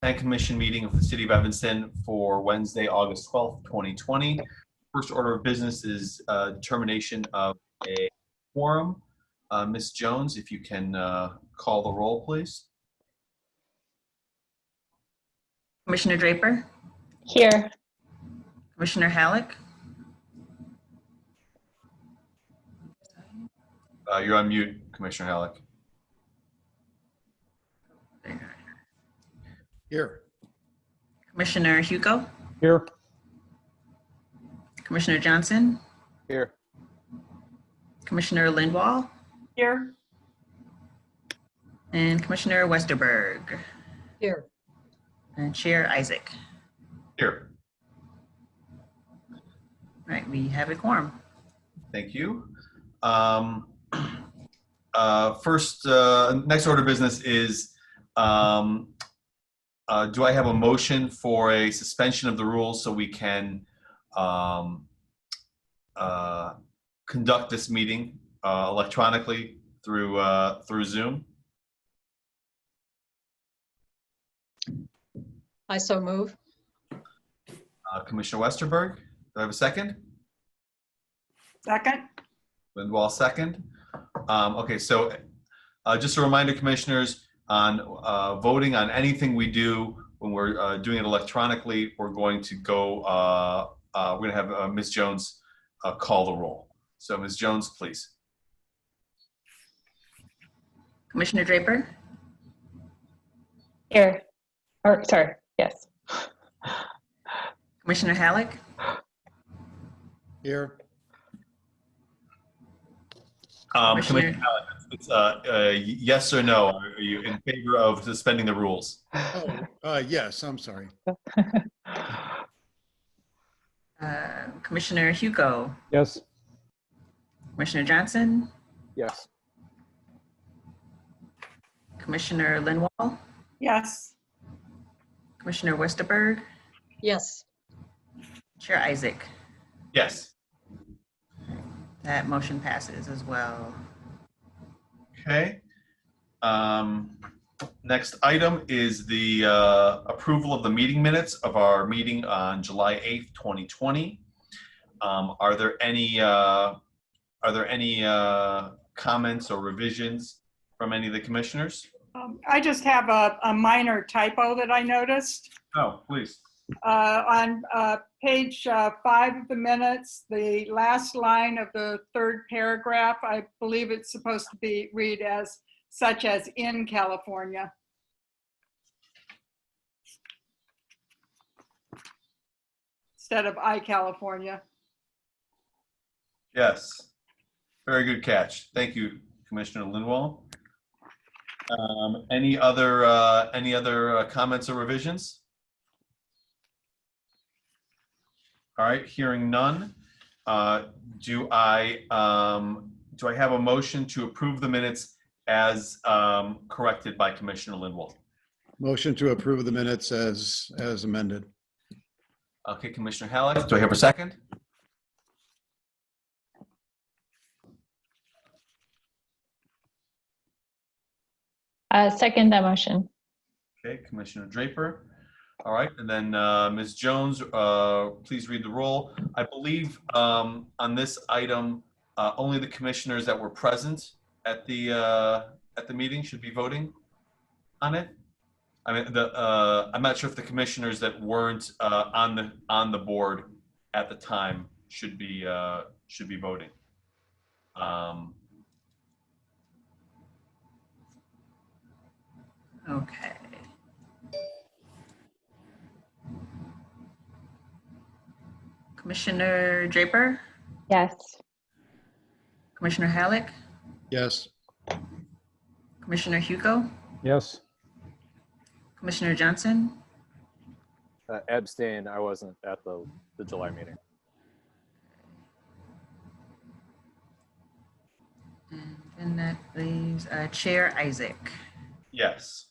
Plan Commission meeting of the City of Evanston for Wednesday, August 12th, 2020. First order of business is determination of a quorum. Ms. Jones, if you can call the roll, please. Commissioner Draper? Here. Commissioner Halleck? You're on mute, Commissioner Halleck. Here. Commissioner Hugo? Here. Commissioner Johnson? Here. Commissioner Lindwall? Here. And Commissioner Westerberg? Here. And Chair Isaac? Here. All right, we have a quorum. Thank you. Next order of business is do I have a motion for a suspension of the rules so we can conduct this meeting electronically through Zoom? I so move. Commissioner Westerberg, do I have a second? Second. Lindwall, second. Okay, so just a reminder, commissioners, on voting on anything we do when we're doing it electronically, we're going to go, we're going to have Ms. Jones call the roll. So Ms. Jones, please. Commissioner Draper? Here. Or, sorry, yes. Commissioner Halleck? Here. Commissioner Halleck, it's yes or no? Are you in favor of suspending the rules? Yes, I'm sorry. Commissioner Hugo? Yes. Commissioner Johnson? Yes. Commissioner Lindwall? Yes. Commissioner Westerberg? Yes. Chair Isaac? Yes. That motion passes as well. Okay. Next item is the approval of the meeting minutes of our meeting on July 8th, 2020. Are there any comments or revisions from any of the commissioners? I just have a minor typo that I noticed. Oh, please. On page 5 of the minutes, the last line of the third paragraph, I believe it's supposed to be read as such as in California. Instead of I, California. Yes. Very good catch. Thank you, Commissioner Lindwall. Any other comments or revisions? All right, hearing none. Do I have a motion to approve the minutes as corrected by Commissioner Lindwall? Motion to approve the minutes as amended. Okay, Commissioner Halleck, do I have a second? Second that motion. Okay, Commissioner Draper. All right, and then Ms. Jones, please read the roll. I believe on this item, only the commissioners that were present at the meeting should be voting on it. I mean, I'm not sure if the commissioners that weren't on the board at the time should be voting. Okay. Commissioner Draper? Yes. Commissioner Halleck? Yes. Commissioner Hugo? Yes. Commissioner Johnson? Abstain. I wasn't at the July meeting. And that leaves Chair Isaac. Yes.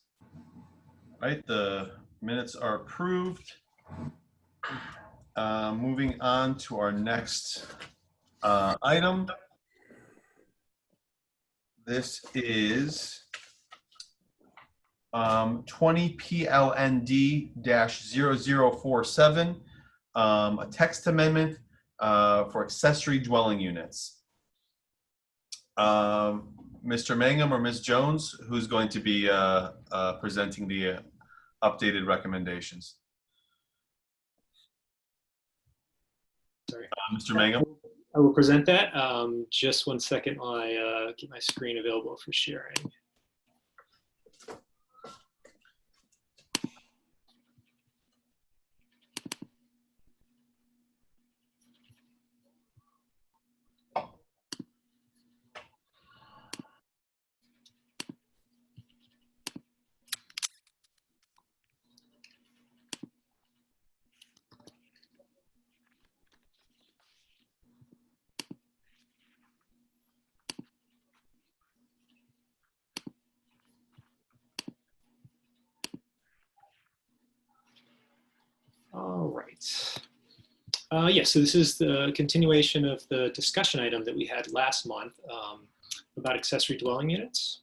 All right, the minutes are approved. Moving on to our next item. This is 20 PLND-0047, a text amendment for accessory dwelling units. Mr. Mangum or Ms. Jones, who's going to be presenting the updated recommendations? Sorry. Mr. Mangum? I will present that. Just one second while I get my screen available for sharing. All right. Yeah, so this is the continuation of the discussion item that we had last month about accessory dwelling units.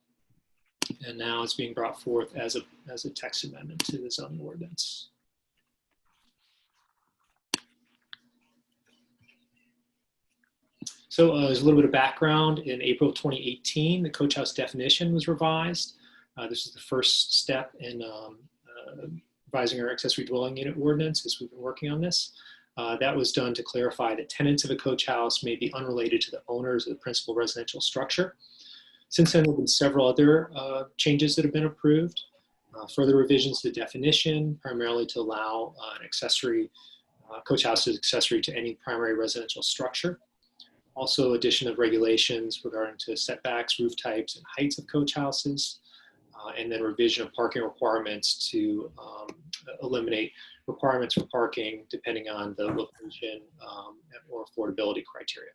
And now it's being brought forth as a text amendment to the zoning ordinance. So there's a little bit of background. In April 2018, the coach house definition was revised. This is the first step in revising our accessory dwelling unit ordinance as we've been working on this. That was done to clarify that tenants of a coach house may be unrelated to the owners of the principal residential structure. Since then, there have been several other changes that have been approved. Further revisions to the definition, primarily to allow an accessory, coach house is accessory to any primary residential structure. Also, addition of regulations regarding to setbacks, roof types, and heights of coach houses. And then revision of parking requirements to eliminate requirements for parking depending on the location or affordability criteria.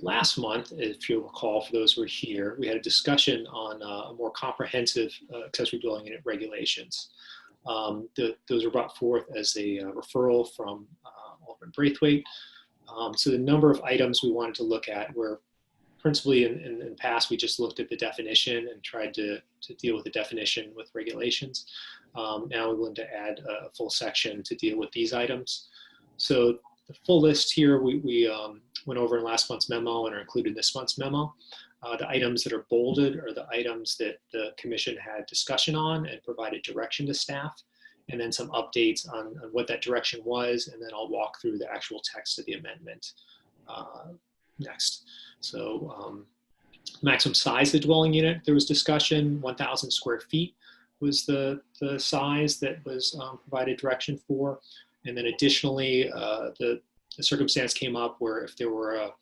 Last month, if you'll recall, for those who are here, we had a discussion on a more comprehensive accessory dwelling unit regulations. Those were brought forth as a referral from Alderman Braithwaite. So the number of items we wanted to look at were principally in the past, we just looked at the definition and tried to deal with the definition with regulations. Now we're going to add a full section to deal with these items. So the full list here, we went over in last month's memo and are included in this month's memo. The items that are bolded are the items that the commission had discussion on and provided direction to staff, and then some updates on what that direction was, and then I'll walk through the actual text of the amendment next. So maximum size of the dwelling unit, there was discussion. 1,000 square feet was the size that was provided direction for. And then additionally, the circumstance came up where if there were a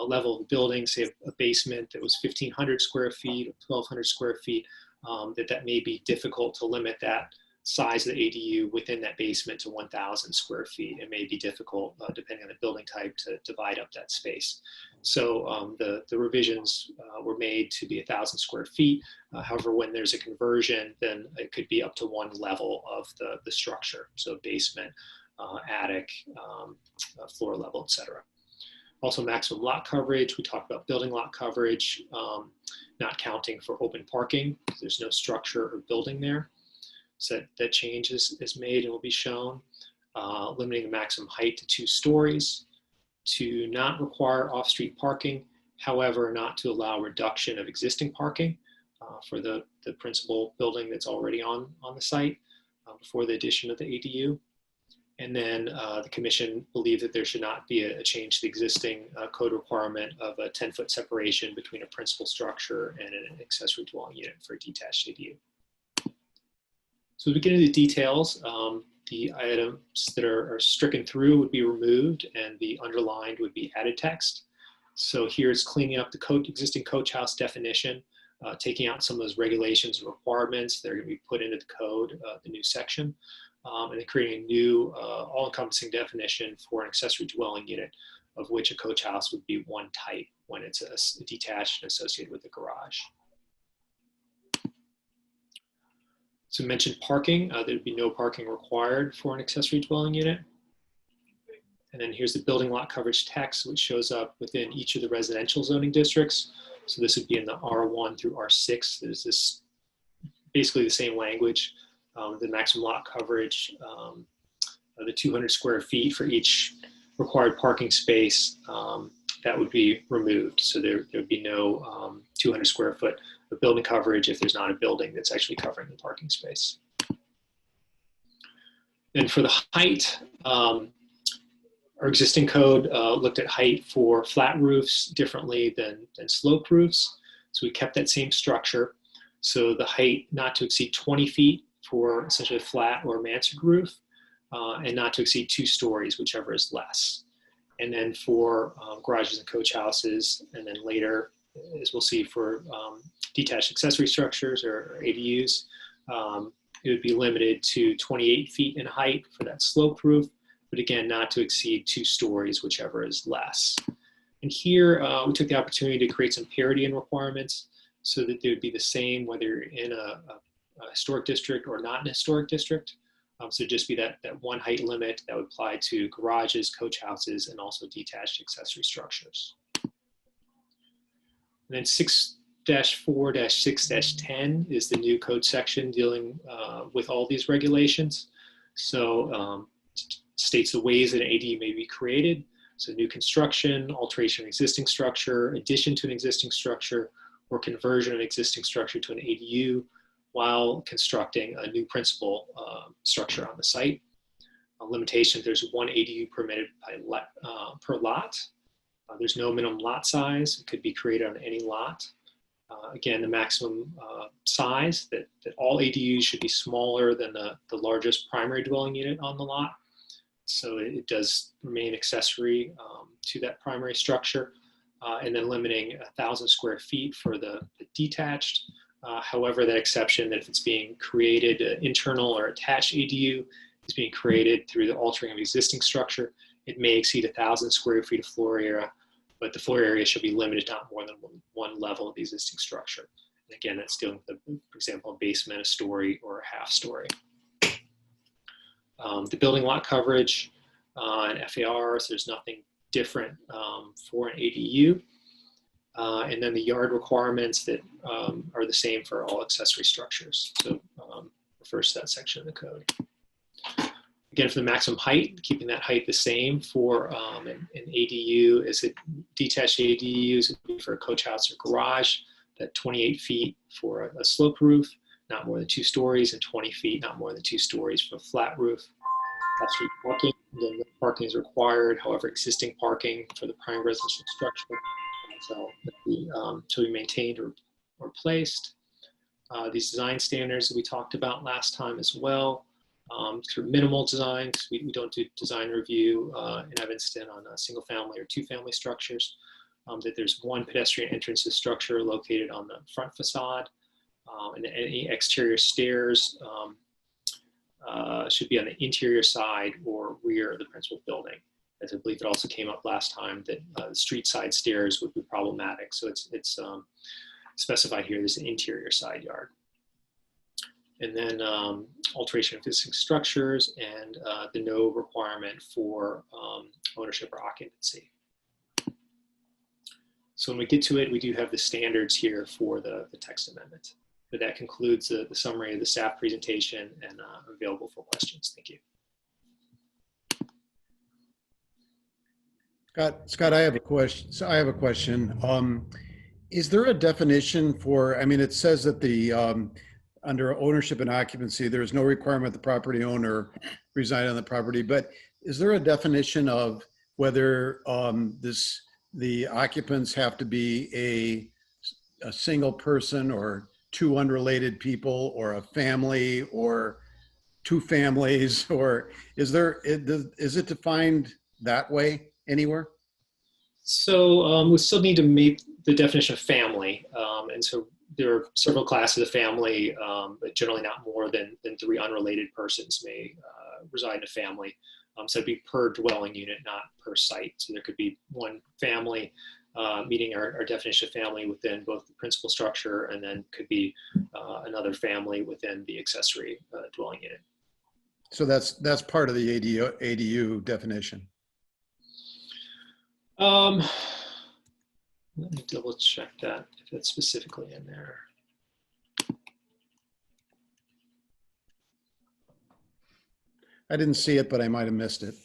level of the building, say a basement that was 1,500 square feet or 1,200 square feet, that may be difficult to limit that size of the ADU within that basement to 1,000 square feet. It may be difficult, depending on the building type, to divide up that space. So the revisions were made to be 1,000 square feet. However, when there's a conversion, then it could be up to one level of the structure. So basement, attic, floor level, etc. Also maximum lot coverage. We talked about building lot coverage, not counting for open parking. There's no structure or building there. So that change is made and will be shown. Limiting the maximum height to 2 stories, to not require off-street parking, however, not to allow reduction of existing parking for the principal building that's already on the site before the addition of the ADU. And then the commission believed that there should not be a change to the existing code requirement of a 10-foot separation between a principal structure and an accessory dwelling unit for a detached ADU. So as we get into the details, the items that are stricken through would be removed and the underlined would be added text. So here's cleaning up the existing coach house definition, taking out some of those regulations and requirements that are going to be put into the code, the new section, and then creating a new all-encompassing definition for an accessory dwelling unit, of which a coach house would be one type when it's a detached and associated with a garage. So mentioned parking, there'd be no parking required for an accessory dwelling unit. And then here's the building lot coverage text, which shows up within each of the residential zoning districts. So this would be in the R1 through R6. There's this basically the same language. The maximum lot coverage, the 200 square feet for each required parking space, that would be removed. So there would be no 200 square foot of building coverage if there's not a building that's actually covering the parking space. And for the height, our existing code looked at height for flat roofs differently than sloped roofs. So we kept that same structure. So the height not to exceed 20 feet for essentially a flat or mansard roof, and not to exceed 2 stories, whichever is less. And then for garages and coach houses, and then later, as we'll see for detached accessory structures or ADUs, it would be limited to 28 feet in height for that sloped roof, but again, not to exceed 2 stories, whichever is less. And here, we took the opportunity to create some parity in requirements so that they would be the same whether you're in a historic district or not in a historic district. So just be that one height limit that would apply to garages, coach houses, and also detached accessory structures. And then 6-4-6-10 is the new code section dealing with all these regulations. So states the ways that an ADU may be created. So new construction, alteration of existing structure, addition to an existing structure, or conversion of an existing structure to an ADU while constructing a new principal structure on the site. A limitation, there's 1 ADU permitted per lot. There's no minimum lot size. It could be created on any lot. Again, the maximum size that all ADUs should be smaller than the largest primary dwelling unit on the lot. So it does remain accessory to that primary structure. And then limiting 1,000 square feet for the detached. However, that exception that if it's being created, internal or attached ADU is being created through the altering of existing structure, it may exceed 1,000 square feet of floor area, but the floor area should be limited to not more than one level of the existing structure. And again, that's dealing with, for example, a basement, a story, or a half story. The building lot coverage and FAR, so there's nothing different for an ADU. And then the yard requirements that are the same for all accessory structures. So refers to that section of the code. Again, for the maximum height, keeping that height the same for an ADU as a detached ADUs for a coach house or garage, that 28 feet for a sloped roof, not more than 2 stories, and 20 feet, not more than 2 stories for a flat roof. Off-street parking, again, the parking is required. However, existing parking for the primary residential structure shall be maintained or replaced. These design standards that we talked about last time as well. Sort of minimal designs. We don't do design review in Evanston on single family or 2-family structures. That there's 1 pedestrian entrance to the structure located on the front facade. And any exterior stairs should be on the interior side or rear of the principal building. As I believe it also came up last time that the street side stairs would be problematic. So it's specified here, there's an interior side yard. And then alteration of existing structures and the no requirement for ownership or occupancy. So when we get to it, we do have the standards here for the text amendment. But that concludes the summary of the staff presentation, and I'm available for questions. Thank you. Scott, I have a question. Is there a definition for, I mean, it says that the, under ownership and occupancy, there is no requirement the property owner reside on the property, but is there a definition of whether the occupants have to be a single person or 2 unrelated people or a family or 2 families, or is it defined that way anywhere? So we still need to meet the definition of family. And so there are several classes of family, but generally not more than 3 unrelated persons may reside in a family. So it'd be per dwelling unit, not per site. So there could be 1 family meeting our definition of family within both the principal structure, and then could be another family within the accessory dwelling unit. So that's part of the ADU definition. Let me double check that if it's specifically in there. I didn't see it, but I might have missed it.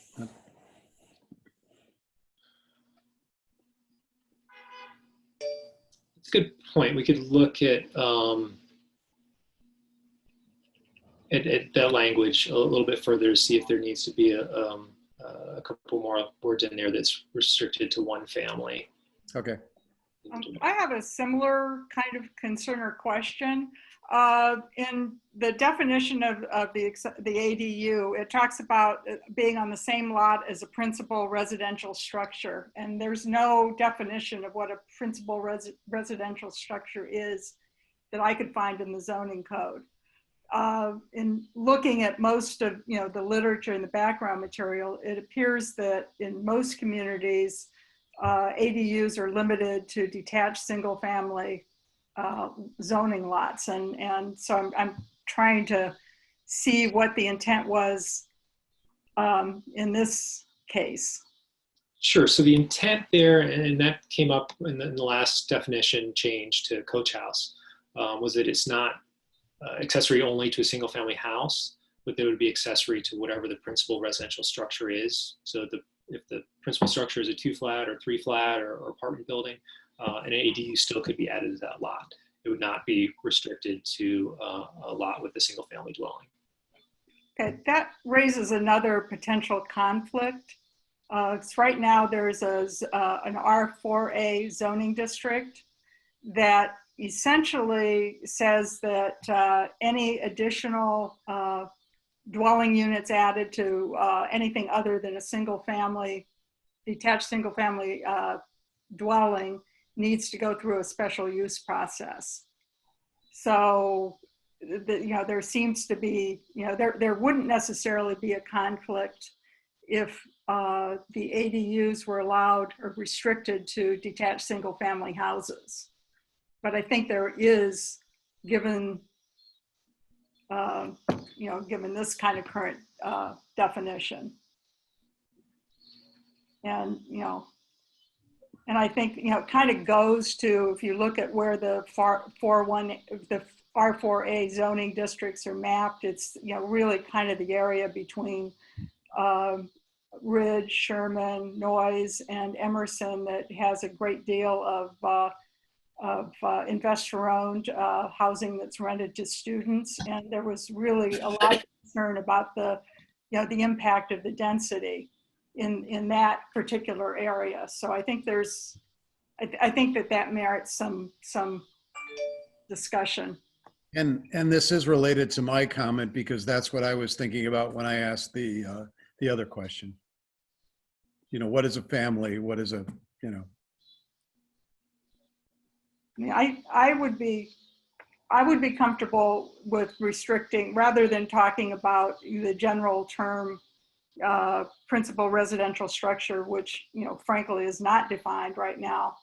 It's a good point. We could look at that language a little bit further to see if there needs to be a couple more words in there that's restricted to one family. Okay. I have a similar kind of concern or question. In the definition of the ADU, it talks about being on the same lot as a principal residential structure. And there's no definition of what a principal residential structure is that I could find in the zoning code. In looking at most of the literature and the background material, it appears that in most communities, ADUs are limited to detached single-family zoning lots, and so I'm trying to see what the intent was in this case. Sure. So the intent there, and that came up in the last definition change to coach house, was that it's not accessory only to a single-family house, but they would be accessory to whatever the principal residential structure is. So if the principal structure is a 2-flat or 3-flat or apartment building, an ADU still could be added to that lot. It would not be restricted to a lot with a single-family dwelling. Okay, that raises another potential conflict. Right now there's an R4A zoning district that essentially says that any additional dwelling units added to anything other than a detached single family dwelling needs to go through a special use process. So, there seems to be, there wouldn't necessarily be a conflict if the ADUs were allowed or restricted to detached single family houses. But I think there is, given given this kind of current definition. And, and I think, it kind of goes to, if you look at where the R4A zoning districts are mapped, it's, really kind of the area between Ridge, Sherman, Noyes, and Emerson that has a great deal of investor-owned housing that's rented to students, and there was really a lot of concern about the impact of the density in that particular area. So I think I think that merits some discussion. And this is related to my comment because that's what I was thinking about when I asked the other question. What is a family? What is a I would be comfortable with restricting, rather than talking about the general term principal residential structure, which frankly is not defined right now.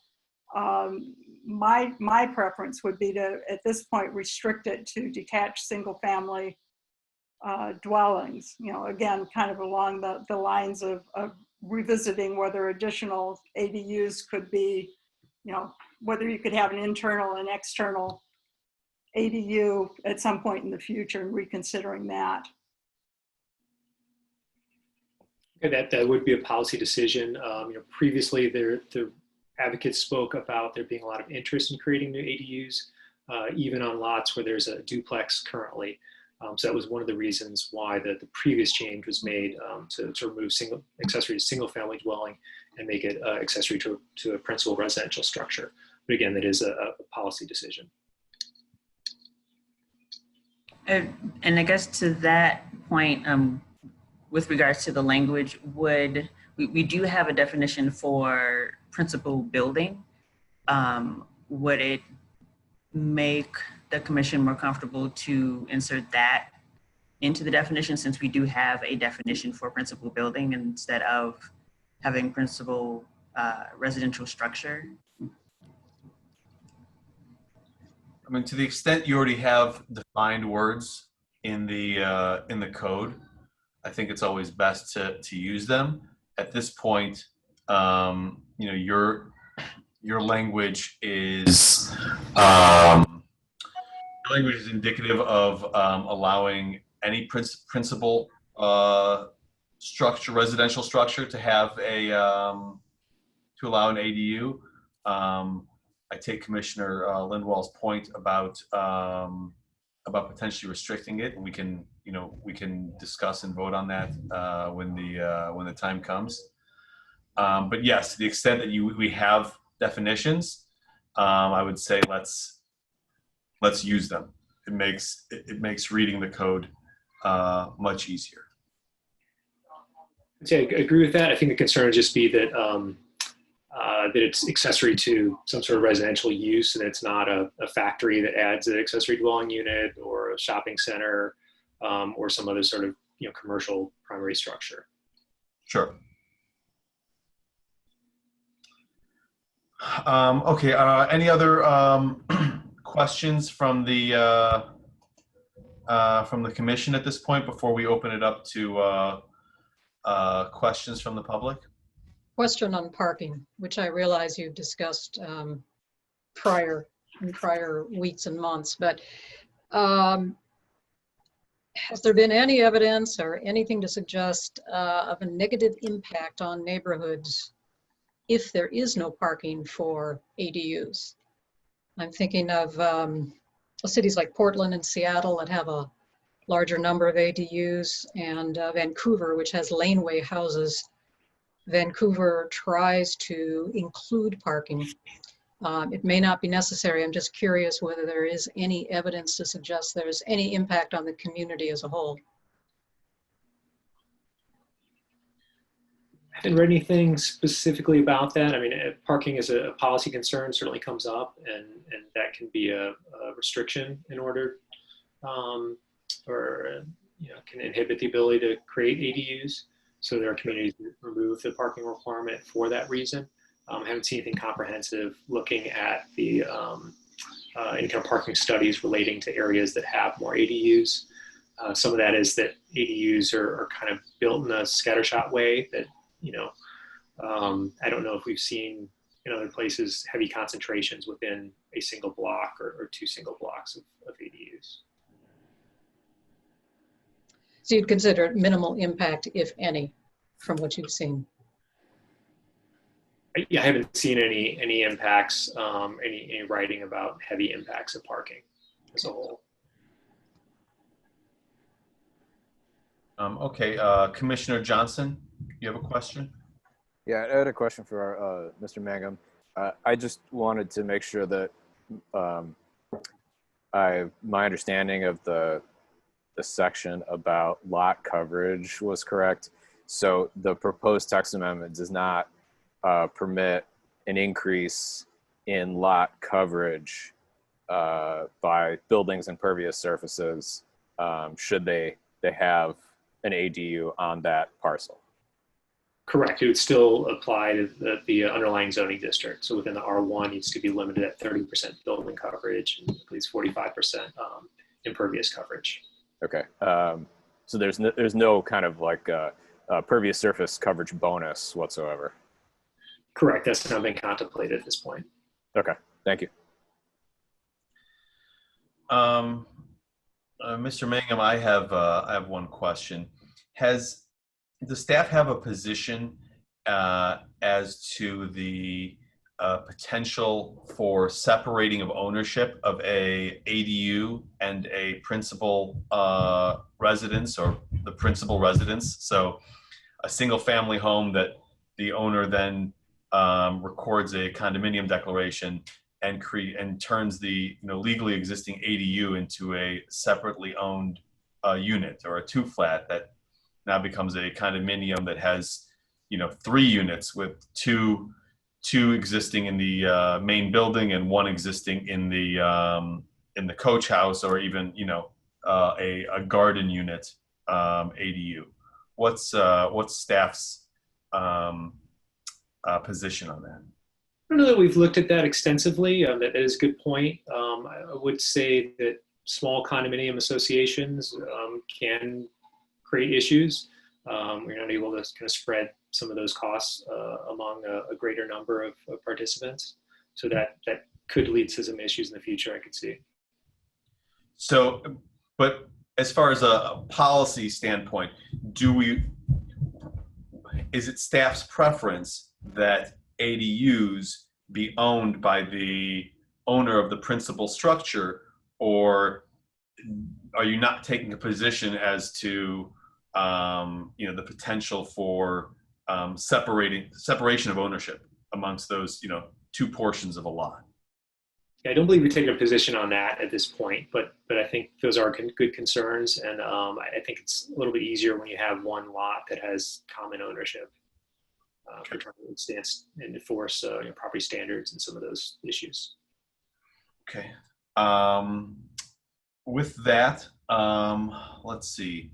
My preference would be to, at this point, restrict it to detached single family dwellings. Again, kind of along the lines of revisiting whether additional ADUs could be, whether you could have an internal and external ADU at some point in the future, and reconsidering that. Okay, that would be a policy decision. Previously, the advocates spoke about there being a lot of interest in creating new ADUs, even on lots where there's a duplex currently. So that was one of the reasons why the previous change was made to remove accessory to single family dwelling and make it accessory to a principal residential structure. But again, that is a policy decision. And I guess to that point, with regards to the language, we do have a definition for principal building. Would it make the commission more comfortable to insert that into the definition, since we do have a definition for principal building instead of having principal residential structure? I mean, to the extent you already have defined words in the code, I think it's always best to use them. At this point, your language is indicative of allowing any principal structure, residential structure, to have a to allow an ADU. I take Commissioner Lindwall's point about potentially restricting it, and we can discuss and vote on that when the time comes. But yes, to the extent that we have definitions, I would say let's use them. It makes reading the code much easier. Yeah, I agree with that. I think the concern would just be that that it's accessory to some sort of residential use, and it's not a factory that adds an accessory dwelling unit or a shopping center or some other sort of commercial primary structure. Sure. Okay. Any other questions from the commission at this point before we open it up to questions from the public? Question on parking, which I realize you've discussed in prior weeks and months, but has there been any evidence or anything to suggest of a negative impact on neighborhoods if there is no parking for ADUs? I'm thinking of cities like Portland and Seattle that have a larger number of ADUs, and Vancouver, which has laneway houses. Vancouver tries to include parking. It may not be necessary. I'm just curious whether there is any evidence to suggest there's any impact on the community as a whole. I haven't read anything specifically about that. I mean, parking as a policy concern certainly comes up, and that can be a restriction in order, or can inhibit the ability to create ADUs. So there are communities that remove the parking requirement for that reason. I haven't seen anything comprehensive looking at the any kind of parking studies relating to areas that have more ADUs. Some of that is that ADUs are kind of built in a scattershot way that, I don't know if we've seen in other places heavy concentrations within a single block or two single blocks of ADUs. So you'd consider it minimal impact, if any, from what you've seen? I haven't seen any impacts, any writing about heavy impacts of parking as a whole. Okay, Commissioner Johnson, you have a question? Yeah, I had a question for Mr. Mangum. I just wanted to make sure that my understanding of the section about lot coverage was correct. So the proposed text amendment does not permit an increase in lot coverage by buildings and pervious surfaces should they have an ADU on that parcel. Correct. It would still apply to the underlying zoning district. So within the R1 needs to be limited at 30% building coverage and at least 45% impervious coverage. Okay. So there's no kind of like pervious surface coverage bonus whatsoever. Correct. That's not been contemplated at this point. Okay. Thank you. Mr. Mangum, I have one question. Does the staff have a position as to the potential for separating of ownership of a ADU and a principal residence or the principal residence? So a single family home that the owner then records a condominium declaration and turns the legally existing ADU into a separately owned unit, or a two flat that now becomes a condominium that has 3 units with two existing in the main building and 1 existing in the coach house, or even a garden unit ADU. What's staff's position on that? I don't know that we've looked at that extensively. That is a good point. I would say that small condominium associations can create issues. We're not able to kind of spread some of those costs among a greater number of participants. So that could lead to some issues in the future, I could see. So, but as far as a policy standpoint, is it staff's preference that ADUs be owned by the owner of the principal structure, or are you not taking a position as to the potential for separation of ownership amongst those two portions of a lot? I don't believe we've taken a position on that at this point, but I think those are good concerns, and I think it's a little bit easier when you have one lot that has common ownership for trying to stance and enforce property standards and some of those issues. Okay. With that, let's see.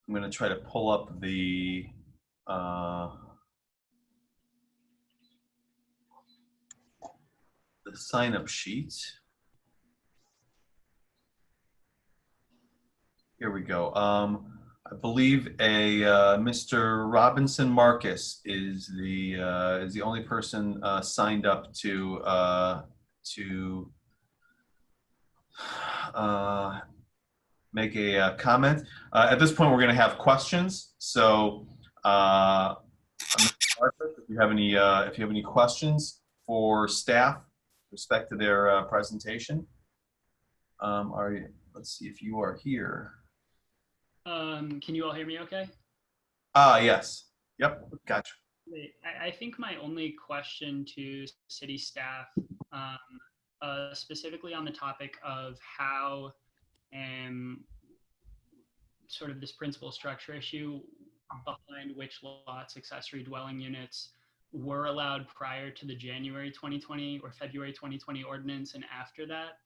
I'm going to try to pull up the sign-up sheet. Here we go. I believe Mr. Robinson Marcus is the only person signed up to make a comment. At this point, we're going to have questions. So, Mr. Marcus, if you have any questions for staff with respect to their presentation, let's see if you are here. Can you all hear me okay? Yes. Yep, gotcha. I think my only question to city staff, specifically on the topic of how sort of this principal structure issue behind which lots accessory dwelling units were allowed prior to the January 2020 or February 2020 ordinance, and after that,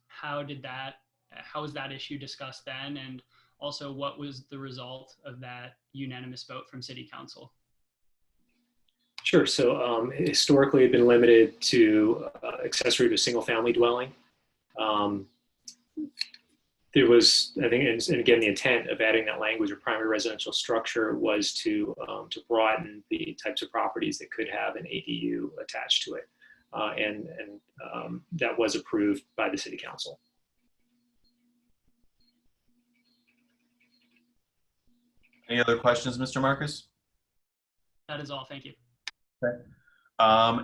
how was that issue discussed then, and also what was the result of that unanimous vote from City Council? Sure. So historically, it's been limited to accessory to a single-family dwelling. There was, I think, and again, the intent of adding that language of primary residential structure was to broaden the types of properties that could have an ADU attached to it, and that was approved by the City Council. Any other questions, Mr. Marcus? That is all. Thank you. Okay.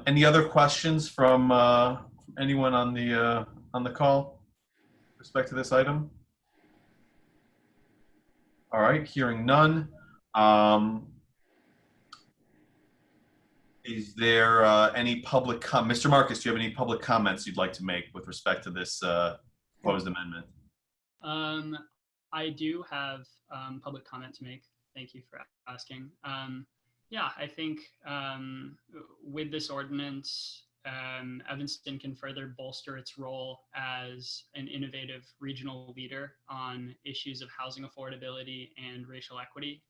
Any other questions from anyone on the call with respect to this item? All right, hearing none. Is there any public Mr. Marcus, do you have any public comments you'd like to make with respect to this proposed amendment? I do have public comment to make. Thank you for asking. Yeah, I think with this ordinance, Evanston can further bolster its role as an innovative regional leader on issues of housing affordability and racial equity.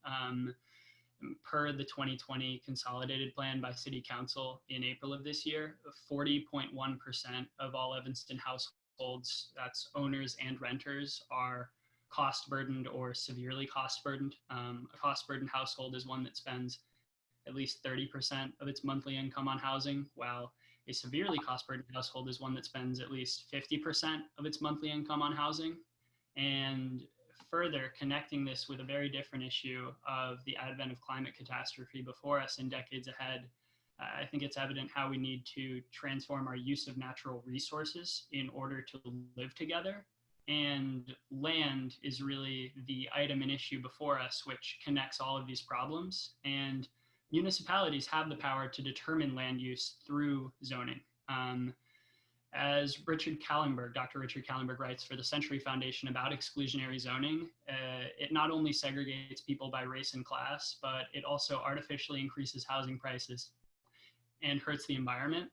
Per the 2020 consolidated plan by City Council in April of this year, 40.1% of all Evanston households, that's owners and renters, are cost burdened or severely cost burdened. A cost burdened household is one that spends at least 30% of its monthly income on housing, while a severely cost burdened household is one that spends at least 50% of its monthly income on housing. And further connecting this with a very different issue of the advent of climate catastrophe before us in decades ahead, I think it's evident how we need to transform our use of natural resources in order to live together. And land is really the item and issue before us, which connects all of these problems. And municipalities have the power to determine land use through zoning. As Dr. Richard Kallenberg writes for the Century Foundation about exclusionary zoning, it not only segregates people by race and class, but it also artificially increases housing prices and hurts the environment.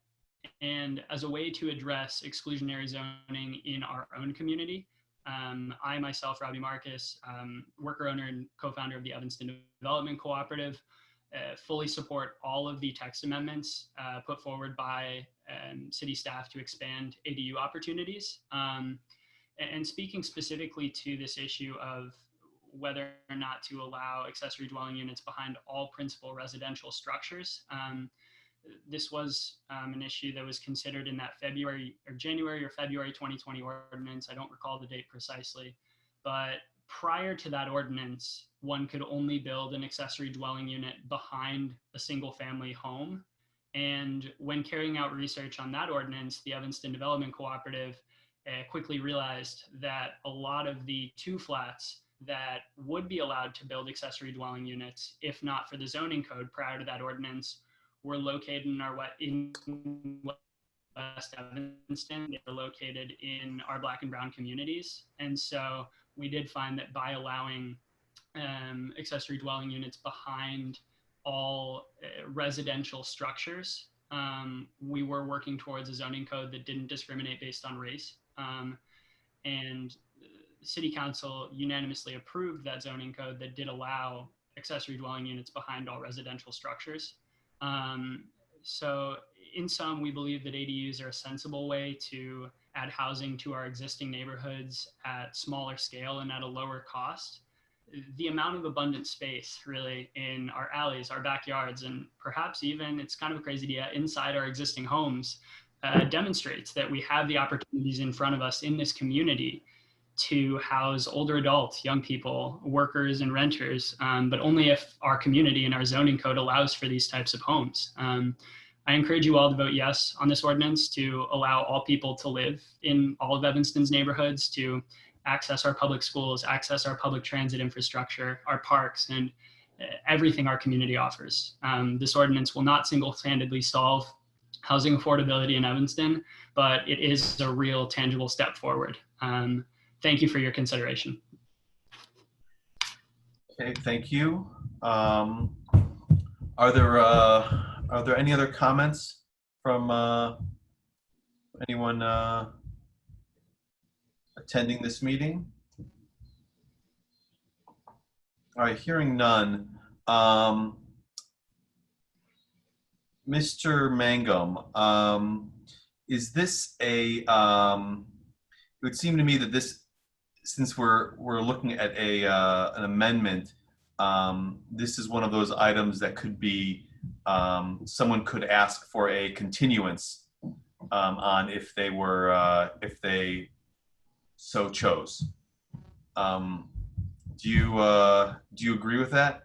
And as a way to address exclusionary zoning in our own community, I myself, Robbie Marcus, worker owner and co-founder of the Evanston Development Cooperative, fully support all of the text amendments put forward by city staff to expand ADU opportunities. And speaking specifically to this issue of whether or not to allow accessory dwelling units behind all principal residential structures, this was an issue that was considered in that January or February 2020 ordinance. I don't recall the date precisely, but prior to that ordinance, one could only build an accessory dwelling unit behind a single family home. And when carrying out research on that ordinance, the Evanston Development Cooperative quickly realized that a lot of the 2 flats that would be allowed to build accessory dwelling units, if not for the zoning code prior to that ordinance, were located in West Evanston. They were located in our Black and Brown communities. And so we did find that by allowing accessory dwelling units behind all residential structures, we were working towards a zoning code that didn't discriminate based on race. And City Council unanimously approved that zoning code that did allow accessory dwelling units behind all residential structures. So in sum, we believe that ADUs are a sensible way to add housing to our existing neighborhoods at smaller scale and at a lower cost. The amount of abundant space really in our alleys, our backyards, and perhaps even, it's kind of a crazy idea, inside our existing homes demonstrates that we have the opportunities in front of us in this community to house older adults, young people, workers, and renters, but only if our community and our zoning code allows for these types of homes. I encourage you all to vote yes on this ordinance to allow all people to live in all of Evanston's neighborhoods, to access our public schools, access our public transit infrastructure, our parks, and everything our community offers. This ordinance will not single-handedly solve housing affordability in Evanston, but it is a real tangible step forward. Thank you for your consideration. Okay, thank you. Are there any other comments from anyone attending this meeting? All right, hearing none. Mr. Mangum, is this a, it would seem to me that this, since we're looking at an amendment, this is one of those items that could be, someone could ask for a continuance on if they were, if they so chose. Do you agree with that?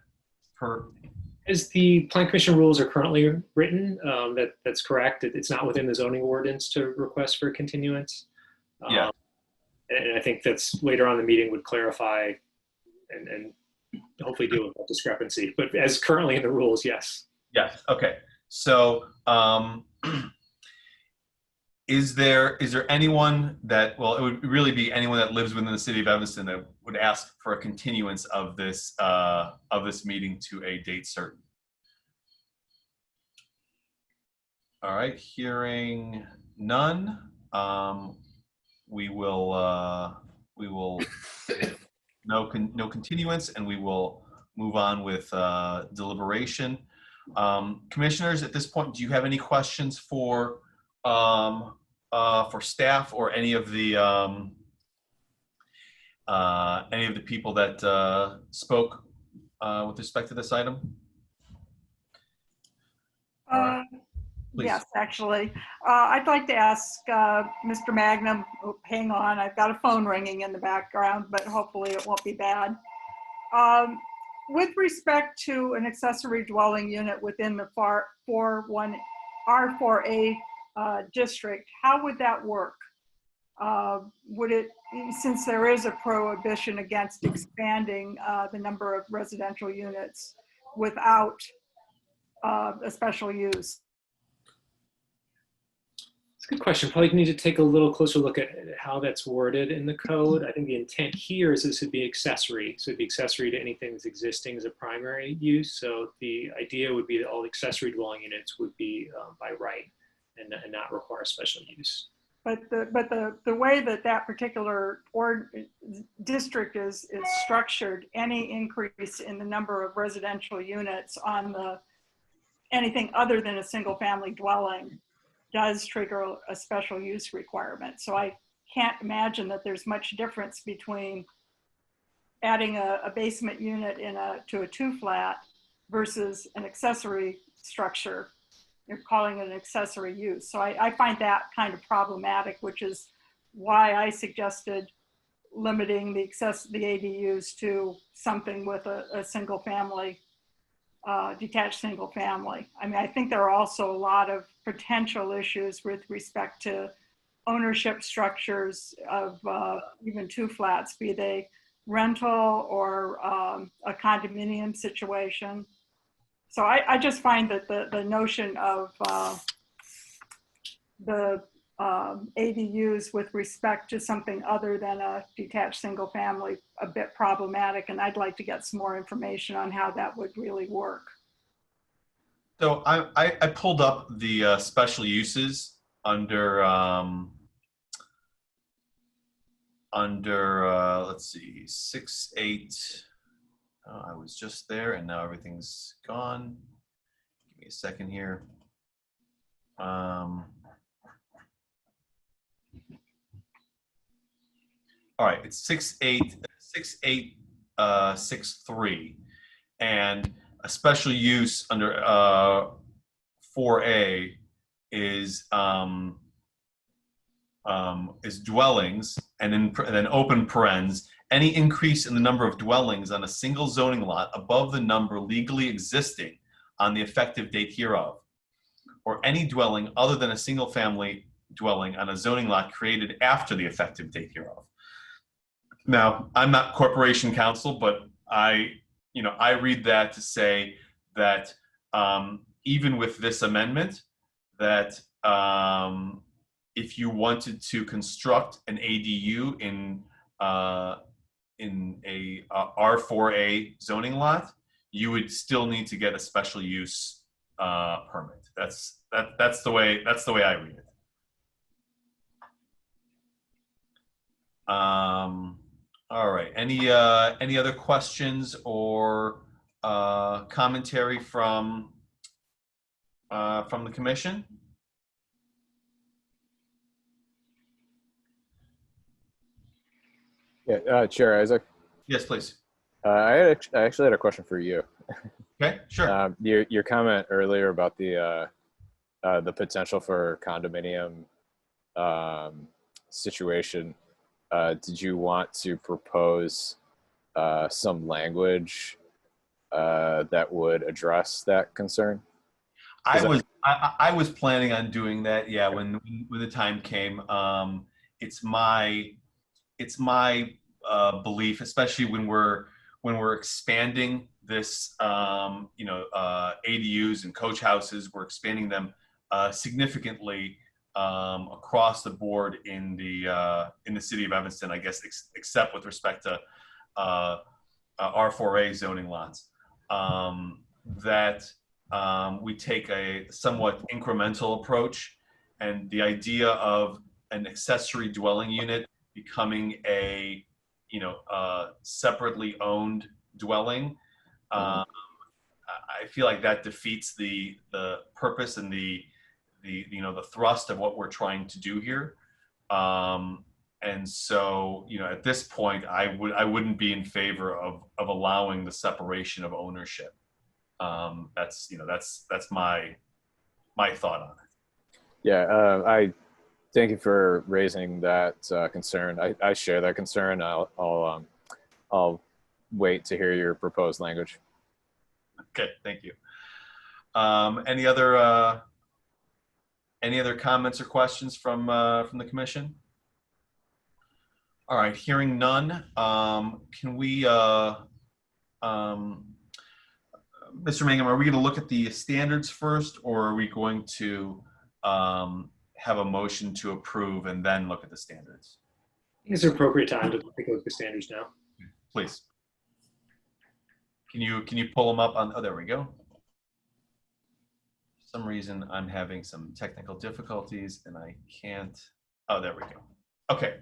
As the Plan Commission rules are currently written, that's correct. It's not within the zoning ordinance to request for continuance. Yeah. And I think that's later on in the meeting would clarify and hopefully deal with that discrepancy. But as currently in the rules, yes. Yes. Okay. So, is there anyone that, well, it would really be anyone that lives within the city of Evanston that would ask for a continuance of this meeting to a date certain? All right. Hearing none. We will no continuance, and we will move on with deliberation. Commissioners, at this point, do you have any questions for staff or any of the people that spoke with respect to this item? Please. Yes, actually. I'd like to ask Mr. Magnum, oh, hang on, I've got a phone ringing in the background, but hopefully it won't be bad. With respect to an accessory dwelling unit within the R4A district, how would that work? Would it, since there is a prohibition against expanding the number of residential units without a special use? It's a good question. Probably need to take a little closer look at how that's worded in the code. I think the intent here is this would be accessory. So it'd be accessory to anything that's existing as a primary use. So the idea would be that all accessory dwelling units would be by right and not require special use. But the way that particular district is structured, any increase in the number of residential units on anything other than a single family dwelling does trigger a special use requirement. So I can't imagine that there's much difference between adding a basement unit to a 2-flat versus an accessory structure you're calling it an accessory use. So I find that kind of problematic, which is why I suggested limiting the ADUs to something with a single family, detached single family. I mean, I think there are also a lot of potential issues with respect to ownership structures of even two flats, be they rental or a condominium situation. So I just find that the notion of the ADUs with respect to something other than a detached single family a bit problematic, and I'd like to get some more information on how that would really work. So I pulled up the special uses under let's see, 6.8. I was just there and now everything's gone. Give me a second here. All right, it's 6.8.6.3, and a special use under 4A is dwellings, and then open parens, any increase in the number of dwellings on a single zoning lot above the number legally existing on the effective date hereof, or any dwelling other than a single family dwelling on a zoning lot created after the effective date hereof. Now, I'm not corporation counsel, but I read that to say that even with this amendment, that if you wanted to construct an ADU in a R4A zoning lot, you would still need to get a special use permit. That's the way I read it. All right. Any other questions or commentary from the commission? Yeah, Chair Isaac. Yes, please. I actually had a question for you. Okay, sure. Your comment earlier about the potential for condominium situation. Did you want to propose some language that would address that concern? I was planning on doing that. Yeah, when the time came. It's my belief, especially when we're expanding this, ADUs and coach houses, we're expanding them significantly across the board in the city of Evanston, I guess, except with respect to R4A zoning lots. That we take a somewhat incremental approach, and the idea of an accessory dwelling unit becoming a separately owned dwelling. I feel like that defeats the purpose and the thrust of what we're trying to do here. And so, at this point, I wouldn't be in favor of allowing the separation of ownership. That's my thought on it. Yeah, I thank you for raising that concern. I share that concern. I'll wait to hear your proposed language. Okay, thank you. Any other comments or questions from the commission? All right, hearing none, can we, Mr. Mangum, are we going to look at the standards first, or are we going to have a motion to approve and then look at the standards? I think it's an appropriate time to take a look at the standards now. Please. Can you pull them up on? Oh, there we go. For some reason, I'm having some technical difficulties and I can't. Oh, there we go. Okay.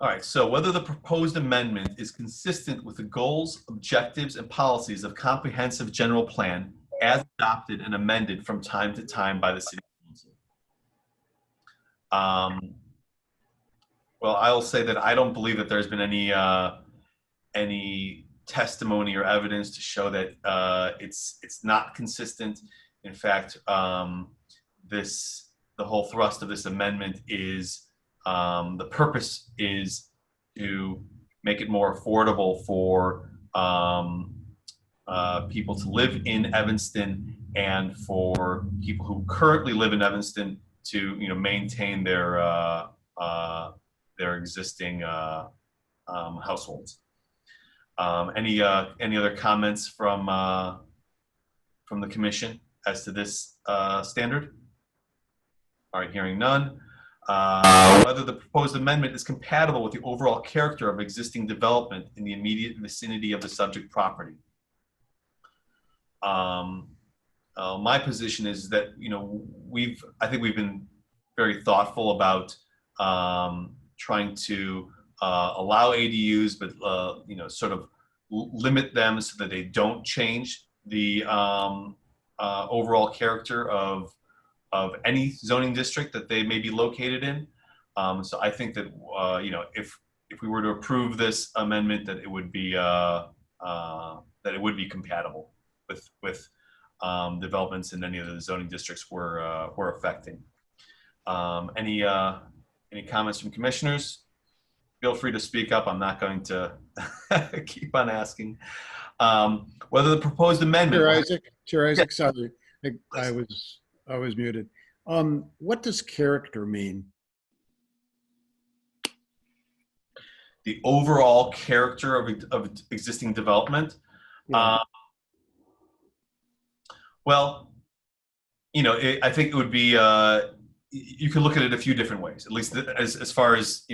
All right, so whether the proposed amendment is consistent with the goals, objectives, and policies of comprehensive general plan as adopted and amended from time to time by the City Council. Well, I'll say that I don't believe that there's been any testimony or evidence to show that it's not consistent. in fact, the whole thrust of this amendment is the purpose is to make it more affordable for people to live in Evanston and for people who currently live in Evanston to maintain their existing households. Any other comments from the commission as to this standard? All right, hearing none. Whether the proposed amendment is compatible with the overall character of existing development in the immediate vicinity of the subject property. My position is that I think we've been very thoughtful about trying to allow ADUs, but sort of limit them so that they don't change the overall character of any zoning district that they may be located in. So I think that if we were to approve this amendment, that it would be compatible with developments in any of the zoning districts we're affecting. Any comments from commissioners? Feel free to speak up. I'm not going to keep on asking. Whether the proposed amendment. Chair Isaac, sorry, I was muted. What does character mean? The overall character of existing development. Yeah. Well, I think it would be. You could look at it a few different ways. At least as far as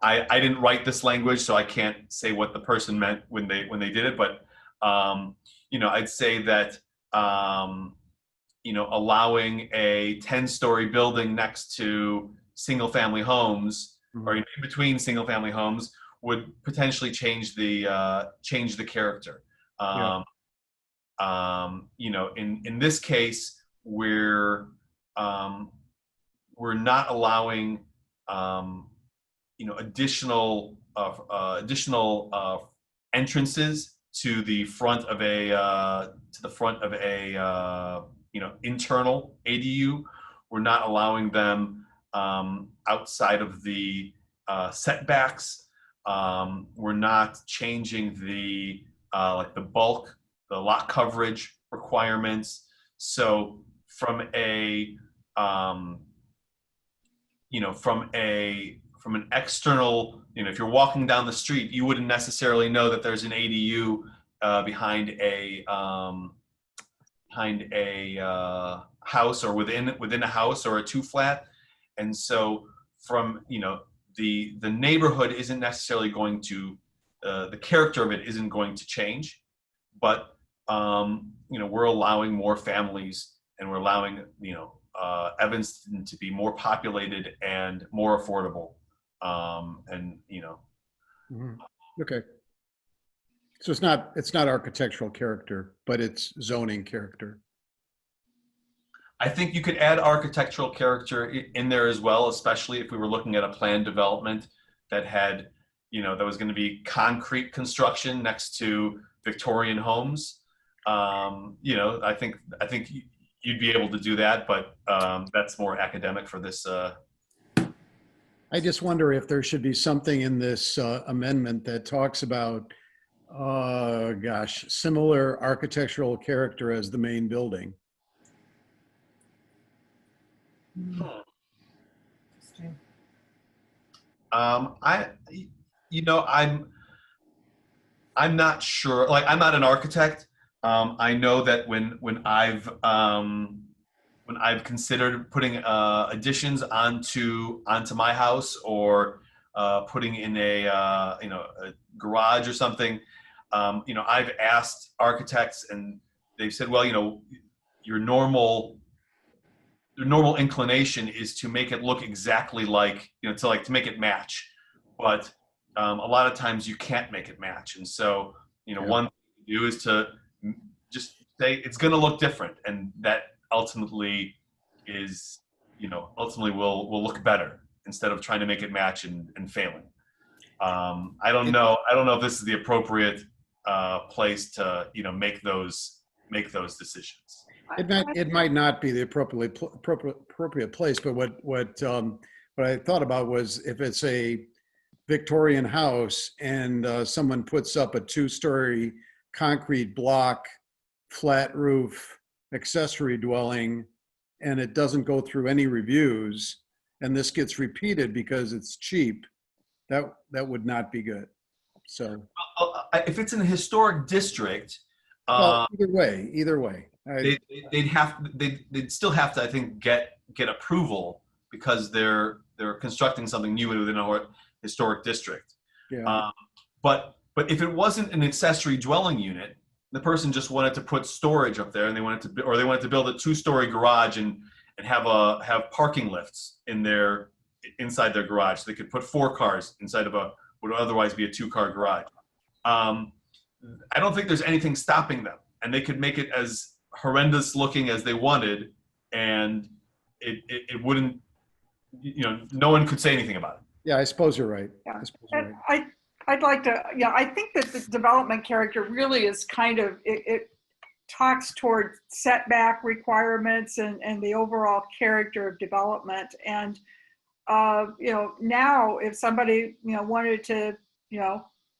I didn't write this language, so I can't say what the person meant when they did it. But I'd say that allowing a 10-story building next to single-family homes, or in between single-family homes, would potentially change the character. In this case, we're not allowing additional entrances to the front of a internal ADU. We're not allowing them outside of the setbacks. We're not changing the bulk, the lot coverage requirements. So from an external, if you're walking down the street, you wouldn't necessarily know that there's an ADU behind a house, or within a house, or a 2-flat. And so from the neighborhood isn't necessarily going to the character of it isn't going to change, but we're allowing more families, and we're allowing Evanston to be more populated and more affordable. Okay. So it's not architectural character, but it's zoning character. I think you could add architectural character in there as well, especially if we were looking at a planned development that had, that was going to be concrete construction next to Victorian homes. I think you'd be able to do that, but that's more academic for this. I just wonder if there should be something in this amendment that talks about, similar architectural character as the main building. I'm not sure. Like, I'm not an architect. I know that when I've considered putting additions onto my house, or putting in a garage or something, I've asked architects, and they've said, well, your normal inclination is to make it look exactly like, to make it match, but a lot of times you can't make it match. And so, one thing to do is to just say it's going to look different, and that ultimately will look better, instead of trying to make it match and failing. I don't know if this is the appropriate place to make those decisions. It might not be the appropriate place, but what I thought about was if it's a Victorian house and someone puts up a 2-story concrete block, flat roof, accessory dwelling, and it doesn't go through any reviews, and this gets repeated because it's cheap, that would not be good. So, If it's in a historic district, well, either way. they'd still have to, I think, get approval because they're constructing something new within a historic district. Yeah. But if it wasn't an accessory dwelling unit, the person just wanted to put storage up there, and they wanted to build a 2-story garage and have parking lifts inside their garage. So they could put 4 cars inside of what would otherwise be a 2-car garage. I don't think there's anything stopping them, and they could make it as horrendous looking as they wanted, and it wouldn't, no one could say anything about it. Yeah, I suppose you're right. Yeah. I suppose you're right. I'd like to, I think that the development character really is kind of, it talks toward setback requirements and the overall character of development. And, now if somebody, wanted to,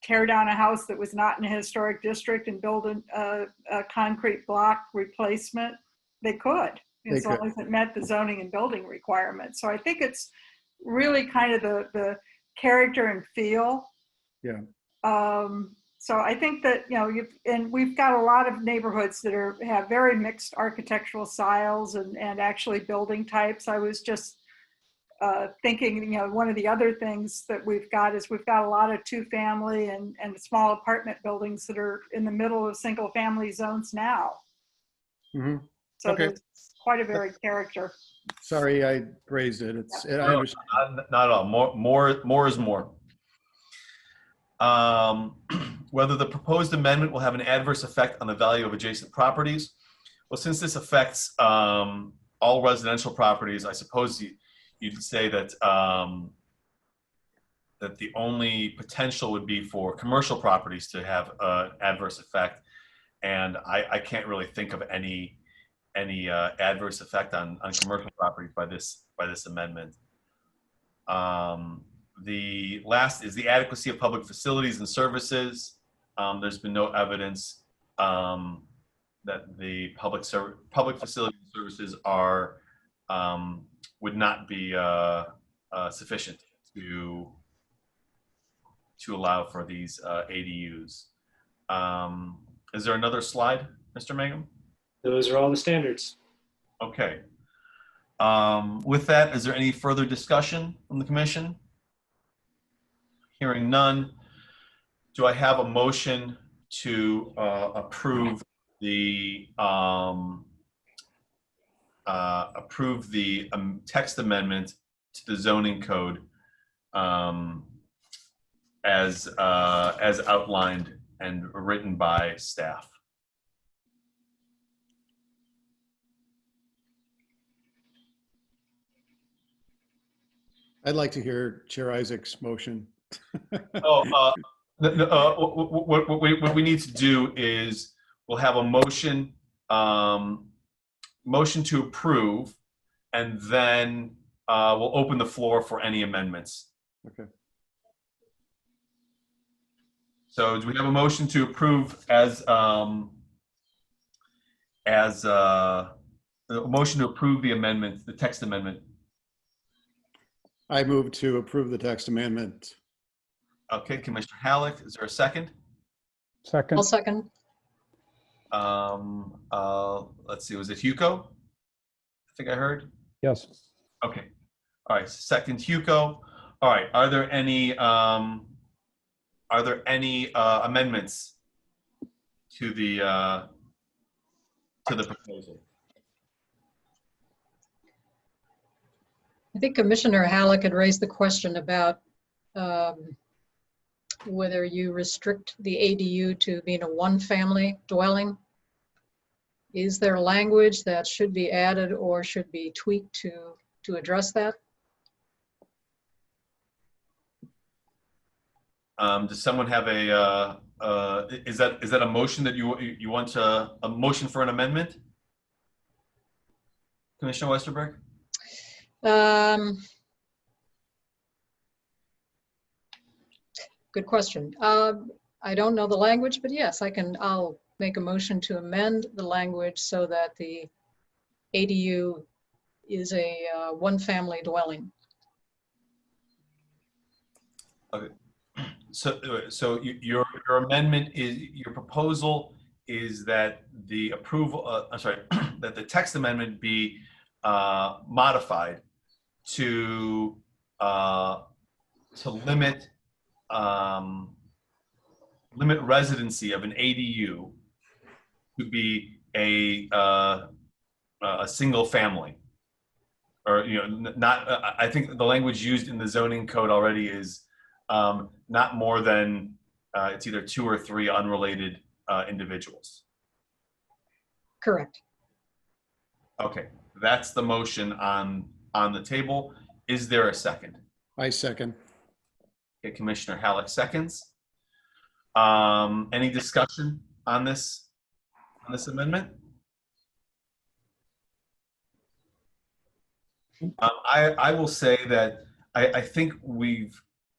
tear down a house that was not in a historic district and build a concrete block replacement, they could, as long as it met the zoning and building requirements. So I think it's really kind of the character and feel. Yeah. So I think that, and we've got a lot of neighborhoods that have very mixed architectural styles and actually building types. I was just thinking, one of the other things that we've got is we've got a lot of 2-family and small apartment buildings that are in the middle of single-family zones now. Mm-hmm. So Okay. there's quite a varied character. Sorry, I raised it. I understand. Not at all. More is more. Whether the proposed amendment will have an adverse effect on the value of adjacent properties. Well, since this affects all residential properties, I suppose you'd say that that the only potential would be for commercial properties to have an adverse effect, and I can't really think of any adverse effect on commercial properties by this amendment. The last is the adequacy of public facilities and services. There's been no evidence that the public facilities and services are would not be sufficient to allow for these ADUs. Is there another slide, Mr. Mangum? Those are all the standards. Okay. With that, is there any further discussion from the commission? Hearing none, do I have a motion to approve the text amendment to the zoning code as outlined and written by staff? I'd like to hear Chair Isaac's motion. What we need to do is we'll have a motion to approve, and then we'll open the floor for any amendments. Okay. So do we have a motion to approve as a motion to approve the amendment, the text amendment? I move to approve the text amendment. Okay, Commissioner Halleck, is there a second? I'll second. Let's see, was it Hugo? I think I heard. Yes. Okay. All right. Second, Hugo. All right. Are there any amendments to the proposal? I think Commissioner Halleck had raised the question about whether you restrict the ADU to being a 1-family dwelling. Is there language that should be added or should be tweaked to address that? Does someone have is that a motion that you want a motion for an amendment? Commissioner Westerberg? Good question. I don't know the language, but yes, I'll make a motion to amend the language so that the ADU is a one-family dwelling. So your amendment is, your proposal is that the approval, I'm sorry, that the text amendment be modified to limit limit residency of an ADU to be a single family, or not. I think the language used in the zoning code already is not more than it's either 2 or 3 unrelated individuals. Correct. Okay, that's the motion on the table. Is there a second? I second. Okay, Commissioner Halleck seconds. Any discussion on this amendment? I will say that I think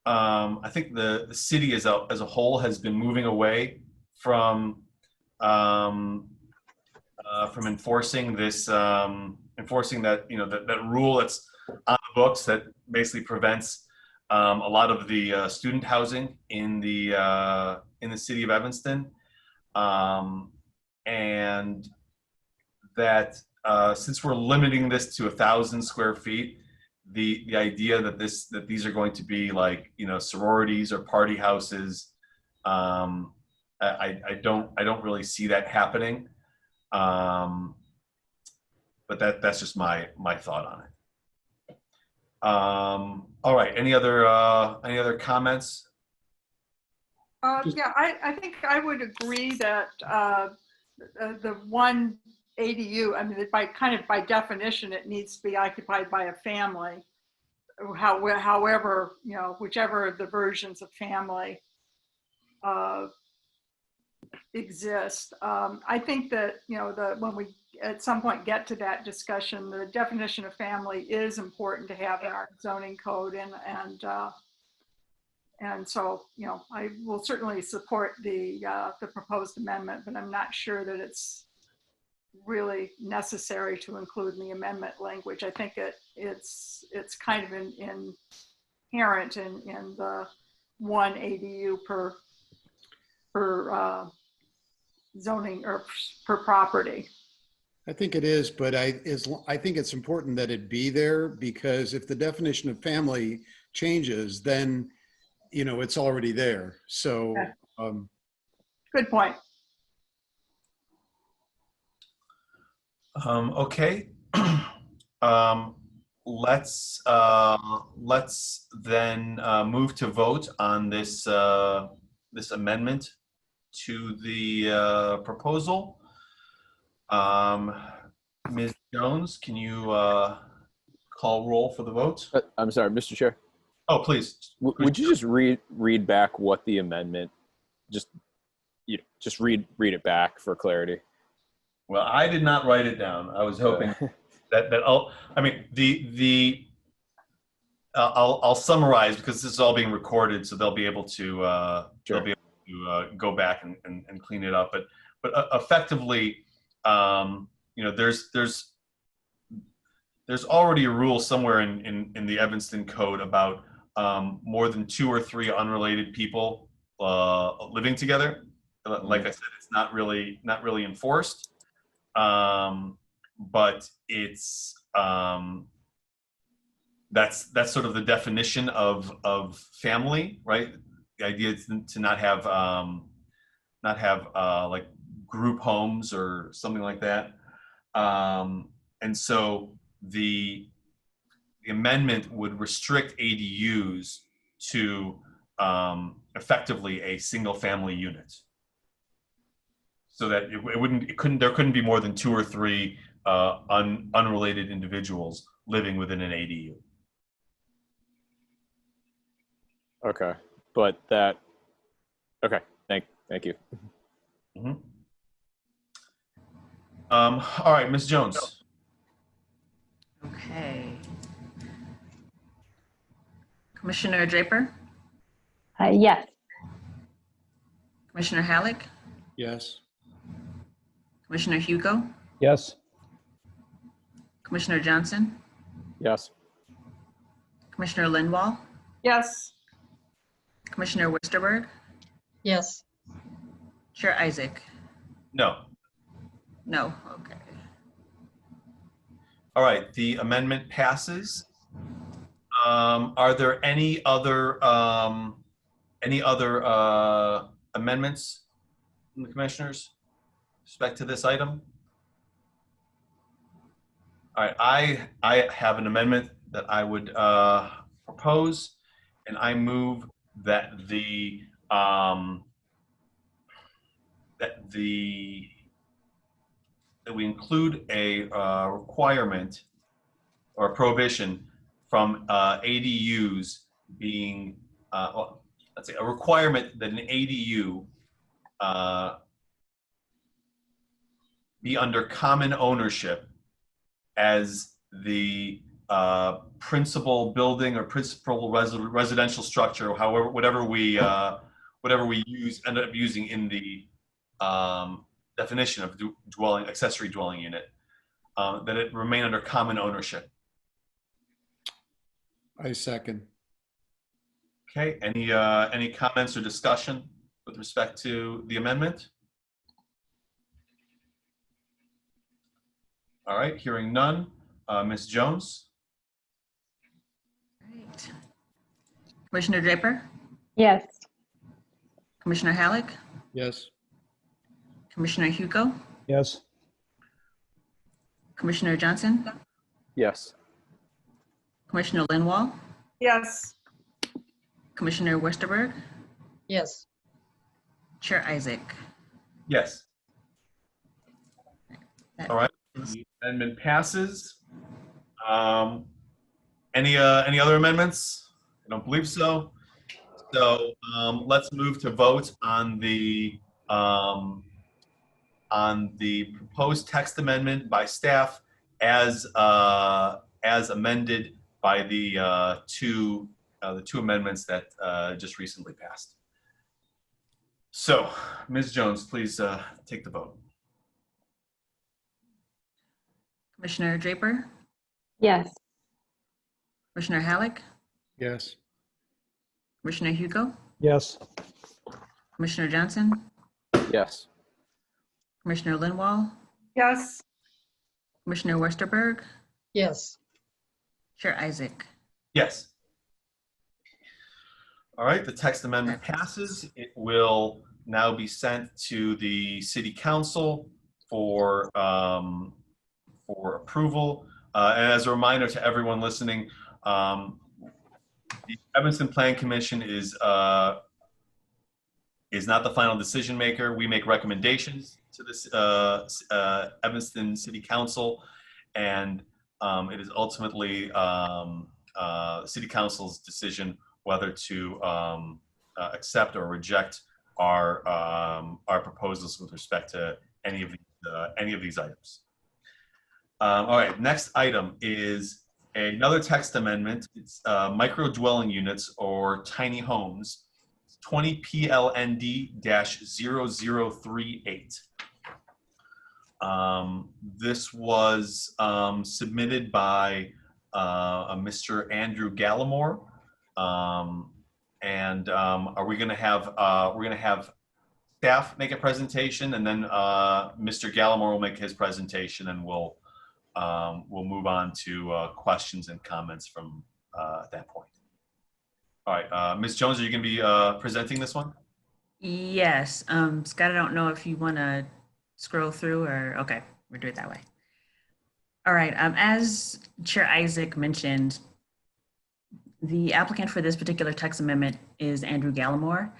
I think the city as a whole has been moving away from enforcing this enforcing that that rule that's on the books that basically prevents a lot of the student housing in the city of Evanston, and that since we're limiting this to 1,000 square feet, the idea that these are going to be like sororities or party houses, I don't really see that happening. But that's just my thought on it. All right. Any other comments? Yeah, I think I would agree that the one ADU, I mean, by definition, it needs to be occupied by a family. However, whichever the versions of family exist. I think that when we at some point get to that discussion, the definition of family is important to have in our zoning code, and so I will certainly support the proposed amendment, but I'm not sure that it's really necessary to include in the amendment language. I think it's kind of inherent in the one ADU per zoning or per property. I think it is, but I think it's important that it be there, because if the definition of family changes, then it's already there. So Good point. Okay. Let's then move to vote on this amendment to the proposal. Ms. Jones, can you call roll for the vote? I'm sorry, Mr. Chair. Oh, please. Would you just read back what the amendment? Just read it back for clarity. Well, I did not write it down. I was hoping that I'll summarize, because this is all being recorded, so they'll be able to go back and clean it up. But effectively, there's already a rule somewhere in the Evanston Code about more than 2 or 3 unrelated people living together. Like I said, it's not really enforced. But it's that's sort of the definition of family, right? The idea is to not have like group homes or something like that. And so the amendment would restrict ADUs to effectively a single family unit, so that there couldn't be more than 2 or 3 unrelated individuals living within an ADU. Okay, but that. Okay, thank you. Mm-hmm. All right, Ms. Jones. Okay. Commissioner Draper, Yes. Commissioner Halleck, Yes. Commissioner Hugo, Yes. Commissioner Johnson, Yes. Commissioner Linwall, Yes. Commissioner Westerberg, Yes. Chair Isaac. No. No, okay. All right, the amendment passes. Are there any other amendments from the commissioners with respect to this item? All right, I have an amendment that I would propose, and I move that that we include a requirement or a prohibition from ADUs being, well, let's say a requirement that an ADU be under common ownership as the principal building or principal residential structure, however, whatever we end up using in the definition of accessory dwelling unit, that it remain under common ownership. I second. Okay, any comments or discussion with respect to the amendment? All right, hearing none. Ms. Jones? Great. Commissioner Draper, Yes. Commissioner Halleck, Yes. Commissioner Hugo, Yes. Commissioner Johnson, Yes. Commissioner Linwall, Yes. Commissioner Westerberg, Yes. Chair Isaac. Yes. That- All right, the amendment passes. Any other amendments? I don't believe so. So let's move to vote on the proposed text amendment by staff as amended by the two amendments that just recently passed. So, Ms. Jones, please take the vote. Commissioner Draper, Yes. Commissioner Halleck, Yes. Commissioner Hugo, Yes. Commissioner Johnson, Yes. Commissioner Linwall, Yes. Commissioner Westerberg, Yes. Chair Isaac. Yes. All right, the text amendment passes. It will now be sent to the City Council for approval. And as a reminder to everyone listening, the Evanston Plan Commission is not the final decision maker. We make recommendations to this Evanston City Council, and it is ultimately City Council's decision whether to accept or reject our proposals with respect to any of these items. All right, next item is another text amendment. It's micro dwelling units or tiny homes, 20 PLND-0038. This was submitted by Mr. Andrew Gallimore. We're going to have staff make a presentation, and then Mr. Gallimore will make his presentation, and we'll move on to questions and comments from at that point. All right, Ms. Jones, are you going to be presenting this one? Yes, Scott, I don't know if you want to scroll through or, okay, we'll do it that way. All right, as Chair Isaac mentioned, the applicant for this particular text amendment is Andrew Gallimore.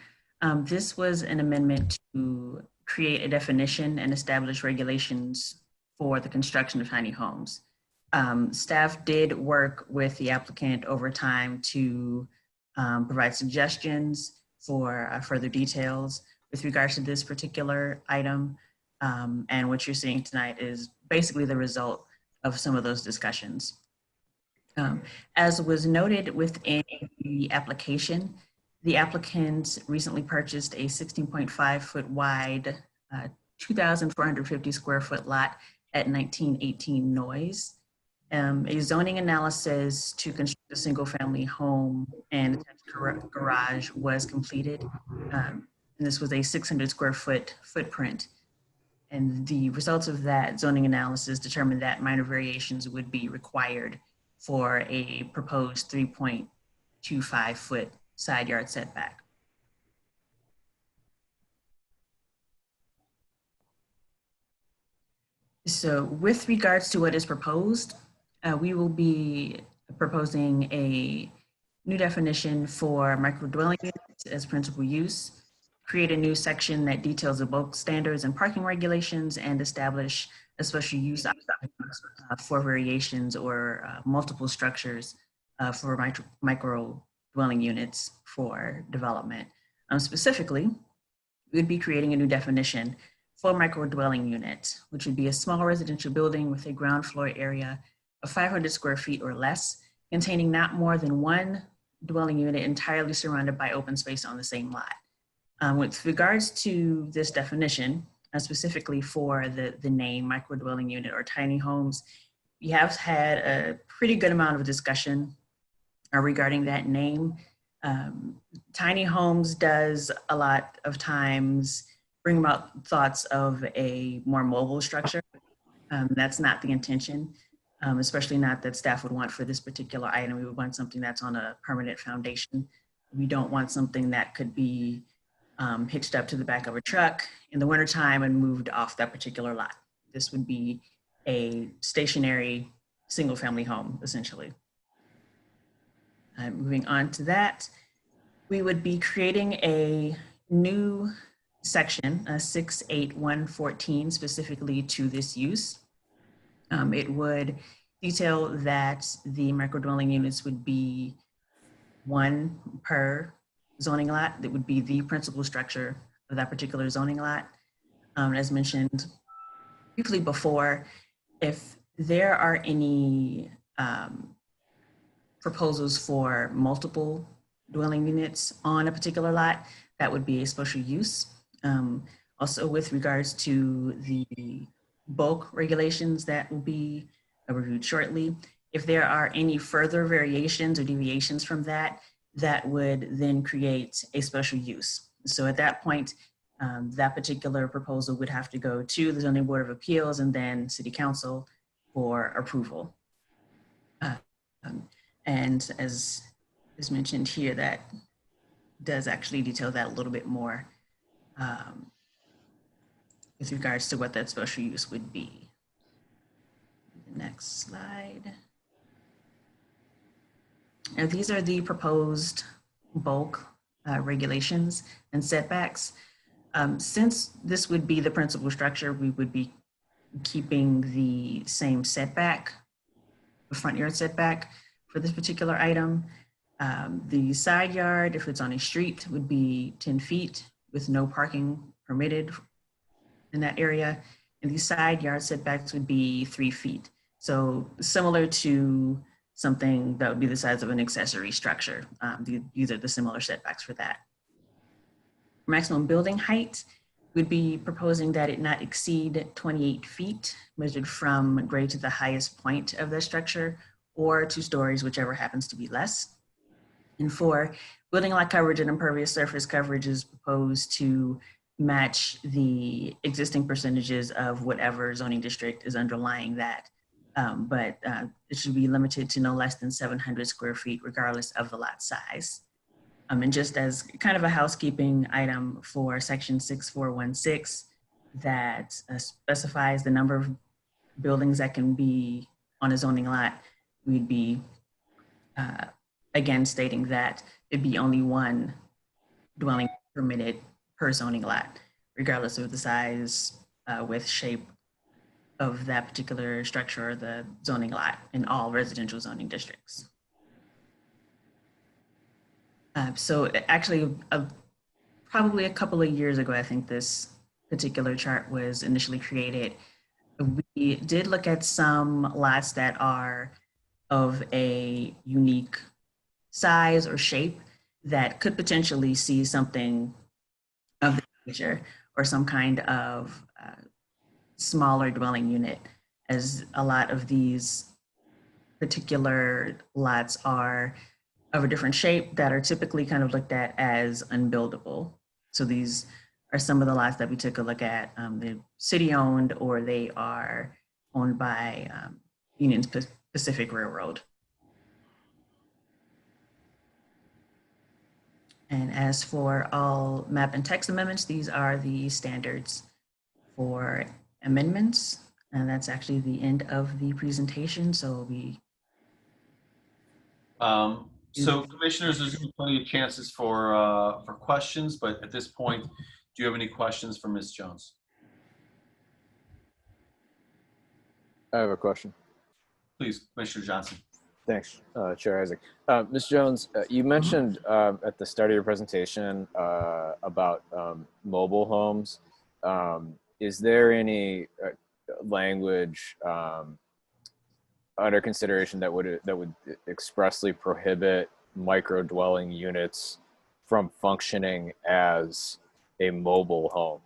This was an amendment to create a definition and establish regulations for the construction of tiny homes. Staff did work with the applicant over time to provide suggestions for further details with regards to this particular item. And what you're seeing tonight is basically the result of some of those discussions. As was noted within the application, the applicant recently purchased a 16.5 foot wide, 2,450 square foot lot at 1918 Noyes. A zoning analysis to construct a single family home and attached garage was completed. And this was a 600 square foot footprint. And the results of that zoning analysis determined that minor variations would be required for a proposed 3.25 foot side yard setback. So with regards to what is proposed, we will be proposing a new definition for micro-dwelling units as principal use, create a new section that details the bulk standards and parking regulations, and establish a special use for variations or multiple structures for micro-dwelling units for development. Specifically, we would be creating a new definition for micro-dwelling unit, which would be a small residential building with a ground floor area of 500 square feet or less, containing not more than one dwelling unit entirely surrounded by open space on the same lot. With regards to this definition, specifically for the name micro-dwelling unit or tiny homes, we have had a pretty good amount of discussion regarding that name. Tiny homes does a lot of times bring about thoughts of a more mobile structure. That's not the intention, especially not that staff would want for this particular item. We would want something that's on a permanent foundation. We don't want something that could be hitched up to the back of a truck in the wintertime and moved off that particular lot. This would be a stationary single family home, essentially. Moving on to that, we would be creating a new section, 68114, specifically to this use. It would detail that the micro-dwelling units would be one per zoning lot. That would be the principal structure of that particular zoning lot. As mentioned briefly before, if there are any proposals for multiple dwelling units on a particular lot, that would be a special use. Also, with regards to the bulk regulations that will be reviewed shortly, if there are any further variations or deviations from that, that would then create a special use. So at that point, that particular proposal would have to go to the Zoning Board of Appeals and then City Council for approval. And as is mentioned here, that does actually detail that a little bit more with regards to what that special use would be. Next slide. Now, these are the proposed bulk regulations and setbacks. Since this would be the principal structure, we would be keeping the same setback, the front yard setback for this particular item. The side yard, if it's on a street, would be 10 feet with no parking permitted in that area. And the side yard setbacks would be 3 feet. So similar to something that would be the size of an accessory structure. These are the similar setbacks for that. Maximum building height, would be proposing that it not exceed 28 feet, measured from grade to the highest point of the structure, or 2 stories, whichever happens to be less. And for building lot coverage and impervious surface coverage is proposed to match the existing percentages of whatever zoning district is underlying that. But it should be limited to no less than 700 square feet, regardless of the lot size. And just as kind of a housekeeping item for section 6416 that specifies the number of buildings that can be on a zoning lot, we'd be again stating that it'd be only one dwelling permitted per zoning lot, regardless of the size, width, shape of that particular structure or the zoning lot in all residential zoning districts. So actually, probably a couple of years ago, I think this particular chart was initially created. We did look at some lots that are of a unique size or shape that could potentially see something of the nature or some kind of smaller dwelling unit, as a lot of these particular lots are of a different shape that are typically kind of looked at as unbuildable. So these are some of the lots that we took a look at. They're city owned or they are owned by Union Pacific Railroad. And as for all map and text amendments, these are the standards for amendments. And that's actually the end of the presentation. So So commissioners, there's going to be plenty of chances for questions, but at this point, do you have any questions for Ms. Jones? I have a question. Please, Commissioner Johnson. Thanks, Chair Isaac. Ms. Jones, you mentioned at the start of your presentation about mobile homes. Is there any language under consideration that would expressly prohibit micro dwelling units from functioning as a mobile home?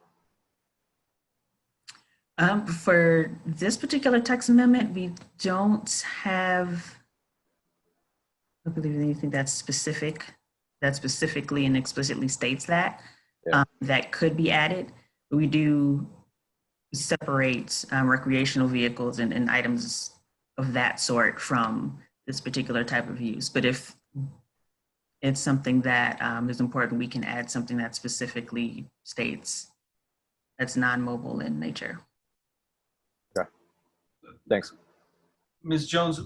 For this particular text amendment, we don't have, I believe, anything that's specific, that specifically and explicitly states that. Yeah. That could be added. We do separate recreational vehicles and items of that sort from this particular type of use. But if it's something that is important, we can add something that specifically states that's non-mobile in nature. Thanks. Ms. Jones,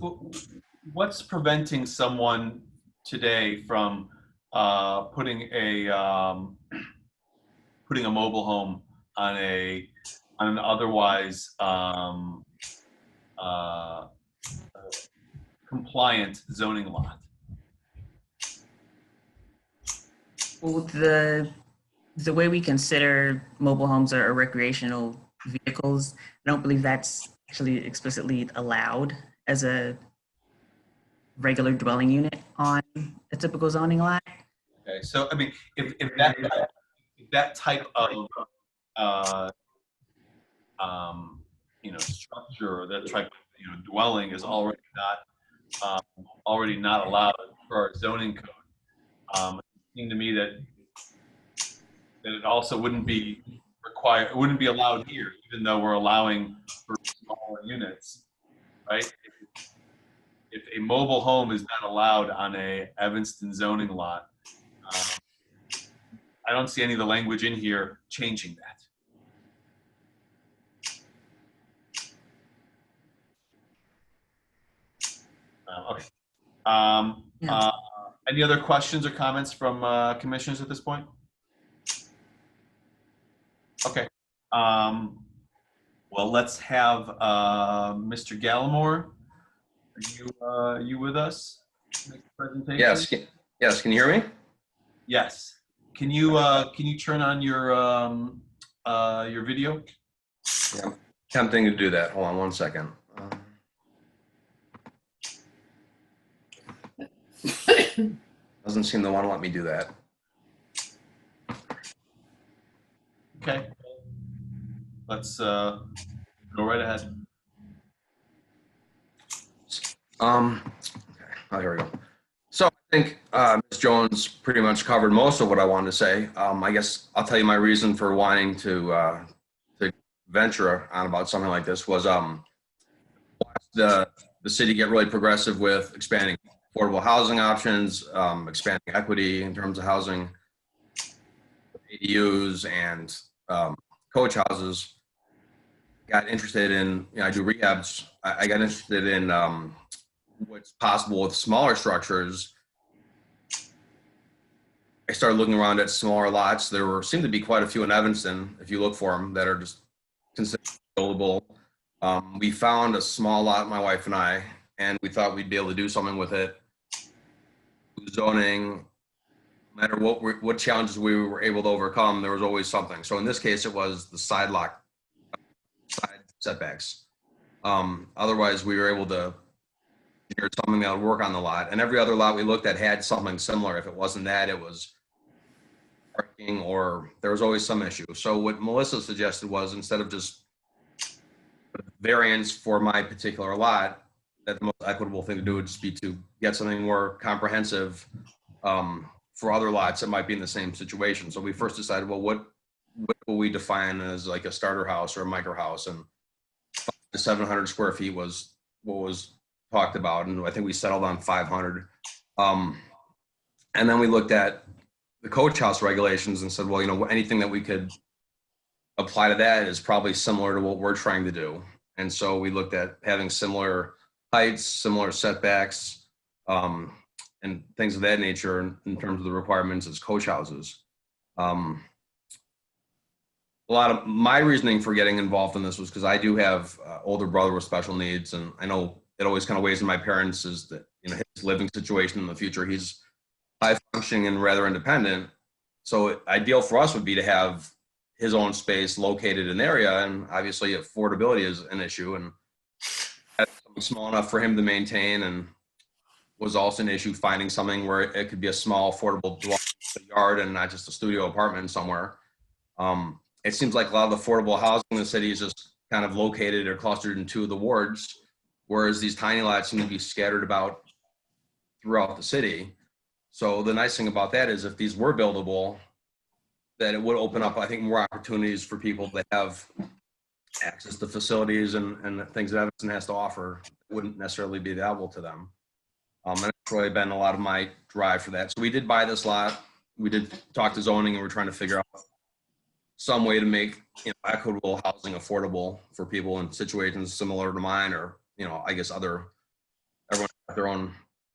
what's preventing someone today from putting a mobile home on an otherwise compliant zoning lot? Well, the way we consider mobile homes are recreational vehicles, I don't believe that's actually explicitly allowed as a regular dwelling unit on a typical zoning lot. Okay, so I mean, if that type of structure or that type of dwelling is already not allowed for our zoning code, it seemed to me that it also wouldn't be required, it wouldn't be allowed here, even though we're allowing for smaller units, right? If a mobile home is not allowed on a Evanston zoning lot, I don't see any of the language in here changing that. Okay. Any other questions or comments from commissioners at this point? Okay. Well, let's have Mr. Gallimore. Are you with us? Next presentation? Yes. Can you hear me? Yes. Can you turn on your video? Yeah, I'm attempting to do that. Hold on one second. Doesn't seem to want to let me do that. Okay. Let's go right ahead. Okay. Oh, here we go. So I think Ms. Jones pretty much covered most of what I wanted to say. I guess I'll tell you my reason for wanting to venture on about something like this was the city get really progressive with expanding affordable housing options, expanding equity in terms of housing, ADUs and coach houses. Got interested in, I do rehabs. I got interested in what's possible with smaller structures. I started looking around at smaller lots. There seemed to be quite a few in Evanston, if you look for them, that are just considered buildable. We found a small lot, my wife and I, and we thought we'd be able to do something with it. Zoning, no matter what challenges we were able to overcome, there was always something. So in this case, it was the side setbacks. Otherwise, we were able to or something that would work on the lot. And every other lot we looked at had something similar. If it wasn't that, it was parking, or there was always some issue. So what Melissa suggested was, instead of just variance for my particular lot, that the most equitable thing to do would just be to get something more comprehensive for other lots that might be in the same situation. So we first decided, well, what will we define as like a starter house or a micro house? And 700 square feet was what was talked about, and I think we settled on 500. And then we looked at the coach house regulations and said, well, you know, anything that we could apply to that is probably similar to what we're trying to do. And so we looked at having similar heights, similar setbacks, and things of that nature in terms of the requirements as coach houses. A lot of my reasoning for getting involved in this was because I do have older brother with special needs, and I know it always kind of weighs in my parents is that, you know, his living situation in the future, he's high functioning and rather independent. So ideal for us would be to have his own space located in the area, and obviously affordability is an issue, and small enough for him to maintain, and was also an issue finding something where it could be a small affordable yard and not just a studio apartment somewhere. It seems like a lot of the affordable housing in the city is just kind of located or clustered in two of the wards, whereas these tiny lots seem to be scattered about throughout the city. So the nice thing about that is if these were buildable, that it would open up, I think, more opportunities for people that have access to facilities and things that Evanston has to offer wouldn't necessarily be available to them. And that's really been a lot of my drive for that. So we did buy this lot. We did talk to zoning, and we're trying to figure out some way to make, you know, equitable housing affordable for people in situations similar to mine, or, you know, I guess everyone has their own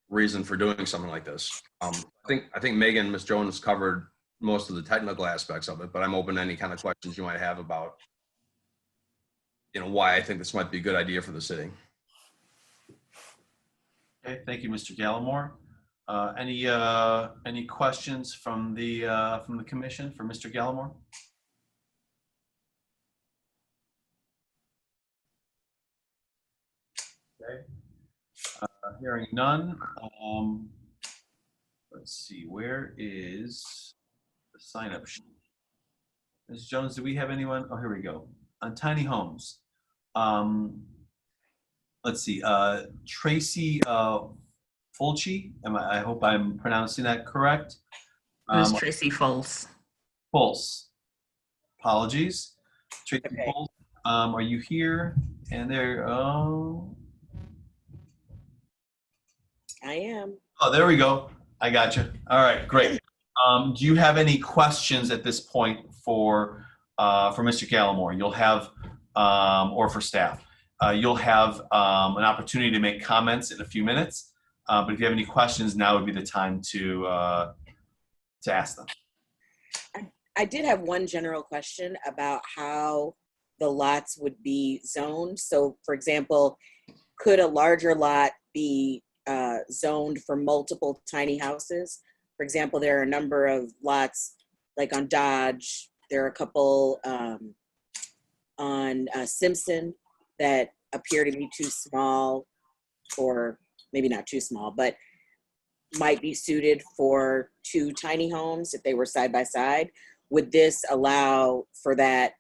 reason for doing something like this. I think Megan, Ms. Jones covered most of the technical aspects of it, but I'm open to any kind of questions you might have about, you know, why I think this might be a good idea for the city. Okay, thank you, Mr. Gallimore. Any questions from the commission for Mr. Gallimore? Okay, hearing none. Let's see, where is the sign-up sheet? Ms. Jones, do we have anyone? Oh, here we go. On tiny homes. Let's see, Tracy Fulci. I hope I'm pronouncing that correct. It was Tracy Foles. Foles. Apologies. Tracy Okay. Foles, are you here? And there, oh, I am. there we go. I got you. All right, great. Do you have any questions at this point for Mr. Gallimore? You'll have, or for staff, you'll have an opportunity to make comments in a few minutes. But if you have any questions, now would be the time to ask them. I did have one general question about how the lots would be zoned. So, for example, could a larger lot be zoned for multiple tiny houses? For example, there are a number of lots, like on Dodge. There are a couple on Simpson that appear to be too small, or maybe not too small, but might be suited for two tiny homes if they were side by side. Would this allow for that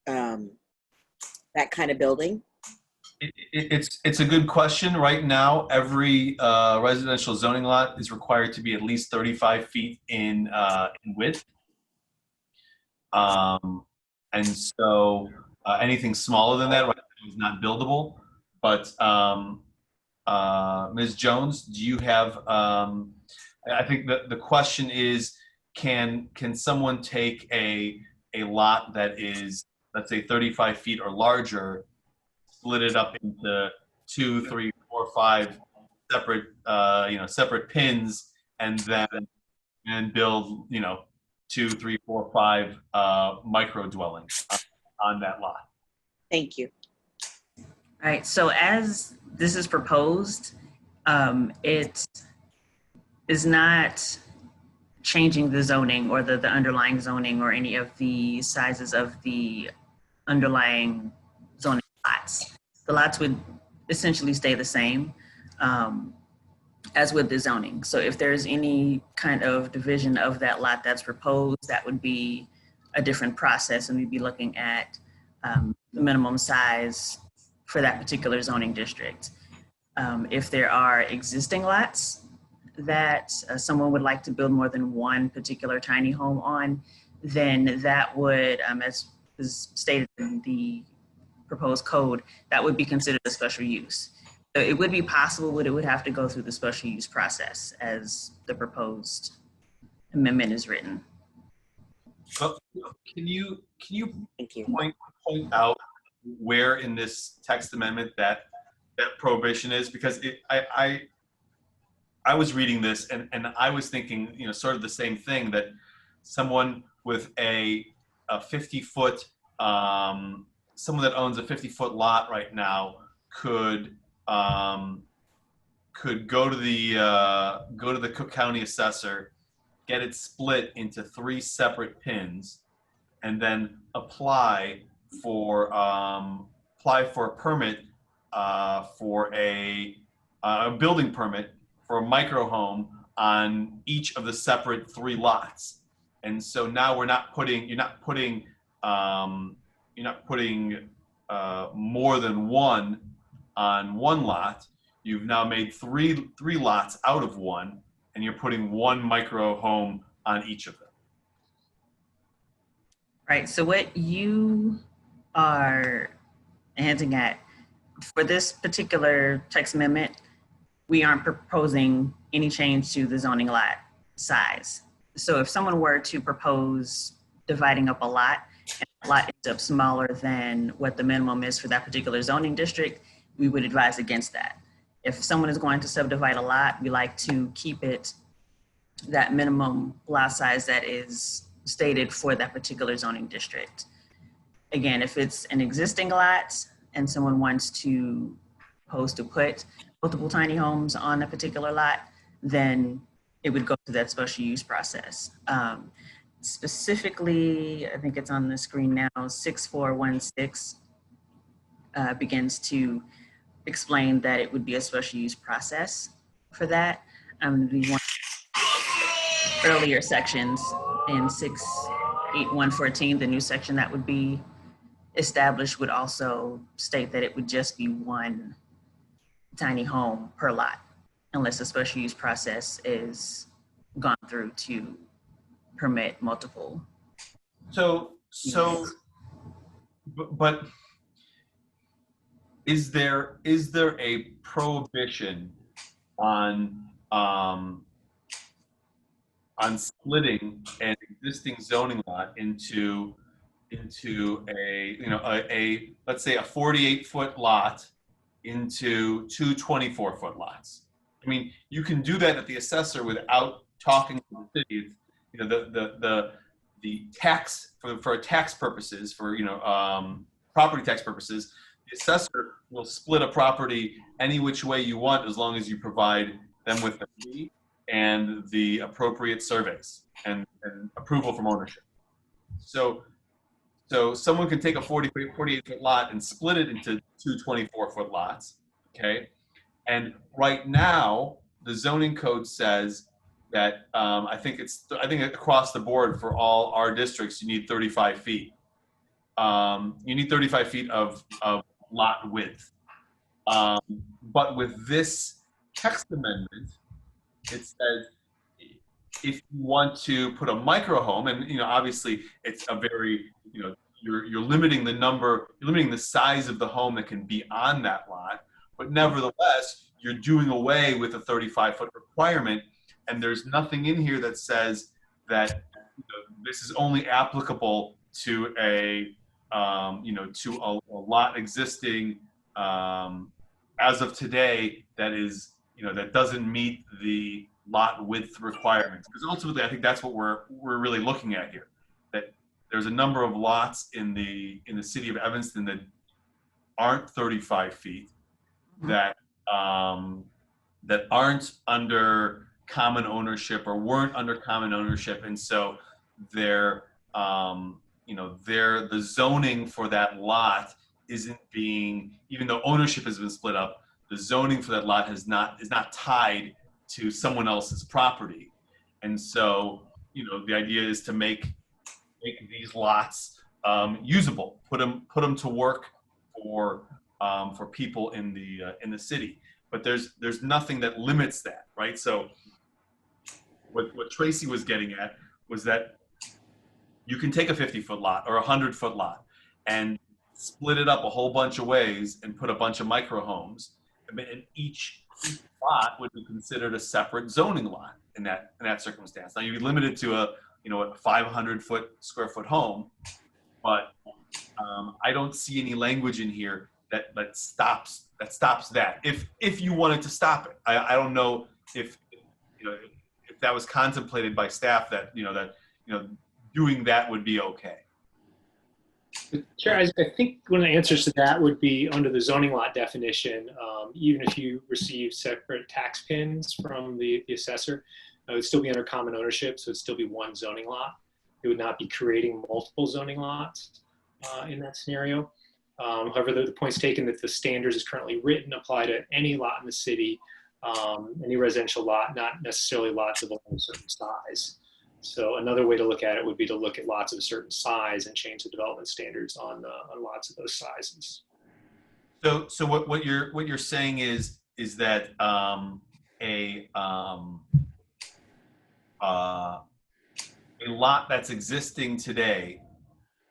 that kind of building? It's a good question. Right now, every residential zoning lot is required to be at least 35 feet in width. And so anything smaller than that right now is not buildable. But Ms. Jones, do you have, I think the question is, can someone take a lot that is, let's say, 35 feet or larger, split it up into 2, 3, 4, 5 separate, separate pins, and then build, 2, 3, 4, 5 micro dwellings on that lot? Thank you. All right, so as this is proposed, it is not changing the zoning or the underlying zoning or any of the sizes of the underlying zoning lots. The lots would essentially stay the same. as with the zoning. So if there's any kind of division of that lot that's proposed, that would be a different process, and we'd be looking at the minimum size for that particular zoning district. If there are existing lots that someone would like to build more than one particular tiny home on, then that would, as is stated in the proposed code, that would be considered a special use. So it would be possible, but it would have to go through the special use process as the proposed amendment is written. Well, can you Thank you. point out where in this text amendment that prohibition is? Because I was reading this and I was thinking, sort of the same thing, that someone with a 50-foot, someone that owns a 50-foot lot right now could go to the Cook County assessor, get it split into 3 separate pins, and then apply for a permit for a building permit for a micro home on each of the separate 3 lots. And so now you're not putting more than one on one lot. You've now made three lots out of one, and you're putting 1 micro home on each of them. Right, so what you are hinting at, for this particular text amendment, we aren't proposing any change to the zoning lot size. So if someone were to propose dividing up a lot, and the lot ends up smaller than what the minimum is for that particular zoning district, we would advise against that. If someone is going to subdivide a lot, we like to keep it that minimum lot size that is stated for that particular zoning district. Again, if it's an existing lot and someone wants to propose to put multiple tiny homes on a particular lot, then it would go through that special use process. Specifically, I think it's on the screen now, 6416 begins to explain that it would be a special use process for that. We want earlier sections in 68114, the new section that would be established would also state that it would just be 1 tiny home per lot, unless a special use process is gone through to permit multiple. But is there a prohibition on splitting an existing zoning lot into a let's say a 48-foot lot into 2 24-foot lots? I mean, you can do that at the assessor without talking to the city. The tax for tax purposes, for property tax purposes, the assessor will split a property any which way you want, as long as you provide them with the fee and the appropriate surveys and approval from ownership. So someone can take a 48-foot lot and split it into 2 24-foot lots, okay? And right now, the zoning code says that I think across the board for all our districts, you need 35 feet. You need 35 feet of lot width. But with this text amendment, it says if you want to put a micro home, and obviously it's a very, you're limiting the size of the home that can be on that lot, but nevertheless, you're doing away with a 35-foot requirement, and there's nothing in here that says that this is only applicable to a lot existing as of today that is that doesn't meet the lot width requirements. Because ultimately, I think that's what we're really looking at here. That there's a number of lots in the city of Evanston that aren't 35 feet, that aren't under common ownership or weren't under common ownership, and so the zoning for that lot isn't being, even though ownership has been split up, the zoning for that lot is not tied to someone else's property. And so, the idea is to make these lots usable, put them to work for people in the city. But there's nothing that limits that, right? So what Tracy was getting at was that you can take a 50-foot lot or a 100-foot lot and split it up a whole bunch of ways and put a bunch of micro homes, and each lot would be considered a separate zoning lot in that circumstance. Now you'd be limited to a 500 square foot home, but I don't see any language in here that stops that. If you wanted to stop it, I don't know if that was contemplated by staff that doing that would be okay. Chair, I think one of the answers to that would be under the zoning lot definition. Even if you receive separate tax pins from the assessor, it would still be under common ownership, so it'd still be one zoning lot. It would not be creating multiple zoning lots in that scenario. However, the point's taken that the standards as currently written apply to any lot in the city, any residential lot, not necessarily lots of a certain size. So another way to look at it would be to look at lots of a certain size and change the development standards on lots of those sizes. So what you're saying is that a lot that's existing today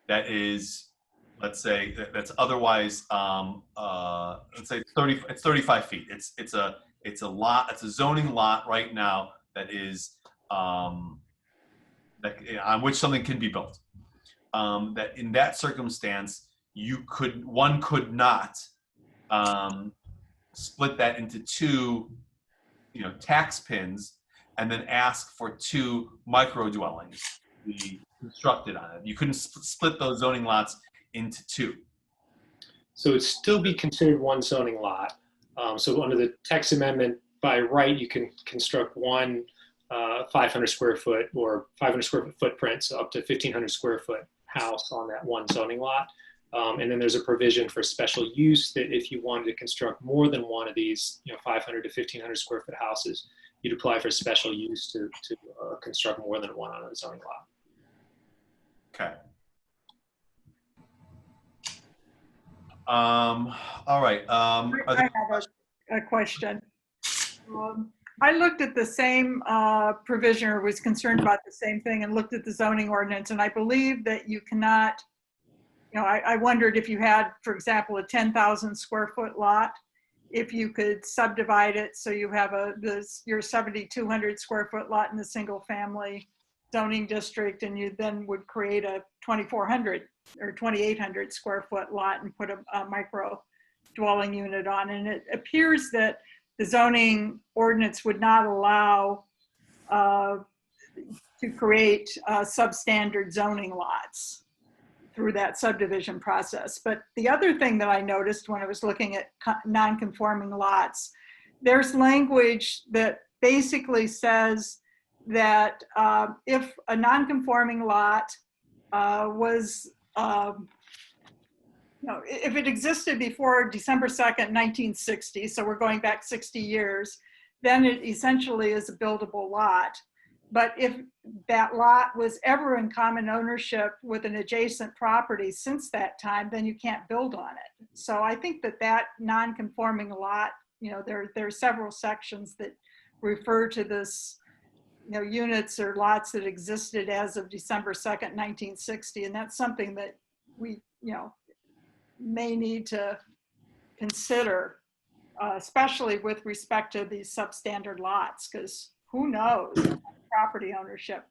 that is, let's say, that's otherwise let's say 35 feet. It's a lot. It's a zoning lot right now that is on which something can be built. That in that circumstance, one could not split that into two, tax pins, and then ask for two micro dwellings to be constructed on it. You couldn't split those zoning lots into two. So it'd still be considered one zoning lot. So under the text amendment, by right, you can construct one 500 square foot or 500 square foot footprint, so up to 1,500 square foot house on that one zoning lot. And then there's a provision for special use that if you wanted to construct more than one of these, 500 to 1,500 square foot houses, you'd apply for special use to construct more than one on a zoning lot. Okay. All right. I have a question. I looked at the same provision, or was concerned about the same thing, and looked at the zoning ordinance, and I believe that you cannot, I wondered if you had, for example, a 10,000 square foot lot, if you could subdivide it so you have your 7,200 square foot lot in the single family zoning district, and you then would create a 2,400 or 2,800 square foot lot and put a micro dwelling unit on. And it appears that the zoning ordinance would not allow to create substandard zoning lots through that subdivision process. But the other thing that I noticed when I was looking at non-conforming lots, there's language that basically says that if a non-conforming lot was, if it existed before December 2nd, 1960, so we're going back 60 years, then it essentially is a buildable lot. But if that lot was ever in common ownership with an adjacent property since that time, then you can't build on it. So I think that non-conforming lot, there are several sections that refer to this, units or lots that existed as of December 2nd, 1960. And that's something that we, may need to consider, especially with respect to these substandard lots, because who knows what property ownership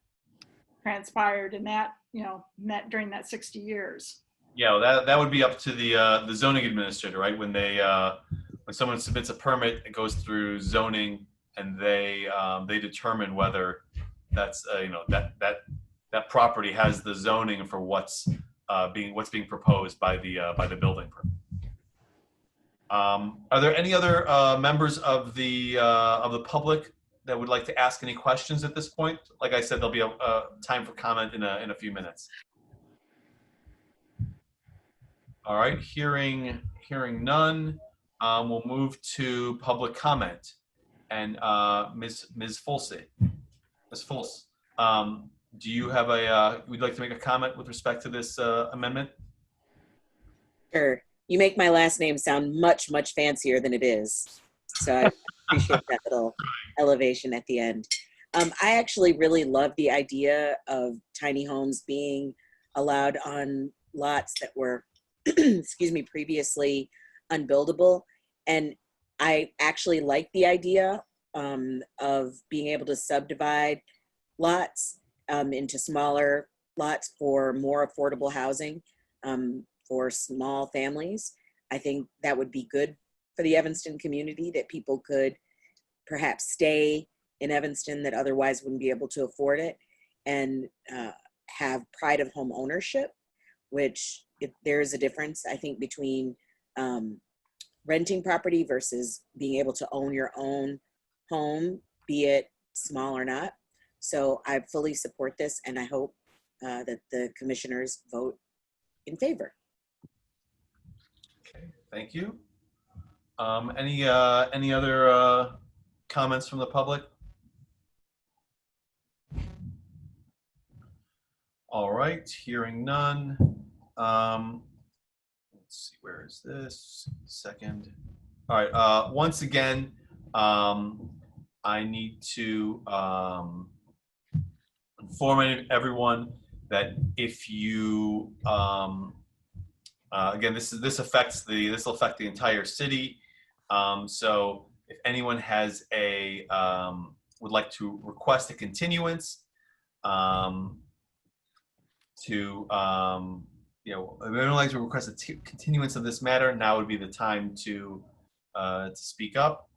transpired in that, during that 60 years. Yeah, that would be up to the zoning administrator, right? When when someone submits a permit, it goes through zoning, and they determine whether that's that property has the zoning for what's being proposed by the building permit. Are there any other members of the public that would like to ask any questions at this point? Like I said, there'll be a time for comment in a few minutes. All right, hearing none. we'll move to public comment. And Ms. Folse, Ms. Folse, do you have would you like to make a comment with respect to this amendment? Sure. You make my last name sound much, much fancier than it is. So I appreciate that little elevation at the end. I actually really love the idea of tiny homes being allowed on lots that were, excuse me, previously unbuildable. And I actually like the idea of being able to subdivide lots into smaller lots for more affordable housing for small families. I think that would be good for the Evanston community, that people could perhaps stay in Evanston that otherwise wouldn't be able to afford it, and have pride of home ownership, which there is a difference, I think, between renting property versus being able to own your own home, be it small or not. So I fully support this, and I hope that the commissioners vote in favor. Okay, thank you. Any other comments from the public? All right, hearing none. Let's see, where is this? Second. All right, once again, I need to inform everyone that if you, again, this will affect the entire city. So if anyone has would like to request a continuance, if anyone would like to request a continuance of this matter, now would be the time to speak up.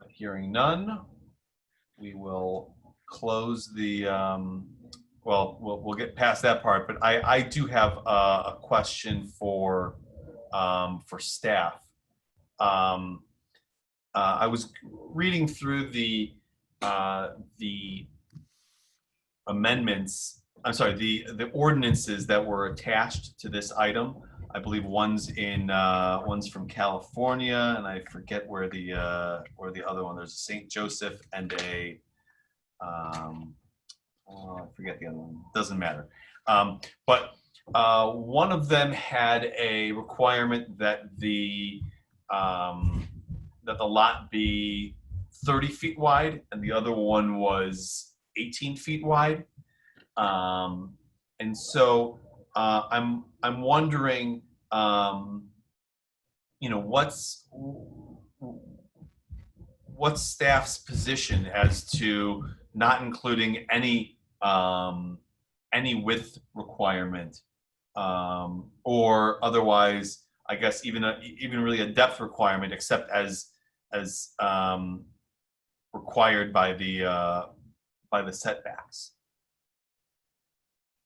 Hearing none, we will close the. We'll get past that part, but I do have a question for staff. I was reading through the amendments. I'm sorry, the ordinances that were attached to this item. I believe one's from California, and I forget where the other one. There's a St. Joseph and a I forget the other one. Doesn't matter. But one of them had a requirement that the lot be 30 feet wide, and the other one was 18 feet wide. And so I'm wondering, what's staff's position as to not including any width requirement, or otherwise, I guess even really a depth requirement, except as required by the setbacks.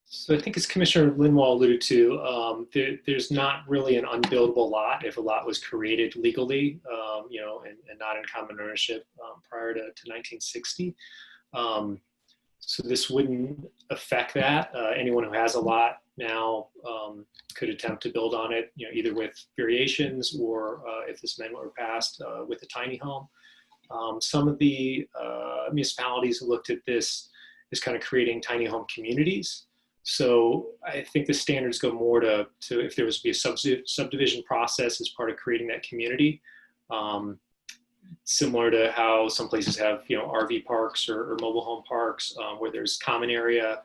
So I think as Commissioner Linwall alluded to, there's not really an unbuildable lot if a lot was created legally, and not in common ownership prior to 1960. So this wouldn't affect that. Anyone who has a lot now could attempt to build on it, either with variations or if this amendment were passed with a tiny home. Some of the municipalities looked at this as kind of creating tiny home communities. So I think the standards go more to if there was to be a subdivision process as part of creating that community, similar to how some places have RV parks or mobile home parks where there's common area,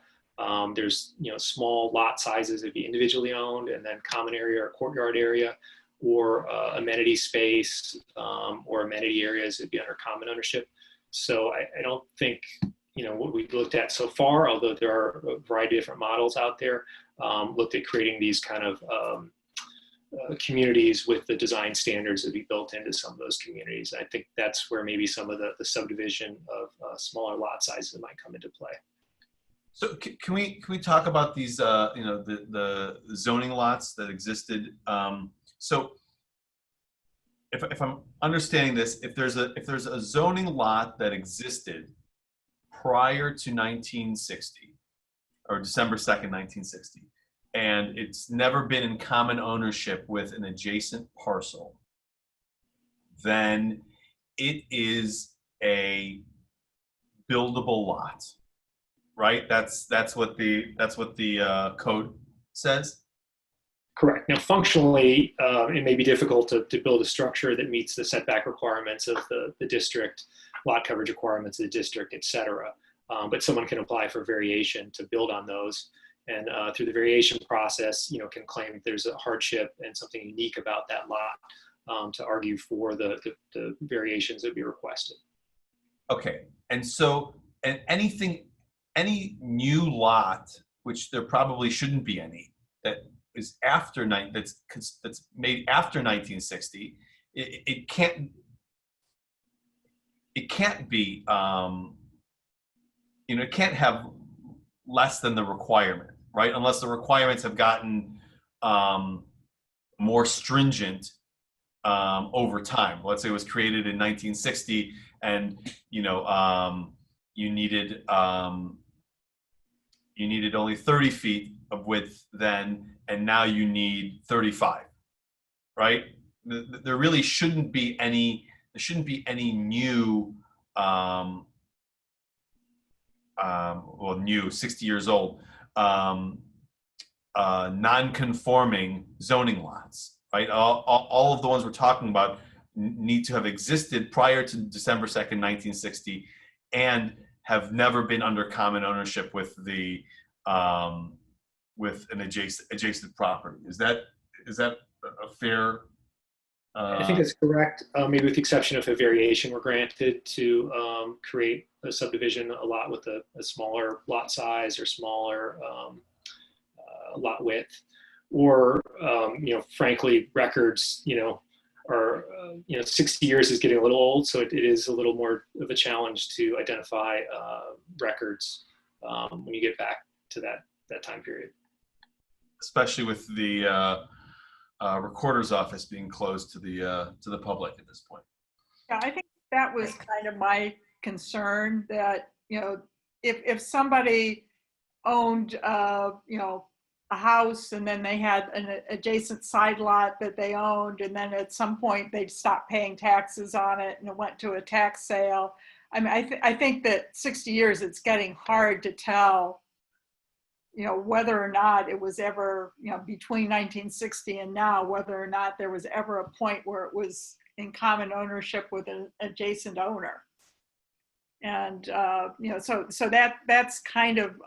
there's small lot sizes that'd be individually owned, and then common area or courtyard area, or amenity space or amenity areas that'd be under common ownership. So I don't think what we've looked at so far, although there are a variety of different models out there, looked at creating these kind of communities with the design standards that be built into some of those communities. I think that's where maybe some of the subdivision of smaller lot sizes might come into play. So can we talk about these the zoning lots that existed? So if I'm understanding this, if there's a zoning lot that existed prior to 1960, or December 2nd, 1960, and it's never been in common ownership with an adjacent parcel, then it is a buildable lot, right? That's what the code says. Correct. Now, functionally, it may be difficult to build a structure that meets the setback requirements of the district, lot coverage requirements of the district, et cetera. But someone can apply for variation to build on those. And through the variation process, can claim there's a hardship and something unique about that lot to argue for the variations that be requested. Okay. And so, and any new lot, which there probably shouldn't be any, that is after that's made after 1960, it can't be it can't have less than the requirement, right? Unless the requirements have gotten more stringent over time. Let's say it was created in 1960, and you needed only 30 feet of width then, and now you need 35, right? There really shouldn't be any. There shouldn't be any new, new 60 years old, non-conforming zoning lots, right? All of the ones we're talking about need to have existed prior to December 2nd, 1960, and have never been under common ownership with the with an adjacent property. Is that a fair? I think that's correct. Maybe with the exception of a variation were granted to create a subdivision, a lot with a smaller lot size or smaller lot width, or frankly, records are 60 years is getting a little old, so it is a little more of a challenge to identify records when you get back to that time period. Especially with the recorder's office being closed to the public at this point. Yeah, I think that was kind of my concern, that if somebody owned a house and then they had an adjacent side lot that they owned, and then at some point they'd stop paying taxes on it and it went to a tax sale. I mean, I think that 60 years, it's getting hard to tell whether or not it was ever, between 1960 and now, whether or not there was ever a point where it was in common ownership with an adjacent owner. And, so that's kind of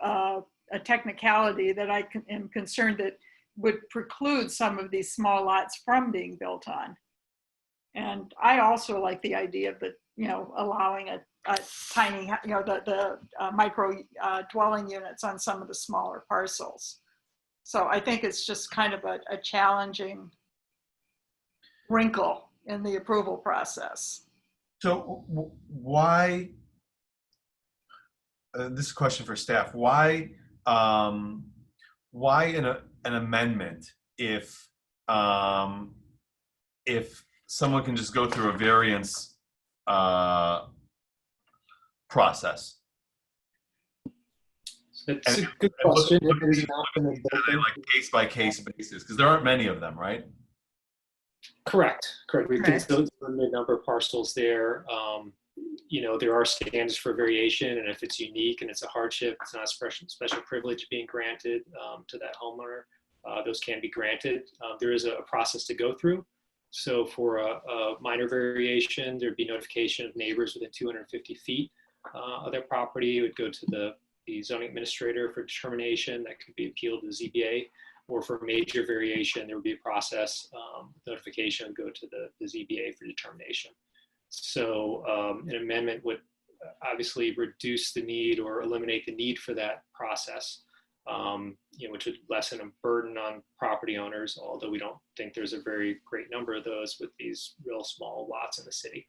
a technicality that I am concerned that would preclude some of these small lots from being built on. And I also like the idea of allowing a tiny, the micro dwelling units on some of the smaller parcels. So I think it's just kind of a challenging wrinkle in the approval process. So why, this is a question for staff, why an amendment if someone can just go through a variance process? That's a good question. Like case by case basis, because there aren't many of them, right? Correct. We think it's a limited number of parcels there. There are standards for variation, and if it's unique and it's a hardship, it's not a special privilege being granted to that homeowner, those can be granted. There is a process to go through. So for a minor variation, there'd be notification of neighbors within 250 feet of their property. It would go to the zoning administrator for determination. That could be appealed to the ZBA. Or for a major variation, there would be a process, notification would go to the ZBA for determination. So an amendment would obviously reduce the need or eliminate the need for that process, which would lessen a burden on property owners, although we don't think there's a very great number of those with these real small lots in the city.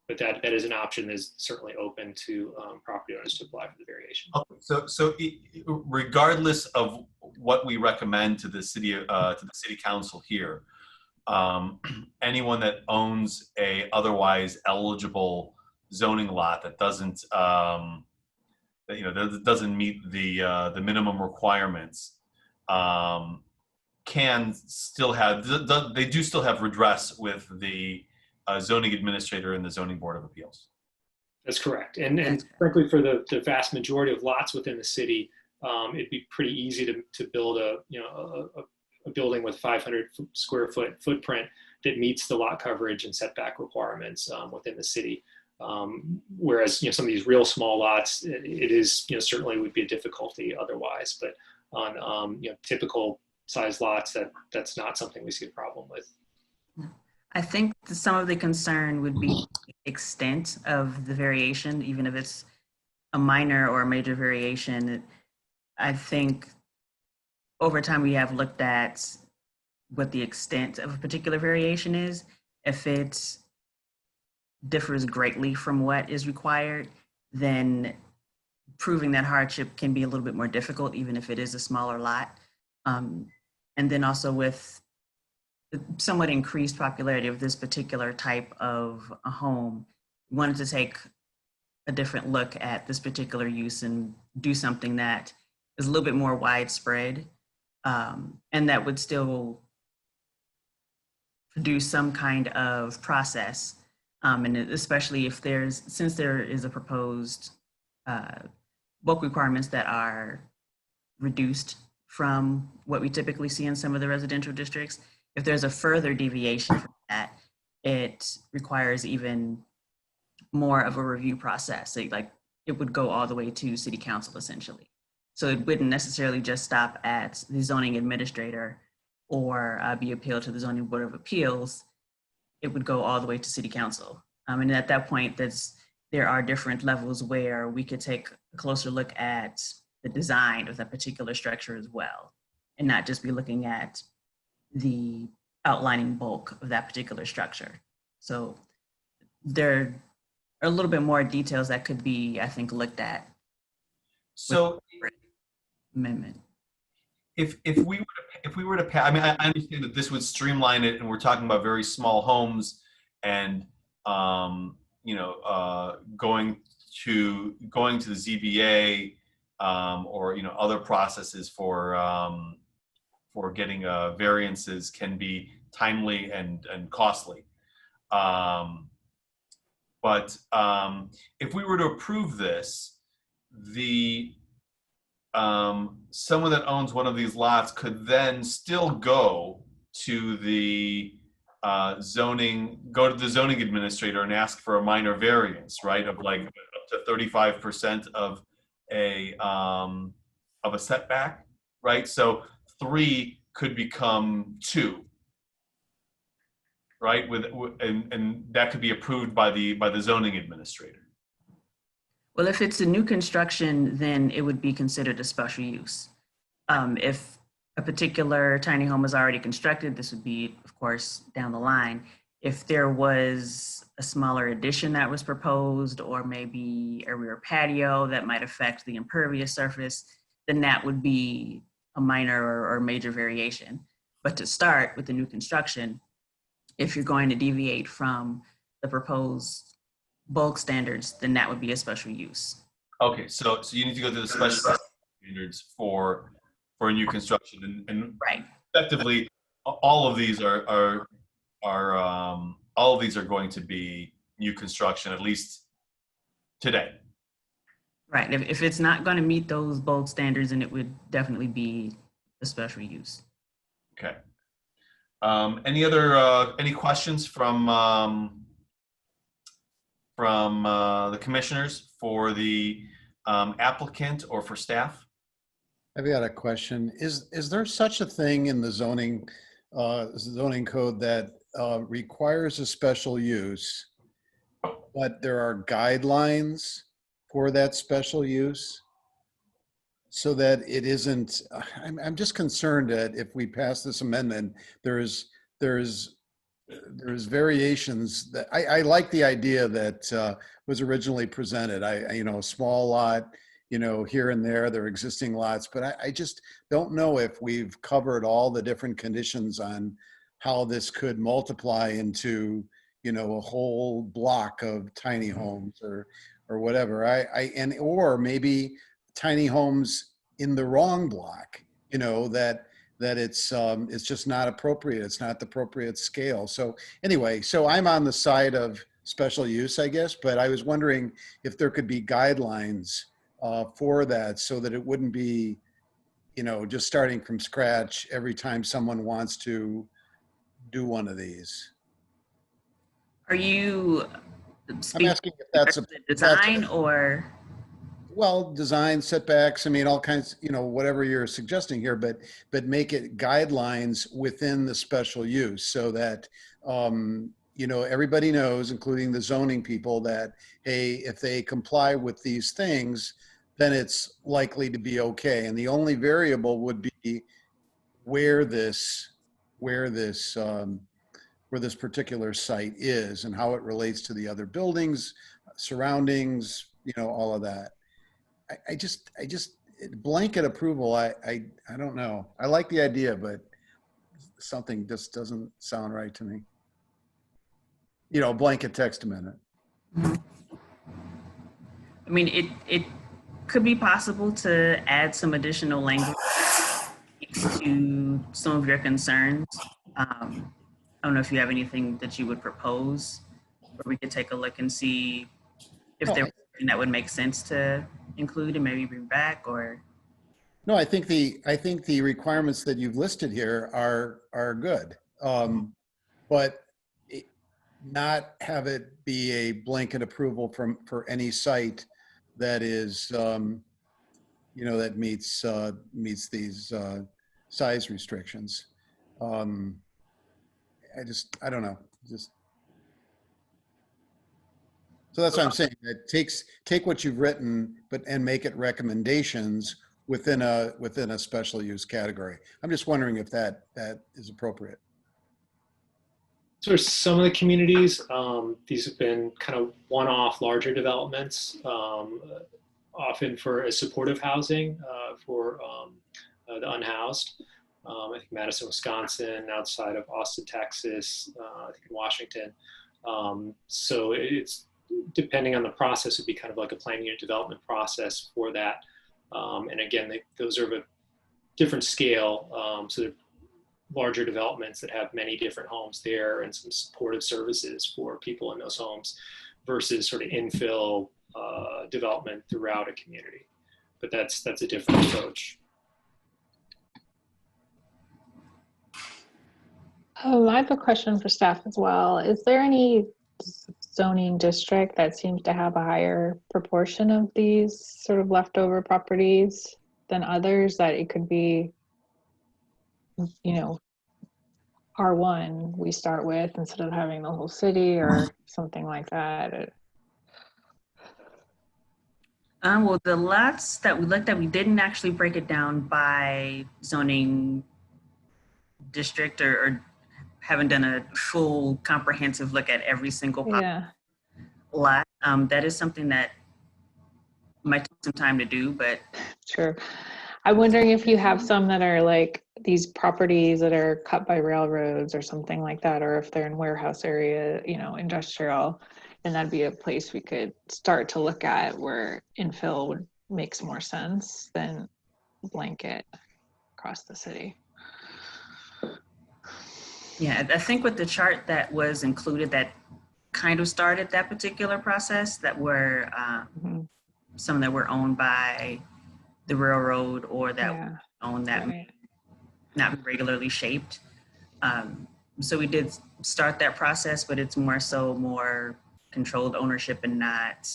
But that is an option that is certainly open to property owners to apply for the variation. So regardless of what we recommend to the city council here, anyone that owns a otherwise eligible zoning lot that doesn't that doesn't meet the minimum requirements, can still have, they do still have redress with the zoning administrator and the zoning board of appeals. That's correct. And frankly, for the vast majority of lots within the city, it'd be pretty easy to build a building with 500 square foot footprint that meets the lot coverage and setback requirements within the city. Whereas some of these real small lots, it is certainly would be a difficulty otherwise. But on typical size lots, that's not something we see a problem with. I think some of the concern would be the extent of the variation, even if it's a minor or a major variation. I think over time we have looked at what the extent of a particular variation is. If it differs greatly from what is required, then proving that hardship can be a little bit more difficult, even if it is a smaller lot. And then also with the somewhat increased popularity of this particular type of a home, we wanted to take a different look at this particular use and do something that is a little bit more widespread, and that would still produce some kind of process. And especially if since there is a proposed bulk requirements that are reduced from what we typically see in some of the residential districts, if there's a further deviation from that, it requires even more of a review process. It would go all the way to city council essentially. So it wouldn't necessarily just stop at the zoning administrator or be appealed to the zoning board of appeals. It would go all the way to city council. And at that point, there are different levels where we could take a closer look at the design of that particular structure as well, and not just be looking at the outlining bulk of that particular structure. So there are a little bit more details that could be, I think, looked at. So Amendment. if we were to pass, I mean, I understand that this would streamline it, and we're talking about very small homes, and going to the ZBA or other processes for getting variances can be timely and costly. But if we were to approve this, someone that owns one of these lots could then still go to the zoning administrator and ask for a minor variance, right? Of like up to 35% of a setback, right? So 3 could become 2, right? And that could be approved by the zoning administrator. Well, if it's a new construction, then it would be considered a special use. If a particular tiny home is already constructed, this would be, of course, down the line. If there was a smaller addition that was proposed, or maybe a rear patio that might affect the impervious surface, then that would be a minor or major variation. But to start with the new construction, if you're going to deviate from the proposed bulk standards, then that would be a special use. Okay, so you need to go to the special standards for a new construction, and right. Effectively, all of these are going to be new construction, at least today. Right. If it's not going to meet those bulk standards, then it would definitely be a special use. Okay. Any questions from the commissioners for the applicant or for staff? I've got a question. Is there such a thing in the zoning code that requires a special use, but there are guidelines for that special use, so that it isn't? I'm just concerned that if we pass this amendment, there's variations that I like the idea that was originally presented. A small lot, here and there are existing lots, but I just don't know if we've covered all the different conditions on how this could multiply into, a whole block of tiny homes or whatever. Or maybe tiny homes in the wrong block, you know, that it's just not appropriate. It's not the appropriate scale. So anyway, so I'm on the side of special use, I guess, but I was wondering if there could be guidelines for that so that it wouldn't be, you know, just starting from scratch every time someone wants to do one of these. Are you I'm speaking asking if that's a, of the design or? well, design, setbacks, I mean, all kinds, you know, whatever you're suggesting here, but make it guidelines within the special use so that, you know, everybody knows, including the zoning people, that, hey, if they comply with these things, then it's likely to be okay. And the only variable would be where this particular site is and how it relates to the other buildings, surroundings, you know, all of that. I just blanket approval. I don't know. I like the idea, but something just doesn't sound right to me. You know, blanket text amendment. I mean, it could be possible to add some additional language to some of your concerns. I don't know if you have anything that you would propose, or we could take a look and see if No, there was something that would make sense to include and maybe bring back, or. No, I think the requirements that you've listed here are good, but not have it be a blanket approval for any site that is, you know, that meets these size restrictions. I don't know. So that's what I'm saying. It take what you've written, and make it recommendations within a special use category. I'm just wondering if that is appropriate. So some of the communities, these have been kind of one-off larger developments, often for as supportive housing for the unhoused. I think Madison, Wisconsin, outside of Austin, Texas, I think in Washington. So it's depending on the process, it'd be kind of like a planning unit development process for that. And again, those are of a different scale. So they're larger developments that have many different homes there and some supportive services for people in those homes versus sort of infill development throughout a community. But that's a different approach. Oh, I have a question for staff as well. Is there any zoning district that seems to have a higher proportion of these sort of leftover properties than others, that it could be, you know, R1 we start with instead of having the whole city or something like that? Well, the lots that we looked at, we didn't actually break it down by zoning district or haven't done a full comprehensive look at every single lot. That is something that might take some time to do, but. Sure. I'm wondering if you have some that are like these properties that are cut by railroads or something like that, or if they're in warehouse area, you know, industrial, and that'd be a place we could start to look at where infill would makes more sense than blanket across the city. Yeah, I think with the chart that was included that kind of started that particular process, that were some that were owned by the railroad or that owned that not regularly shaped. So we did start that process, but it's more controlled ownership and not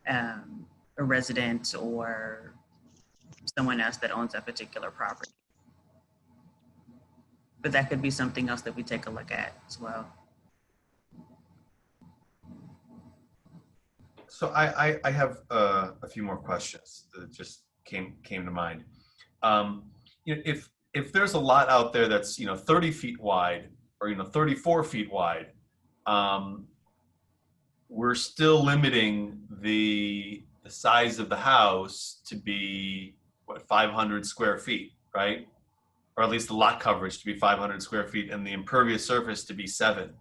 a resident or someone else that owns that particular property. But that could be something else that we take a look at as well. So I have a few more questions that just came to mind. You know, if there's a lot out there that's 30 feet wide or 34 feet wide, we're still limiting the size of the house to be 500 square feet, right? Or at least the lot coverage to be 500 square feet and the impervious surface to be 7.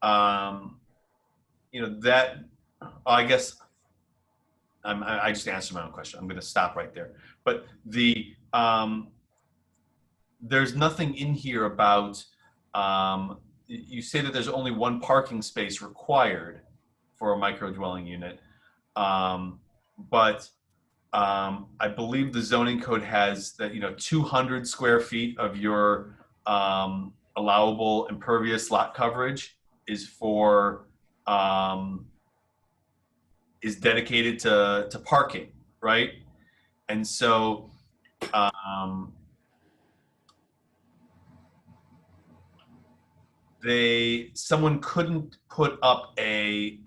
That, I guess I just answered my own question. I'm going to stop right there. But the there's nothing in here about, you say that there's only one parking space required for a micro dwelling unit. But I believe the zoning code has that, 200 square feet of your allowable impervious lot coverage is for, is dedicated to parking, right? And so, someone couldn't put up you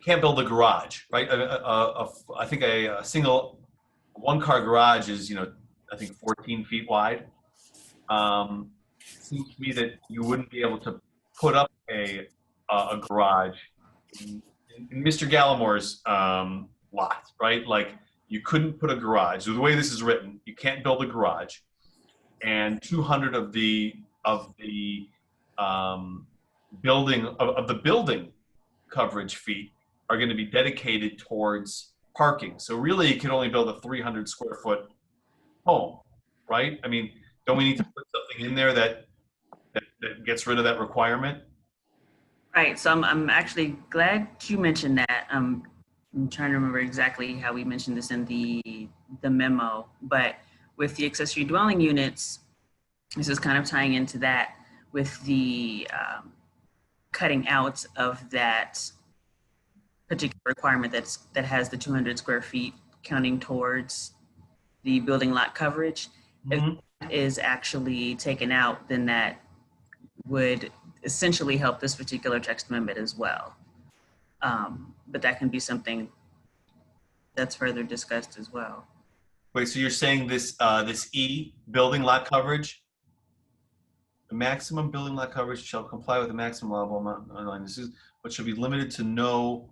can't build a garage, right? I think a single one-car garage is, I think 14 feet wide. Seems to me that you wouldn't be able to put up a garage in Mr. Gallimore's lot, right? Like, you couldn't put a garage. So the way this is written, you can't build a garage, and 200 of the building coverage feet are going to be dedicated towards parking. So really, you can only build a 300 square foot home, right? I mean, don't we need to put something in there that gets rid of that requirement? Right. So I'm actually glad you mentioned that. I'm trying to remember exactly how we mentioned this in the memo, but with the accessory dwelling units, this is kind of tying into that with the cutting out of that particular requirement that has the 200 square feet counting towards the building lot coverage. Mhm. If that is actually taken out, then that would essentially help this particular text amendment as well. But that can be something that's further discussed as well. Wait, so you're saying this E, building lot coverage? The maximum building lot coverage shall comply with the maximum allowable amount of line. This is what should be limited to no.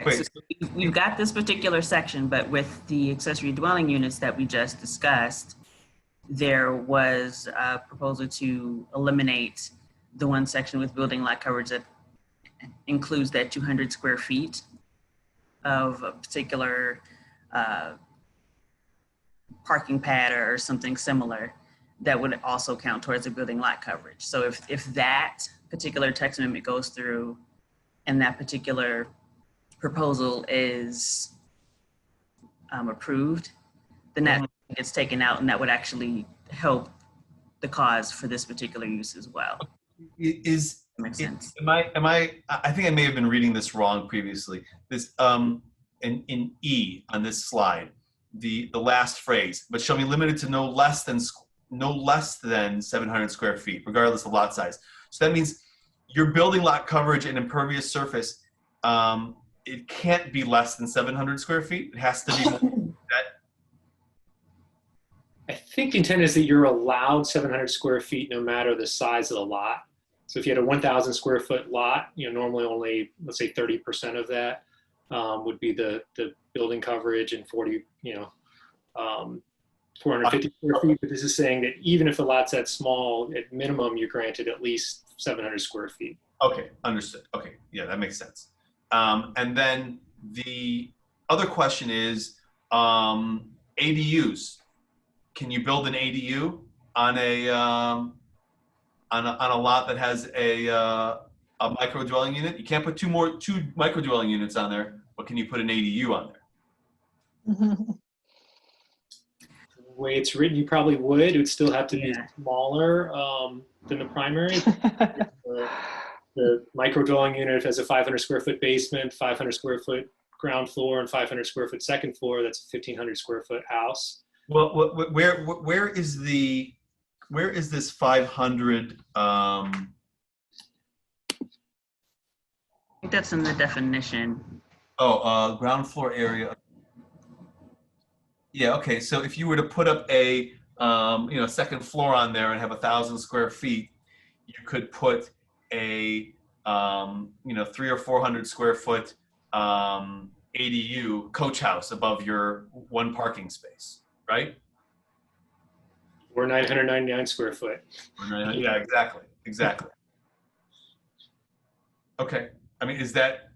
Right, so Wait, we've got this particular section, but with the accessory dwelling units that we just discussed, there was a proposal to eliminate the one section with building lot coverage that includes that 200 square feet of a particular parking pad or something similar that would also count towards the building lot coverage. So if that particular text amendment goes through and that particular proposal is approved, then that gets taken out, and that would actually help the cause for this particular use as well. Makes sense. I think I may have been reading this wrong previously. This in E on this slide, the last phrase, but shall be limited to no less than 700 square feet, regardless of lot size. So that means your building lot coverage and impervious surface, it can't be less than 700 square feet. It has to be more than that. I think the intent is that you're allowed 700 square feet no matter the size of the lot. So if you had a 1,000 square foot lot, normally only, let's say 30% of that would be the building coverage, and 450 square feet. But this is saying that even if the lot's that small, at minimum, you're granted at least 700 square feet. Okay, understood. Okay, yeah, that makes sense. And then the other question is ADUs. Can you build an ADU on a lot that has a micro dwelling unit? You can't put two micro dwelling units on there, but can you put an ADU on there? The way it's written, you probably would. It would still have to be smaller than the primary. The micro dwelling unit has a 500 square foot basement, 500 square foot ground floor, and 500 square foot second floor. That's a 1,500 square foot house. Well, where is this 500? I think that's in the definition. Oh, ground floor area. Yeah. Okay. So if you were to put up a second floor on there and have 1,000 square feet, you could put a 300 or 400 square foot ADU coach house above your one parking space, right? Or 999 square foot. Yeah, exactly. Okay. I mean, is that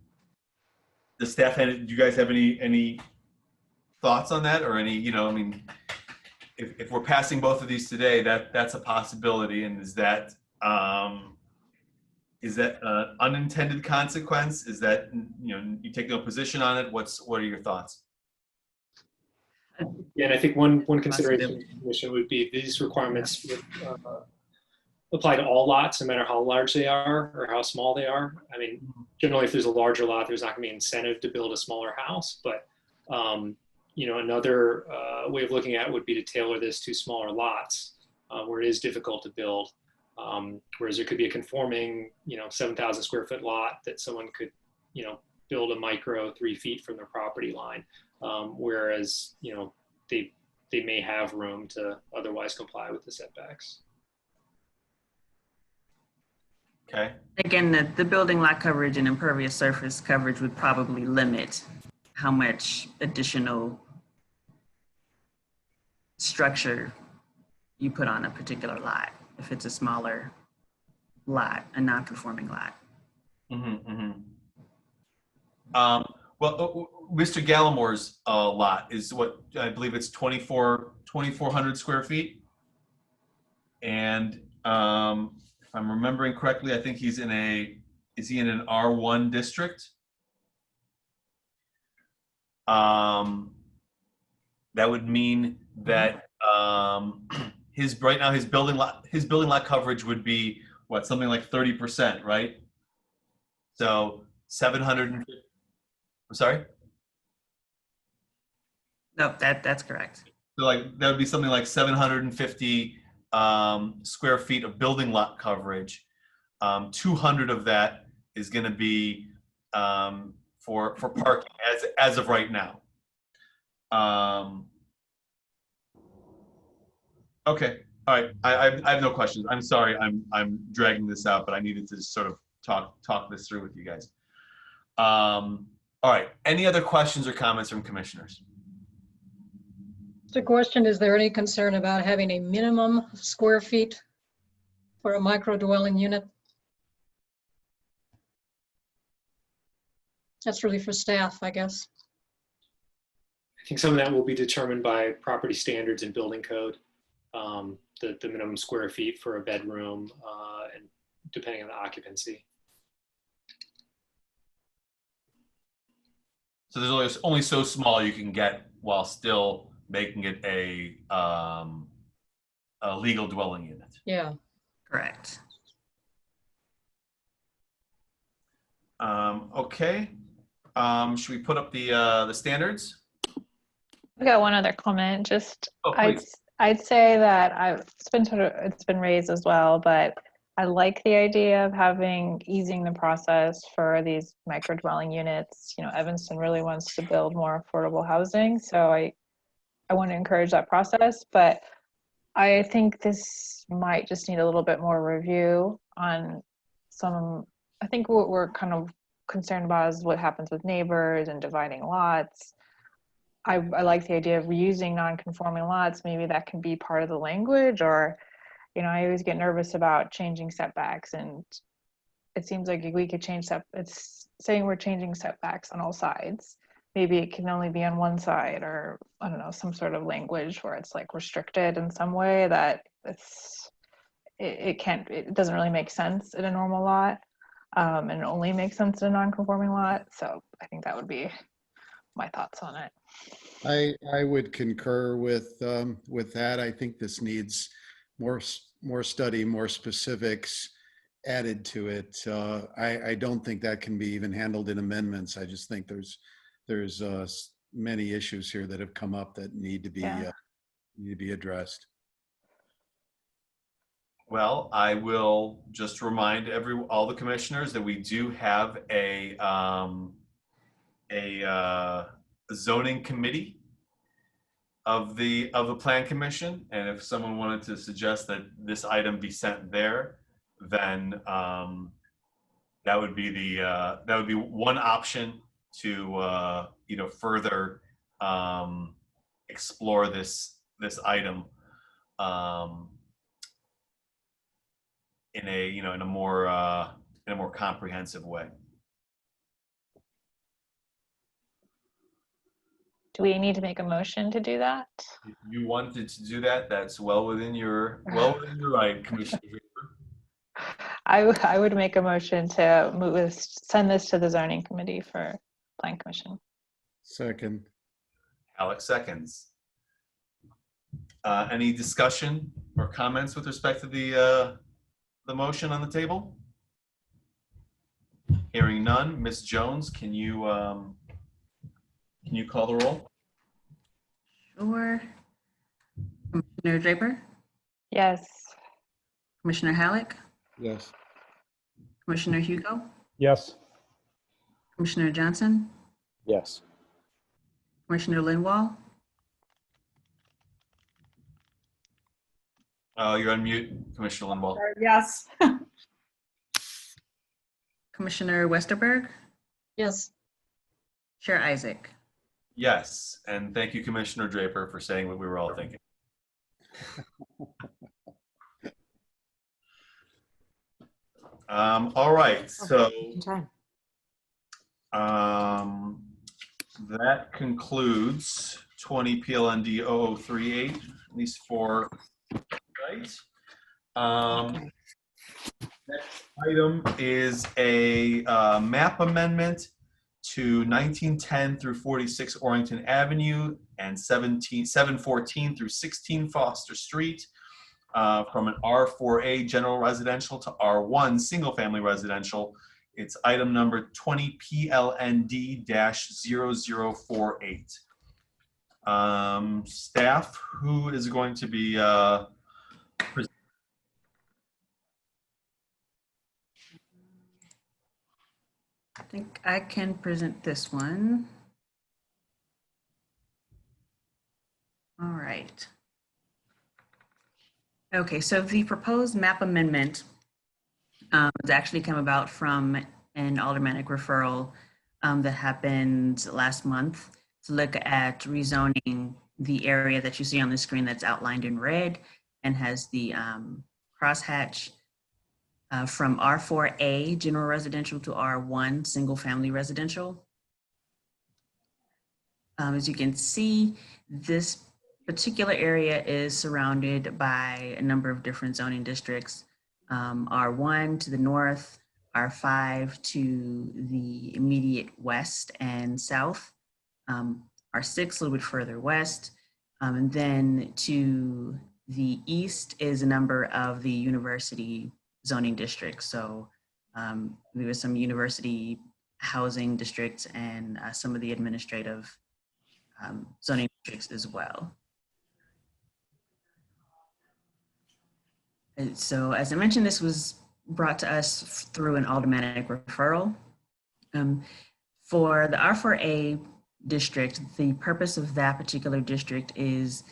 the staff do you guys have any thoughts on that, or any, I mean, if we're passing both of these today, that's a possibility, and is that an unintended consequence? Is that, you take no position on it? What are your thoughts? Yeah, and I think one consideration of the commission would be these requirements would apply to all lots, no matter how large they are or how small they are. I mean, generally, if there's a larger lot, there's not going to be incentive to build a smaller house. But another way of looking at it would be to tailor this to smaller lots where it is difficult to build. Whereas there could be a conforming, 7,000 square foot lot that someone could, build a micro 3 feet from their property line. Whereas, they may have room to otherwise comply with the setbacks. Okay. Again, the building lot coverage and impervious surface coverage would probably limit how much additional structure you put on a particular lot if it's a smaller lot, a non-conforming lot. Well, Mr. Gallimore's lot is what I believe it's 2,400 square feet, and if I'm remembering correctly, I think is he in an R1 district? That would mean that right now his building lot coverage would be what, something like 30%, right? So 750. I'm sorry? No, that's correct. So that would be something like 750 square feet of building lot coverage. 200 of that is going to be for parking as of right now. Okay. All right. I have no questions. I'm sorry. I'm dragging this out, but I needed to sort of talk this through with you guys. All right. Any other questions or comments from commissioners? The question, is there any concern about having a minimum square feet for a micro dwelling unit? That's really for staff, I guess. I think some of that will be determined by property standards and building code, the minimum square feet for a bedroom, and depending on the occupancy. So there's only so small you can get while still making it a legal dwelling unit. Yeah. Correct. Okay. Should we put up the standards? I've got one other comment. Just Oh, please. I'd say that it's been raised as well, but I like the idea of easing the process for these micro dwelling units. Evanston really wants to build more affordable housing, so I want to encourage that process, but I think this might just need a little bit more review on I think what we're kind of concerned about is what happens with neighbors and dividing lots. I like the idea of reusing non-conforming lots. Maybe that can be part of the language, or I always get nervous about changing setbacks, and it seems like we could change it's saying we're changing setbacks on all sides. Maybe it can only be on one side, or I don't know, some sort of language where it's like restricted in some way that it doesn't really make sense in a normal lot, and it only makes sense in a non-conforming lot. So I think that would be my thoughts on it. I would concur with that. I think this needs more study, more specifics added to it. I don't think that can be even handled in amendments. I just think there's many issues here that have come up that need to be addressed. Well, I will just remind all the commissioners that we do have a zoning committee of the plan commission, and if someone wanted to suggest that this item be sent there, then that would be one option to further explore this item in a more comprehensive way. Do we need to make a motion to do that? If you wanted to do that, that's well within your right, Commissioner Draper. I would make a motion to send this to the zoning committee for plan commission. Second. Alex seconds. Any discussion or comments with respect to the motion on the table? Hearing none. Ms. Jones, can you call the roll? Sure. Commissioner Draper, Yes. Commissioner Halleck, Yes. Commissioner Hugo, Yes. Commissioner Johnson, Yes. Commissioner Linwall, Oh, you're on mute, Commissioner Linwall. Yes. Commissioner Westerberg, Yes. Chair Isaac. Yes, and thank you, Commissioner Draper, for saying what we were all thinking. All right, so that concludes 20 PLND 0038, at least for right. Next item is a map amendment to 1910 through 46 Orrington Avenue and 714 through 16 Foster Street, from an R4A general residential to R1 single family residential. It's item number 20 PLND-0048. Staff, who is going to be I think I can present this one. All right. Okay, so the proposed map amendment has actually come about from an aldermanic referral that happened last month to look at rezoning the area that you see on the screen that's outlined in red and has the crosshatch from R4A general residential to R1 single family residential. As you can see, this particular area is surrounded by a number of different zoning districts. R1 to the north, R5 to the immediate west and south, R6 a little bit further west, and then to the east is a number of the university zoning districts. So there was some university housing districts and some of the administrative zoning districts as well. And so as I mentioned, this was brought to us through an aldermanic referral. For the R4A district, the purpose of that particular district is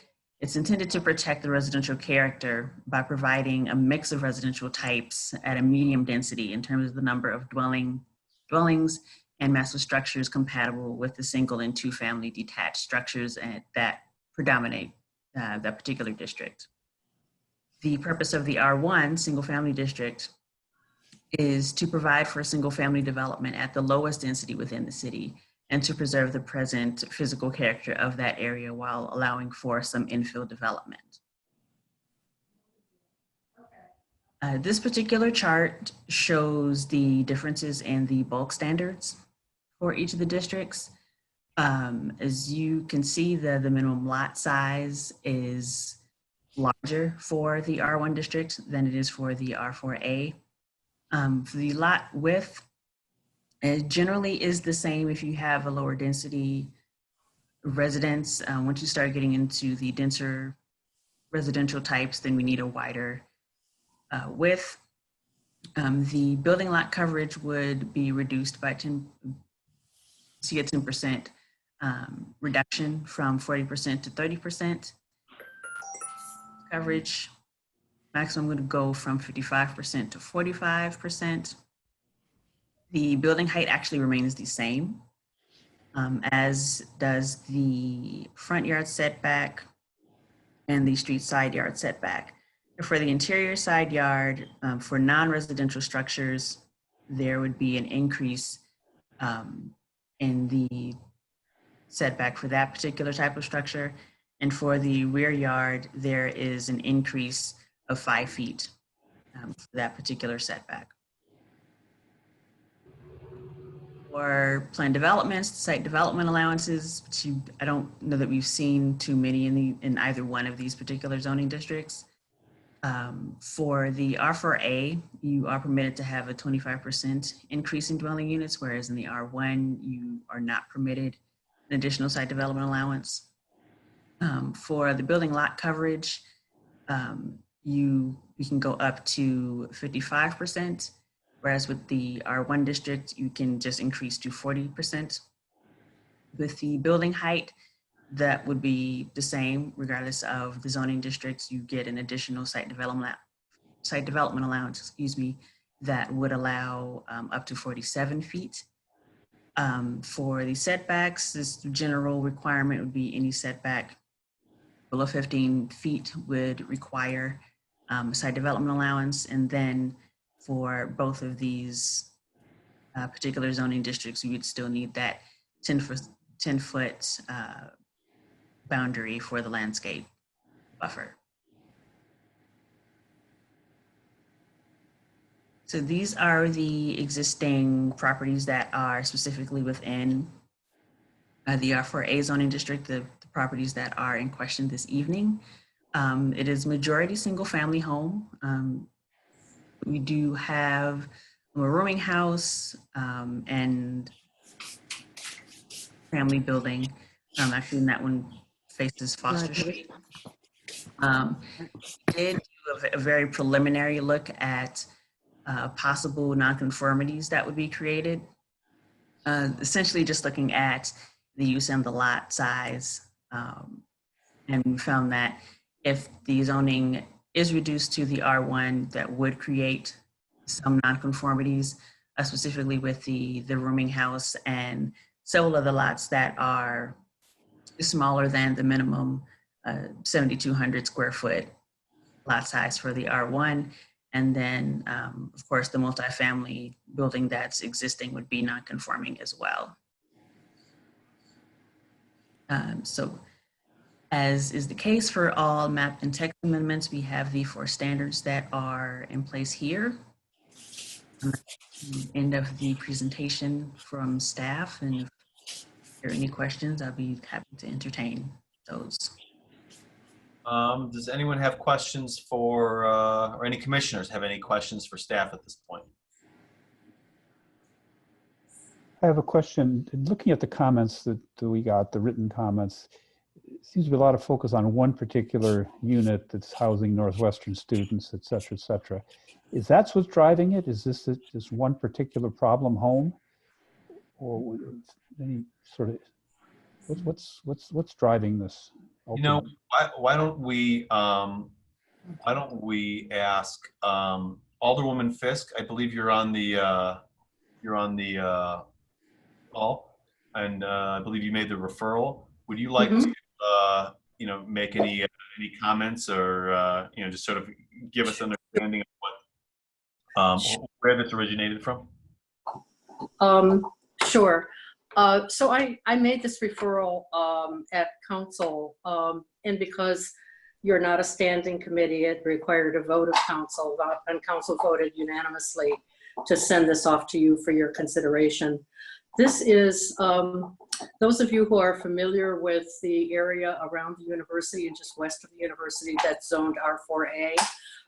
it's intended to protect the residential character by providing a mix of residential types at a medium density in terms of the number of dwellings and massive structures compatible with the single and two family detached structures that predominate that particular district. The purpose of the R1 single family district is to provide for single family development at the lowest density within the city and to preserve the present physical character of that area while allowing for some infill development. This particular chart shows the differences in the bulk standards for each of the districts. As you can see, the minimum lot size is larger for the R1 district than it is for the R4A. For the lot width, it generally is the same if you have a lower density residence. Once you start getting into the denser residential types, then we need a wider width. The building lot coverage would be reduced by 10% reduction from 40% to 30%. Coverage maximum would go from 55% to 45%. The building height actually remains the same, as does the front yard setback and the street side yard setback. For the interior side yard, for non-residential structures, there would be an increase in the setback for that particular type of structure. And for the rear yard, there is an increase of 5 feet for that particular setback. For planned developments, site development allowances, I don't know that we've seen too many in either one of these particular zoning districts. For the R4A, you are permitted to have a 25% increase in dwelling units, whereas in the R1, you are not permitted an additional site development allowance. For the building lot coverage, you can go up to 55%, whereas with the R1 district, you can just increase to 40%. With the building height, that would be the same regardless of the zoning districts. You get an additional site development allowance, that would allow up to 47 feet. For the setbacks, this general requirement would be any setback below 15 feet would require a site development allowance. And then for both of these particular zoning districts, you would still need that 10-foot boundary for the landscape buffer. So these are the existing properties that are specifically within the R4A zoning district, the properties that are in question this evening. It is majority single family home. We do have a rooming house and family building. Actually, in that one faces Foster Street. Did do a very preliminary look at possible nonconformities that would be created. Essentially just looking at the use and the lot size. And we found that if the zoning is reduced to the R1, that would create some nonconformities, specifically with the rooming house and several of the lots that are smaller than the minimum 7,200 square foot lot size for the R1. And then, of course, the multifamily building that's existing would be non-conforming as well. So as is the case for all map and text amendments, we have the 4 standards that are in place here. End of the presentation from staff, and if there are any questions, I'll be happy to entertain those. Does anyone have questions for, or any commissioners have any questions for staff at this point? I have a question. Looking at the comments that we got, the written comments, seems to be a lot of focus on one particular unit that's housing Northwestern students, et cetera, et cetera. Is that what's driving it? Is this one particular problem home? Or any sort of, what's driving this? You know, why don't we ask Alderwoman Fisk? I believe you're on the call, and I believe you made the referral. Would you like to make any comments, or just sort of give us an understanding of what where this originated from? Sure. So I made this referral at council, and because you're not a standing committee, it required a vote of council, and council voted unanimously to send this off to you for your consideration. This is, those of you who are familiar with the area around the university and just west of the university that's zoned R4A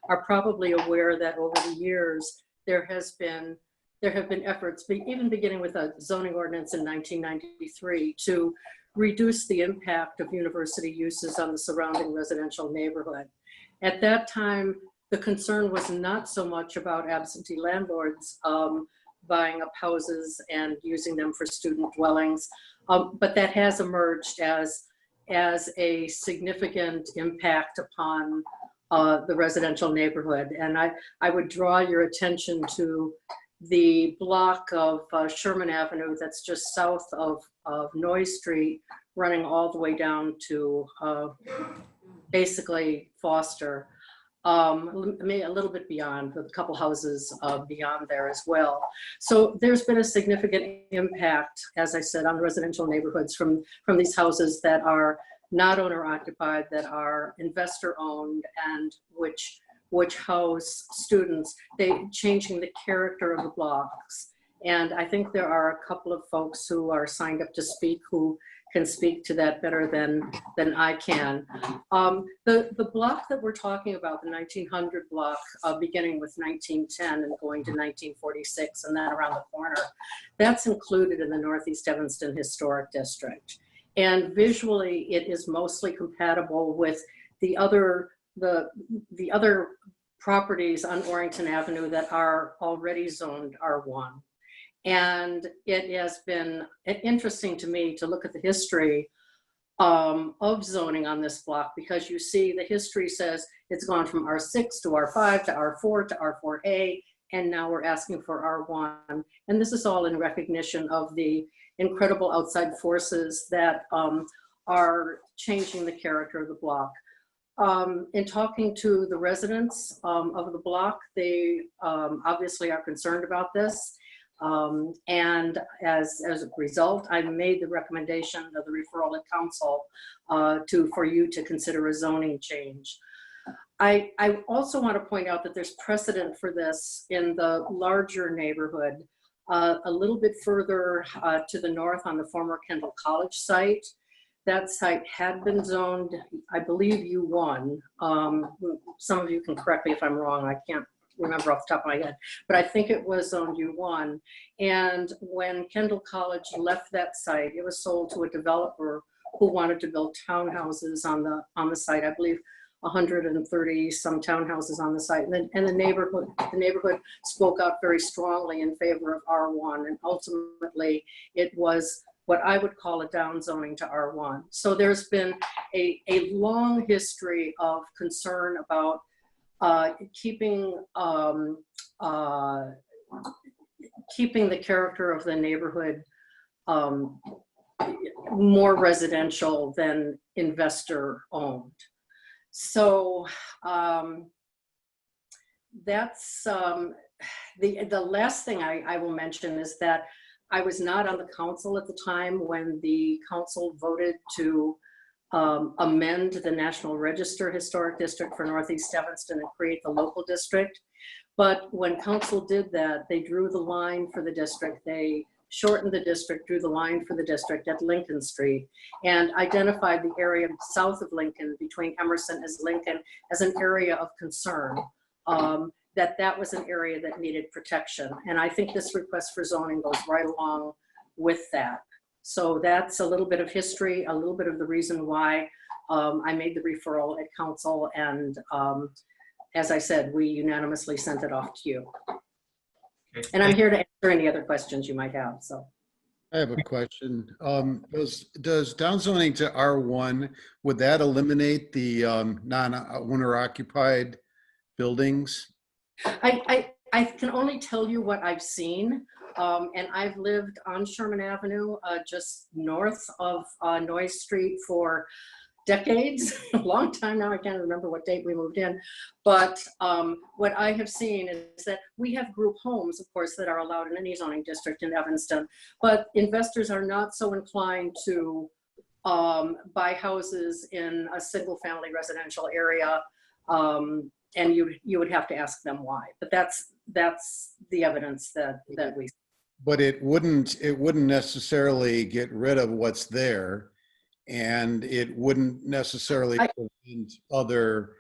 are probably aware that over the years there have been efforts, even beginning with a zoning ordinance in 1993, to reduce the impact of university uses on the surrounding residential neighborhood. At that time, the concern was not so much about absentee landlords buying up houses and using them for student dwellings, but that has emerged as a significant impact upon the residential neighborhood. And I would draw your attention to the block of Sherman Avenue that's just south of Noyes Street, running all the way down to basically Foster. maybe a little bit beyond, with a couple houses beyond there as well. So there's been a significant impact, as I said, on residential neighborhoods from these houses that are not owner occupied, that are investor owned, and which house students, changing the character of the blocks. And I think there are a couple of folks who are signed up to speak who can speak to that better than I can. The block that we're talking about, the 1900 block, beginning with 1910 and going to 1946 and then around the corner, that's included in the Northeast Evanston Historic District. And visually, it is mostly compatible with the other properties on Orrington Avenue that are already zoned R1. And it has been interesting to me to look at the history of zoning on this block, because you see the history says it's gone from R6 to R5 to R4 to R4A, and now we're asking for R1. And this is all in recognition of the incredible outside forces that are changing the character of the block. In talking to the residents of the block, they obviously are concerned about this. And as a result, I made the recommendation of the referral at council for you to consider a zoning change. I also want to point out that there's precedent for this in the larger neighborhood, a little bit further to the north on the former Kendall College site. That site had been zoned, I believe, U1. Some of you can correct me if I'm wrong. I can't remember off the top of my head, but I think it was zoned U1. And when Kendall College left that site, it was sold to a developer who wanted to build townhouses on the site. I believe 130 some townhouses on the site, and the neighborhood spoke out very strongly in favor of R1, and ultimately it was what I would call a downzoning to R1. So there's been a long history of concern about keeping the character of the neighborhood more residential than investor owned. So that's the last thing I will mention is that I was not on the council at the time when the council voted to amend the National Register Historic District for Northeast Evanston and create the local district. But when council did that, they drew the line for the district. They shortened the district, drew the line for the district at Lincoln Street, and identified the area south of Lincoln between Emerson as Lincoln as an area of concern, that was an area that needed protection. And I think this request for zoning goes right along with that. So that's a little bit of history, a little bit of the reason why I made the referral at council. And as I said, we unanimously sent it off to you. Okay. And I'm here to answer any other questions you might have. So I have a question. Does downzoning to R1, would that eliminate the non-owner occupied buildings? I can only tell you what I've seen. And I've lived on Sherman Avenue, just north of Noyes Street for decades, a long time now. I can't remember what date we moved in. But what I have seen is that we have group homes, of course, that are allowed in any zoning district in Evanston. But investors are not so inclined to buy houses in a single family residential area. And you would have to ask them why. But that's the evidence that we. But it wouldn't necessarily get rid of what's there, and it wouldn't necessarily prevent other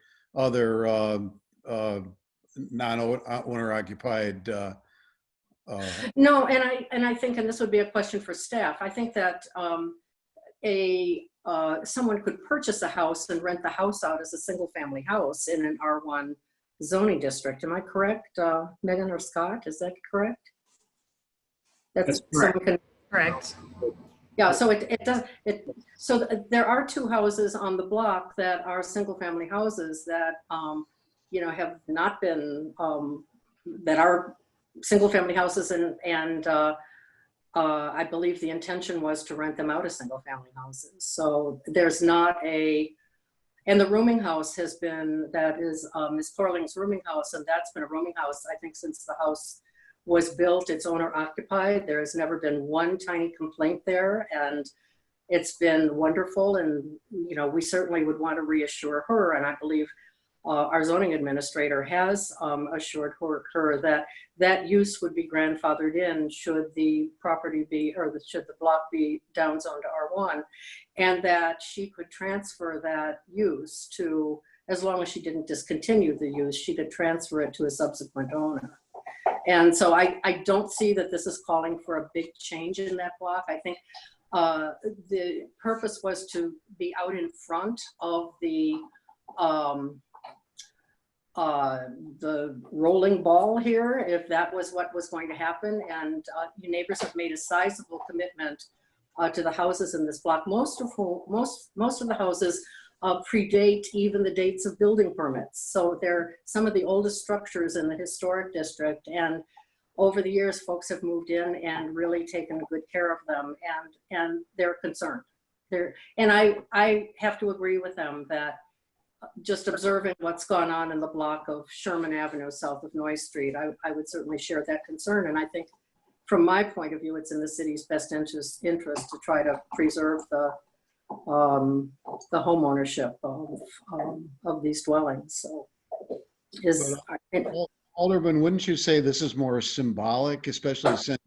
non-owner occupied. No, and I think, and this would be a question for staff, I think that someone could purchase a house and rent the house out as a single family house in an R1 zoning district. Am I correct, Megan or Scott? Is that correct? That's correct. Correct. Yeah, so so there are two houses on the block that are single family houses that have not been that are single family houses, and I believe the intention was to rent them out as single family houses. So there's not And the rooming house has been, that is Ms. Corling's rooming house, and that's been a rooming house, I think, since the house was built. It's owner occupied. There has never been one tiny complaint there, and it's been wonderful. And, you know, we certainly would want to reassure her, and I believe our zoning administrator has assured her that that use would be grandfathered in should the property be, or should the block be downzoned to R1, and that she could transfer that use to, as long as she didn't discontinue the use, she could transfer it to a subsequent owner. And so I don't see that this is calling for a big change in that block. I think the purpose was to be out in front of the rolling ball here, if that was what was going to happen. And you neighbors have made a sizable commitment to the houses in this block. Most of the houses predate even the dates of building permits. So they're some of the oldest structures in the historic district. And over the years, folks have moved in and really taken good care of them, and they're concerned. And I have to agree with them that just observing what's gone on in the block of Sherman Avenue south of Noy Street, I would certainly share that concern. And I think from my point of view, it's in the city's best interest to try to preserve the home ownership of these dwellings. So Alderman, wouldn't you say this is more symbolic, especially since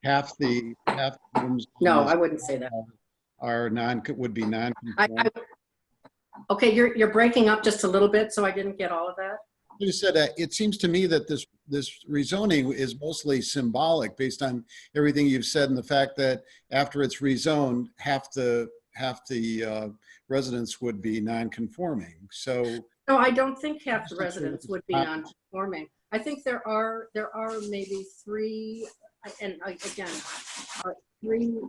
half the rooms? No, I wouldn't say that. Would be non-conforming. Okay, you're breaking up just a little bit, so I didn't get all of that. You said that it seems to me that this rezoning is mostly symbolic based on everything you've said, and the fact that after it's rezoned, half the residents would be non-conforming. So no, I don't think half the residents would be non-conforming. I think there are maybe three, and again, three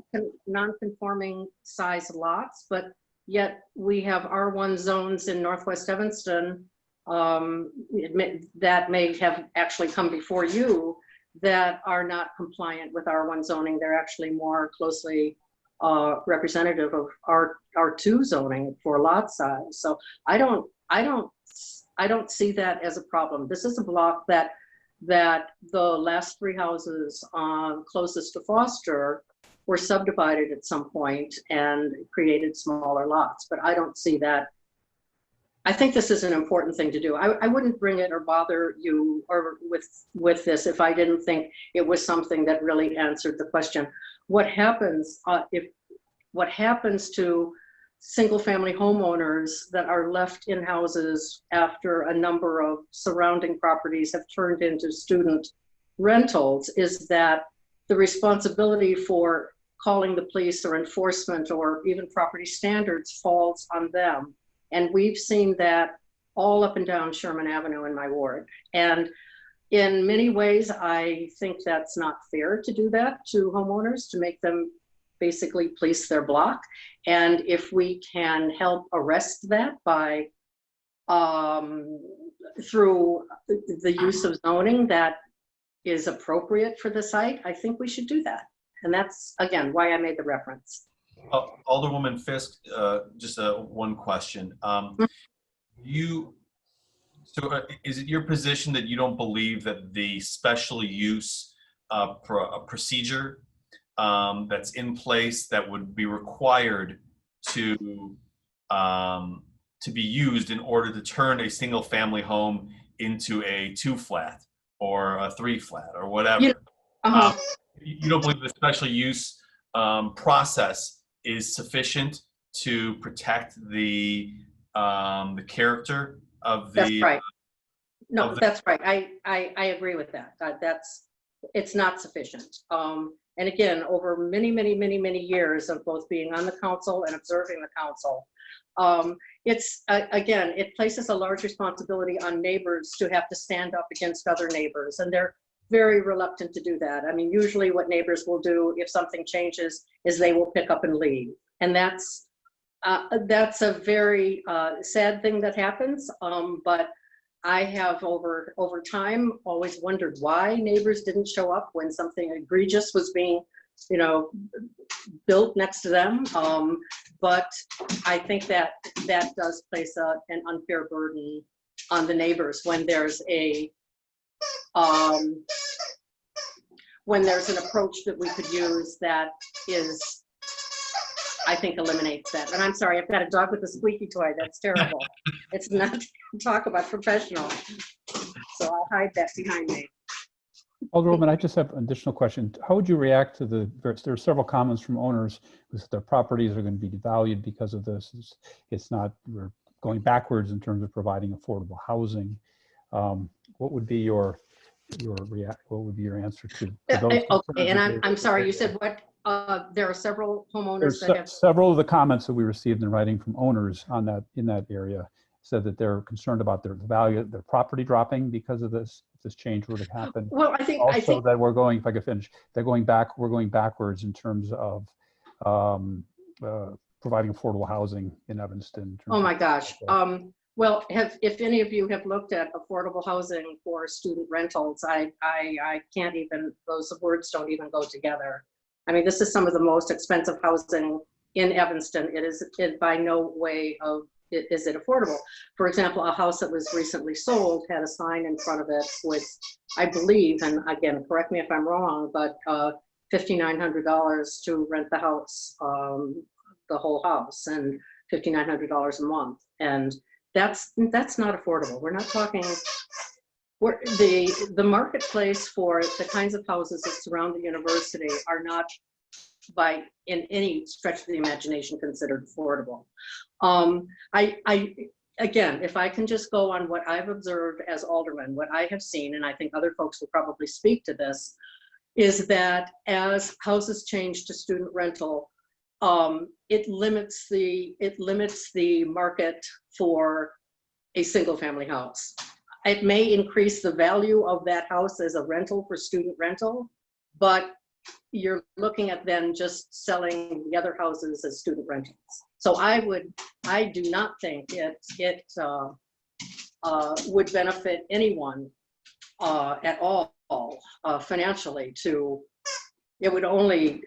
non-conforming size lots, but yet we have R1 zones in Northwest Evanston that may have actually come before you that are not compliant with R1 zoning. They're actually more closely representative of R2 zoning for lot size. So I don't see that as a problem. This is a block that the last three houses closest to Foster were subdivided at some point and created smaller lots, but I don't see that. I think this is an important thing to do. I wouldn't bring it or bother you or with this if I didn't think it was something that really answered the question. What happens to single-family homeowners that are left in houses after a number of surrounding properties have turned into student rentals is that the responsibility for calling the police or enforcement or even property standards falls on them. And we've seen that all up and down Sherman Avenue in my ward. And in many ways, I think that's not fair to do that to homeowners, to make them basically police their block. And if we can help arrest that by through the use of zoning that is appropriate for the site, I think we should do that. And that's, again, why I made the reference. Alderwoman Fisk, just one question. Is it your position that you don't believe that the special use procedure that's in place that would be required to be used in order to turn a single family home into a 2-flat or a 3-flat or whatever? You don't believe the special use process is sufficient to protect the character of the? That's right. No, that's right. I agree with that. It's not sufficient. And again, over many years of both being on the council and observing the council, it places a large responsibility on neighbors to have to stand up against other neighbors, and they're very reluctant to do that. I mean, usually what neighbors will do if something changes is they will pick up and leave. And that's a very sad thing that happens. But I have over time always wondered why neighbors didn't show up when something egregious was being you know, built next to them. But I think that that does place an unfair burden on the neighbors when there's when there's an approach that we could use that is, I think, eliminates that. And I'm sorry, I've got a dog with a squeaky toy. That's terrible. It's not talk about professional. So I'll hide that behind me. Alderwoman, I just have an additional question. How would you react to there are several comments from owners who said their properties are going to be devalued because of this. We're going backwards in terms of providing affordable housing. What would be your answer to those? Okay, and I'm sorry, you said what? There are several homeowners that have. Several of the comments that we received in writing from owners in that area said that they're concerned about the value of their property dropping because of this. If this change were to happen. Well, I think that we're going. If I could finish, we're going backwards in terms of providing affordable housing in Evanston. Oh my gosh. Well, if any of you have looked at affordable housing for student rentals, I can't even, those words don't even go together. I mean, this is some of the most expensive housing in Evanston. It by no way is it affordable. For example, a house that was recently sold had a sign in front of it with, I believe, and again, correct me if I'm wrong, but $5,900 to rent the house, the whole house, and $5,900 a month. And that's not affordable. We're not talking, the marketplace for the kinds of houses that surround the university are not by in any stretch of the imagination considered affordable. Again, if I can just go on what I've observed as alderman, what I have seen, and I think other folks will probably speak to this, is that as houses change to student rental, it limits the market for a single family house. It may increase the value of that house as a rental for student rental, but you're looking at then just selling the other houses as student rentals. So I do not think it would benefit anyone at all financially. It would only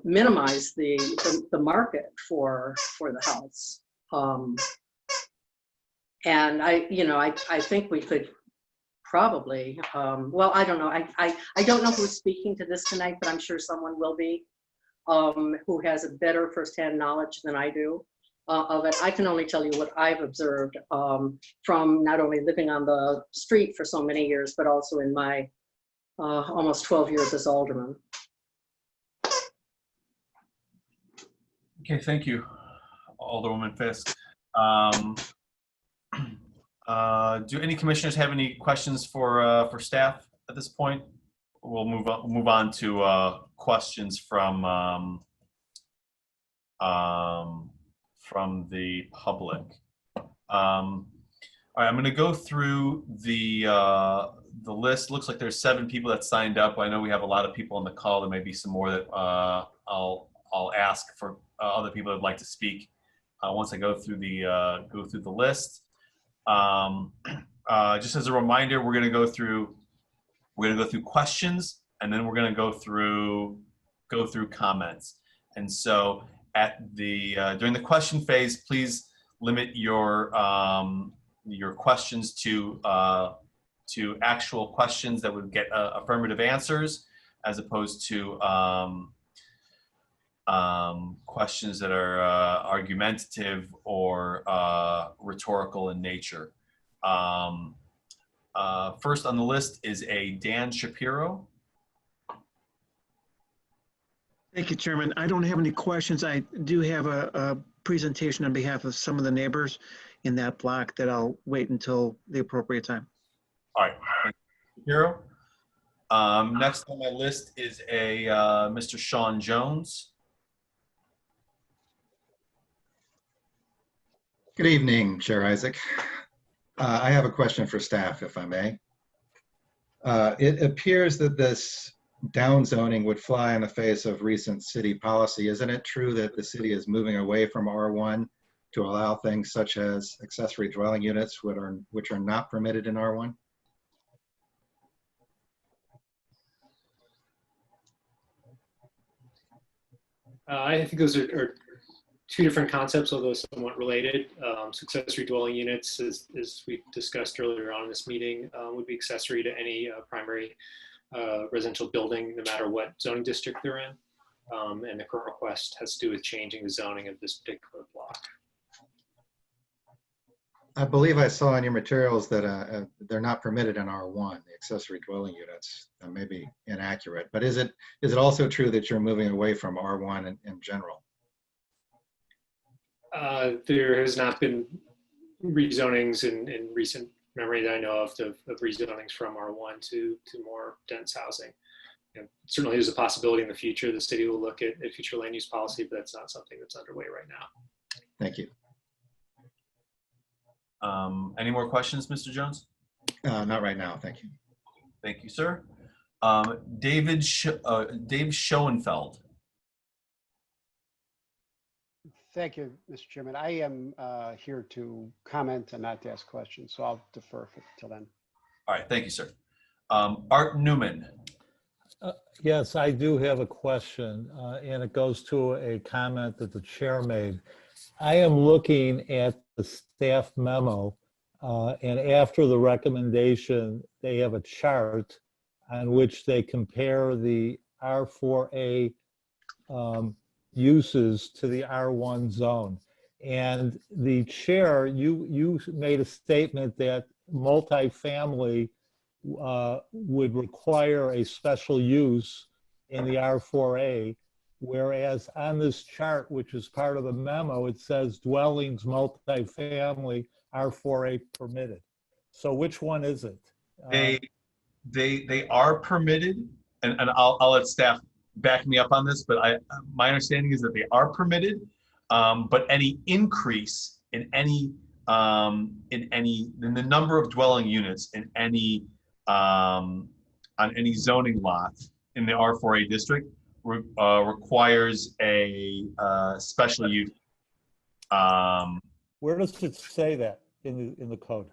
minimize the market for the house. And I think we could probably, well, I don't know. I don't know who's speaking to this tonight, but I'm sure someone will be who has a better firsthand knowledge than I do of it. I can only tell you what I've observed from not only living on the street for so many years, but also in my almost 12 years as alderman. Okay, thank you, Alderwoman Fisk. Do any commissioners have any questions for staff at this point? We'll move on to questions from the public. All right, I'm going to go through the list. Looks like there's 7 people that signed up. I know we have a lot of people on the call. There may be some more that I'll ask for other people that would like to speak once I go through the list. Just as a reminder, we're going to go through questions, and then we're going to go through comments. And so during the question phase, please limit your questions to actual questions that would get affirmative answers, as opposed to questions that are argumentative or rhetorical in nature. First on the list is a Dan Shapiro. Thank you, Chairman. I don't have any questions. I do have a presentation on behalf of some of the neighbors in that block that I'll wait until the appropriate time. All right, thank you, Shapiro. Next on my list is a Mr. Sean Jones. Good evening, Chair Isaac. I have a question for staff, if I may. It appears that this downzoning would fly in the face of recent city policy. Isn't it true that the city is moving away from R1 to allow things such as accessory dwelling units, which are not permitted in R1? I think those are two different concepts, although somewhat related. Accessory dwelling units, as we discussed earlier on in this meeting, would be accessory to any primary residential building, no matter what zoning district they're in. And the current request has to do with changing the zoning of this particular block. I believe I saw in your materials that they're not permitted in R1, the accessory dwelling units. That may be inaccurate, but is it also true that you're moving away from R1 in general? There has not been rezonings in recent memory that I know of rezonings from R1 to more dense housing. Certainly there's a possibility in the future the city will look at future land use policy, but that's not something that's underway right now. Thank you. Any more questions, Mr. Jones? Not right now, thank you. Thank you, sir. Dave Schoenfeld. Thank you, Mr. Chairman. I am here to comment and not to ask questions, so I'll defer till then. All right, thank you, sir. Art Newman. Yes, I do have a question, and it goes to a comment that the chair made. I am looking at the staff memo, and after the recommendation, they have a chart on which they compare the R4A uses to the R1 zone. And the chair, you made a statement that multifamily would require a special use in the R4A, whereas on this chart, which is part of the memo, it says dwellings multifamily R4A permitted. So which one is it? They are permitted, and I'll let staff back me up on this, but my understanding is that they are permitted, but any increase in the number of dwelling units in any on any zoning lot in the R4A district requires a special use. Where does it say that in the code?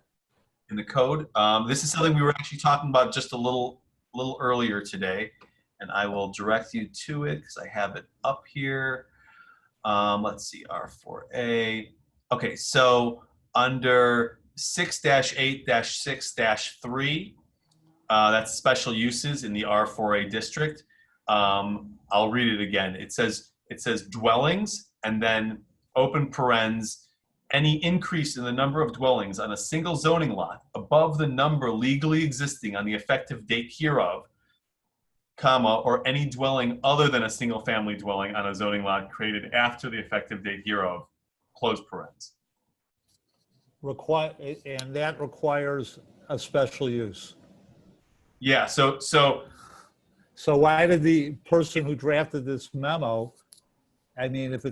In the code, this is something we were actually talking about just a little earlier today, and I will direct you to it because I have it up here. Let's see, R4A. Okay, so under 6-8-6-3, that's special uses in the R4A district. I'll read it again. It says dwellings, and then open parens, any increase in the number of dwellings on a single zoning lot above the number legally existing on the effective date hereof, comma, or any dwelling other than a single family dwelling on a zoning lot created after the effective date hereof, close parens. And that requires a special use. Yeah, so why did the person who drafted this memo, I mean, if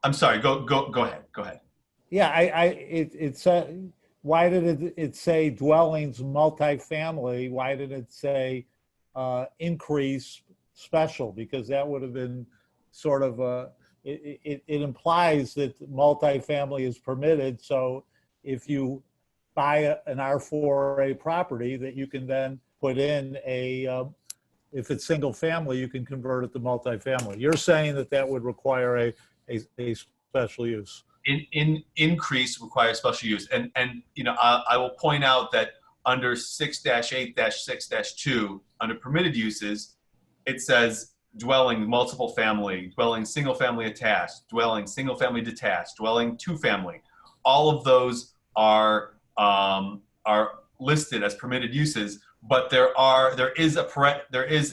I'm sorry, go ahead. Yeah, it said, why did it say dwellings multifamily? Why did it say increase special? Because that would have been sort of it implies that multifamily is permitted. So if you buy an R4A property, that you can then put in if it's single family, you can convert it to multifamily. You're saying that would require a special use. Increase requires special use, and I will point out that under 6-8-6-2 under permitted uses, it says dwelling multiple family, dwelling single family attached, dwelling single family detached, dwelling two family. All of those are listed as permitted uses, but there is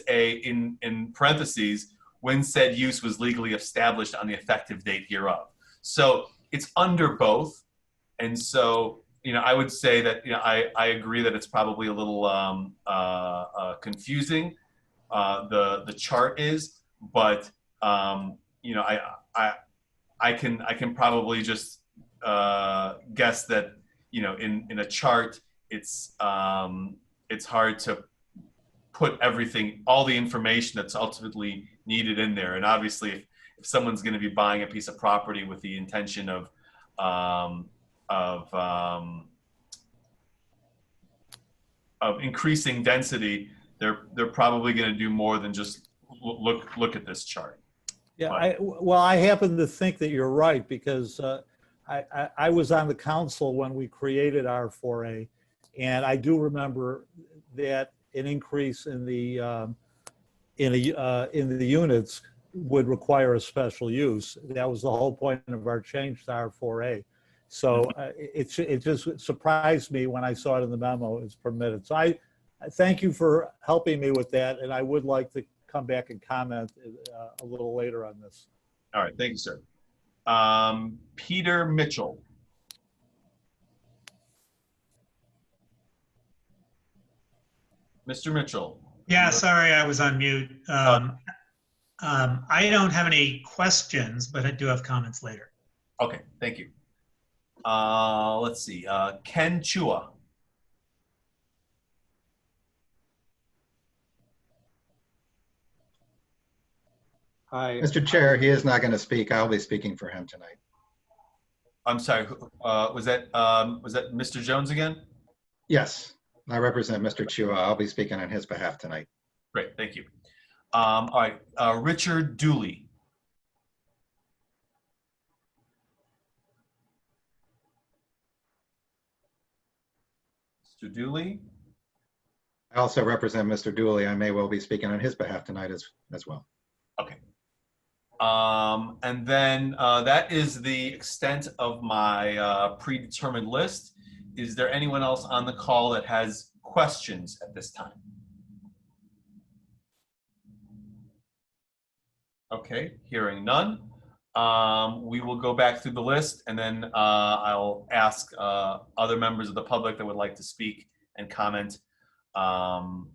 in parentheses when said use was legally established on the effective date hereof. So it's under both, and so I would say that I agree that it's probably a little confusing. The chart is, but I can probably just guess that in a chart it's hard to put all the information that's ultimately needed in there. And obviously, if someone's going to be buying a piece of property with the intention of increasing density, they're probably going to do more than just look at this chart. Yeah, But- I happen to think that you're right, because I was on the council when we created R4A, and I do remember that an increase in the units would require a special use. That was the whole point of our change to R4A. So it just surprised me when I saw it in the memo, it's permitted. So I thank you for helping me with that, and I would like to come back and comment a little later on this. All right, thank you, sir. Peter Mitchell. Mr. Mitchell. Yeah, sorry, I was on mute. I don't have any questions, but I do have comments later. Okay, thank you. Let's see, Ken Chua. Hi. Mr. Chair, he is not going to speak. I'll be speaking for him tonight. I'm sorry, was that Mr. Jones again? Yes, I represent Mr. Chua. I'll be speaking on his behalf tonight. Great, thank you. All right, Richard Dooley. Mr. Dooley? I also represent Mr. Dooley. I may well be speaking on his behalf tonight as well. Okay. And then that is the extent of my predetermined list. Is there anyone else on the call that has questions at this time? Okay, hearing none. We will go back through the list, and then I'll ask other members of the public that would like to speak and comment well,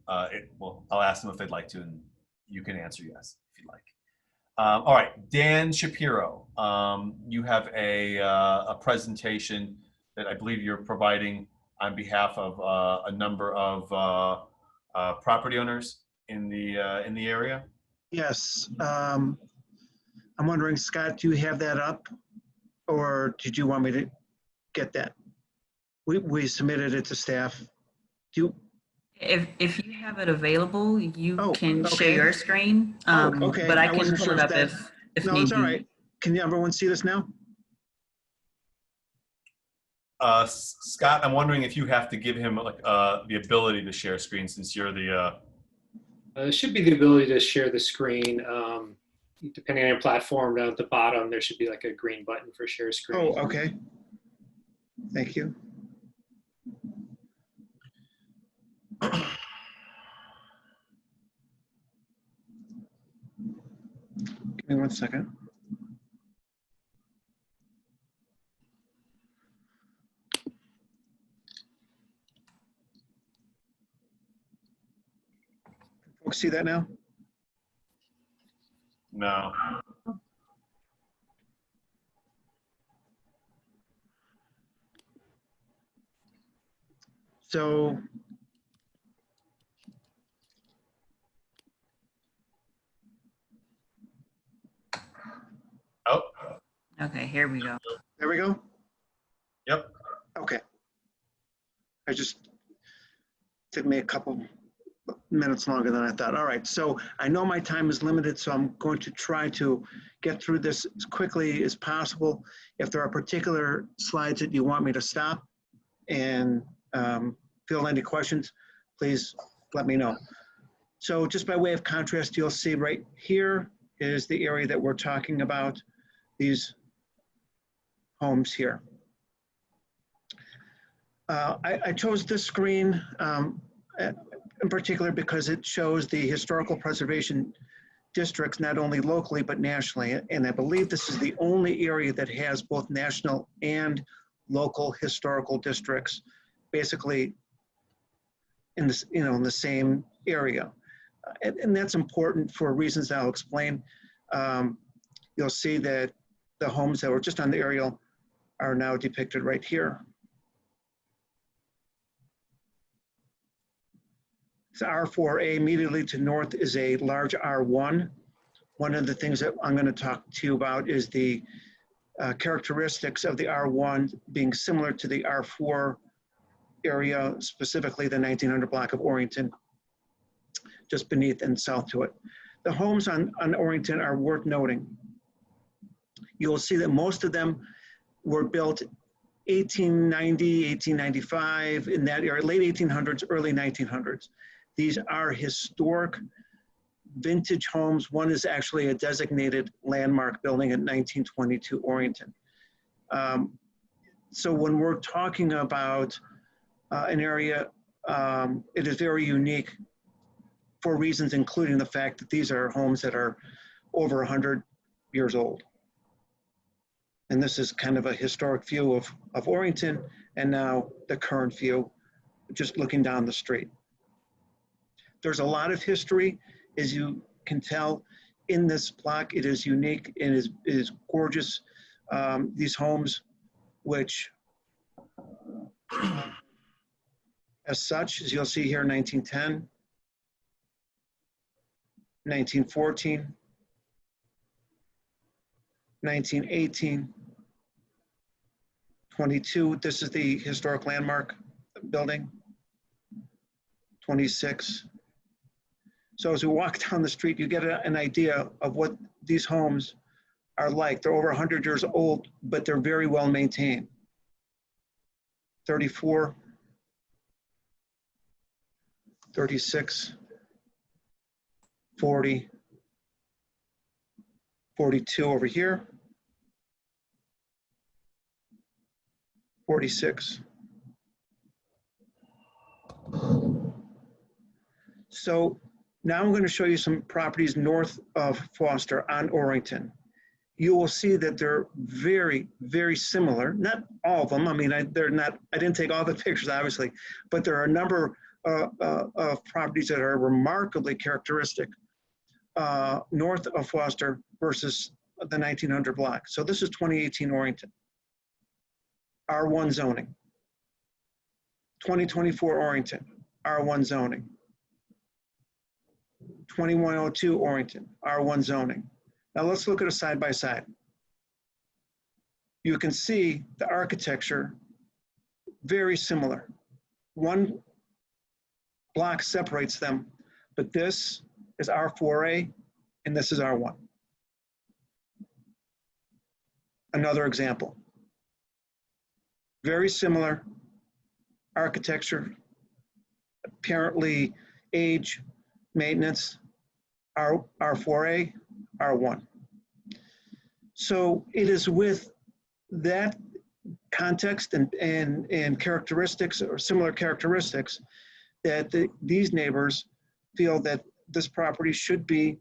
I'll ask them if they'd like to, and you can answer yes if you'd like. All right, Dan Shapiro, you have a presentation that I believe you're providing on behalf of a number of property owners in the area. Yes. I'm wondering, Scott, do you have that up, or did you want me to get that? We submitted it to staff. Do you? If you have it available, you can okay. share your screen. Okay. But I can wasn't pull sure it up that- if No, need it's all be. right. Can everyone see this now? Scott, I'm wondering if you have to give him like the ability to share screen, since you're the. There should be the ability to share the screen. Depending on your platform, down at the bottom, there should be like a green button for share screen. Oh, okay. Thank you. Give me 1 second. Folks see that now? No. So Oh. Okay, here we go. there we go. Yep. Okay. I just took me a couple minutes longer than I thought. All right, so I know my time is limited, so I'm going to try to get through this as quickly as possible. If there are particular slides that you want me to stop and field any questions, please let me know. So just by way of contrast, you'll see right here is the area that we're talking about, these homes here. I chose this screen in particular because it shows the historical preservation districts, not only locally, but nationally. And I believe this is the only area that has both national and local historical districts, basically in this, in the same area. And that's important for reasons I'll explain. You'll see that the homes that were just on the aerial are now depicted right here. So R4A immediately to north is a large R1. One of the things that I'm going to talk to you about is the characteristics of the R1 being similar to the R4 area, specifically the 1900 block of Orrington, just beneath and south to it. The homes on Orrington are worth noting. You'll see that most of them were built 1890, 1895, in that area, late 1800s, early 1900s. These are historic vintage homes. One is actually a designated landmark building at 1922 Orrington. So when we're talking about an area, it is very unique for reasons including the fact that these are homes that are over 100 years old. And this is kind of a historic view of Orrington, and now the current view, just looking down the street. There's a lot of history, as you can tell, in this block. It is unique and it is gorgeous. These homes, which, as such, as you'll see here, 1910, 1914, 1918, 22, this is the historic landmark building, 26. So as we walk down the street, you get an idea of what these homes are like. They're over 100 years old, but they're very well maintained. 34, 36, 40, 42 over here, 46. So now I'm going to show you some properties north of Foster on Orrington. You will see that they're very, very similar. Not all of them. I mean, they're not, I didn't take all the pictures, obviously, but there are a number of properties that are remarkably characteristic north of Foster versus the 1900 block. So this is 2018 Orrington. R1 zoning. 2024 Orrington, R1 zoning. 2102 Orrington, R1 zoning. Now let's look at a side by side. You can see the architecture very similar. One block separates them, but this is R4A and this is R1. Another example. Very similar architecture, apparently age, maintenance, R4A, R1. So it is with that context and characteristics or similar characteristics that these neighbors feel that this property should be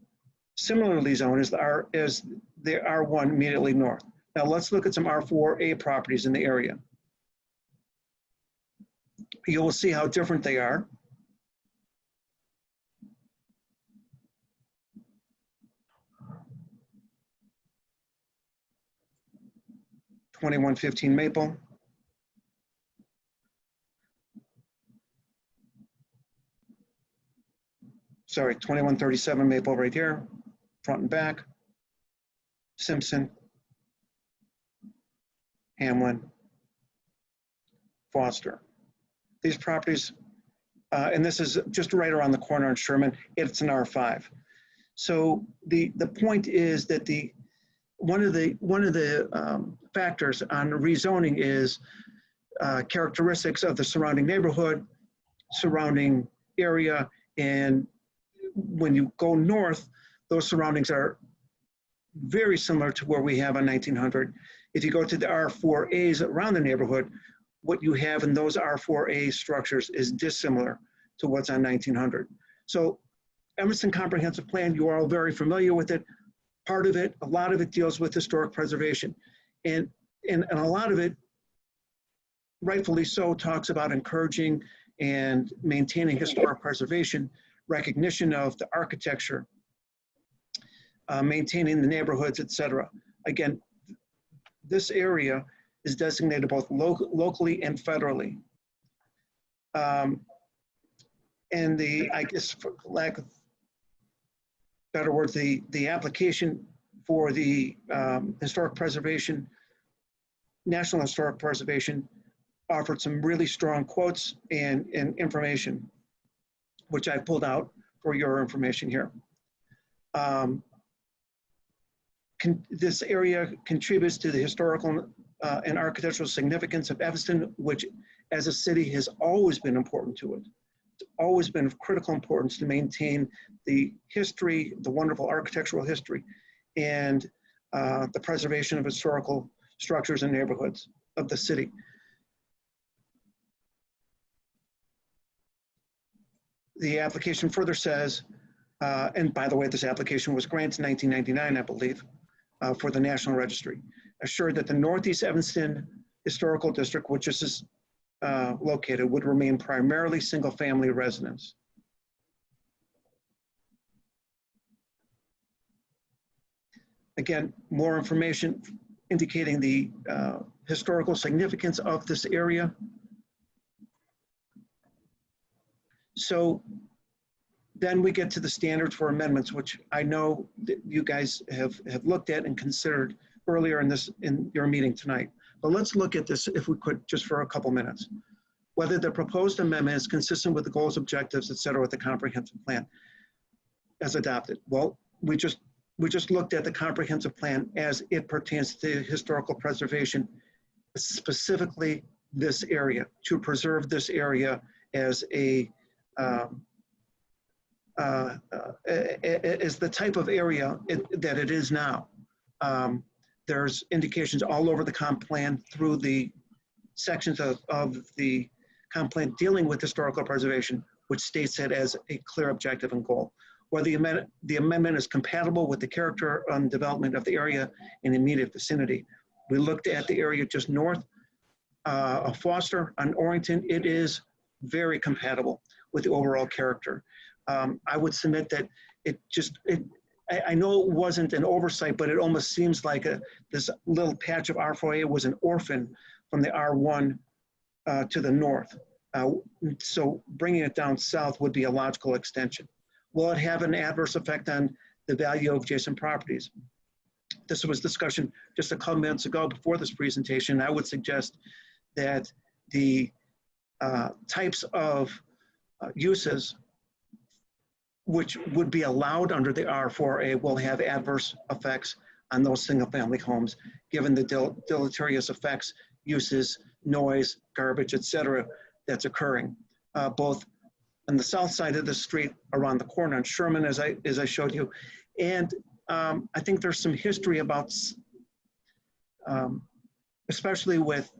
similarly zoned as the R1 immediately north. Now let's look at some R4A properties in the area. You will see how different they are. (2115) Maple. Sorry, 2137 Maple right here, front and back. Simpson, Hamlin, Foster. These properties, and this is just right around the corner on Sherman, it's an R5. So the point is that one of the factors on rezoning is characteristics of the surrounding neighborhood, surrounding area, and when you go north, those surroundings are very similar to where we have on 1900. If you go to the R4As around the neighborhood, what you have in those R4A structures is dissimilar to what's on 1900. So Emerson Comprehensive Plan, you are all very familiar with it. Part of it, a lot of it deals with historic preservation. And a lot of it, rightfully so, talks about encouraging and maintaining historic preservation, recognition of the architecture, maintaining the neighborhoods, et cetera. Again, this area is designated both locally and federally. And I guess for lack of better words, the application for the historic preservation, National Historic Preservation offered some really strong quotes and information, which I pulled out for your information here. This area contributes to the historical and architectural significance of Evanston, which as a city has always been important to it. It's always been of critical importance to maintain the history, the wonderful architectural history, and the preservation of historical structures and neighborhoods of the city. The application further says, and by the way, this application was granted in 1999, I believe, for the National Registry, assured that the Northeast Evanston Historical District, which this is located, would remain primarily single-family residence. Again, more information indicating the historical significance of this area. So then we get to the standards for amendments, which I know that you guys have looked at and considered earlier in your meeting tonight. But let's look at this, if we could, just for a couple minutes. Whether the proposed amendment is consistent with the goals, objectives, et cetera, with the comprehensive plan as adopted. Well, we just looked at the comprehensive plan as it pertains to historical preservation, specifically this area, to preserve this area as is the type of area that it is now. There's indications all over the comp plan through the sections of the comp plan dealing with historical preservation, which states it as a clear objective and goal. Whether the amendment is compatible with the character and development of the area in immediate vicinity. We looked at the area just north of Foster on Orrington. It is very compatible with the overall character. I would submit that I know it wasn't an oversight, but it almost seems like this little patch of R4A was an orphan from the R1 to the north. So bringing it down south would be a logical extension. Will it have an adverse effect on the value of adjacent properties? This was discussion just a couple minutes ago before this presentation. I would suggest that the types of uses which would be allowed under the R4A will have adverse effects on those single-family homes, given the deleterious effects, uses, noise, garbage, et cetera, that's occurring, both on the south side of the street, around the corner on Sherman, as I showed you. And I think there's some history about, especially with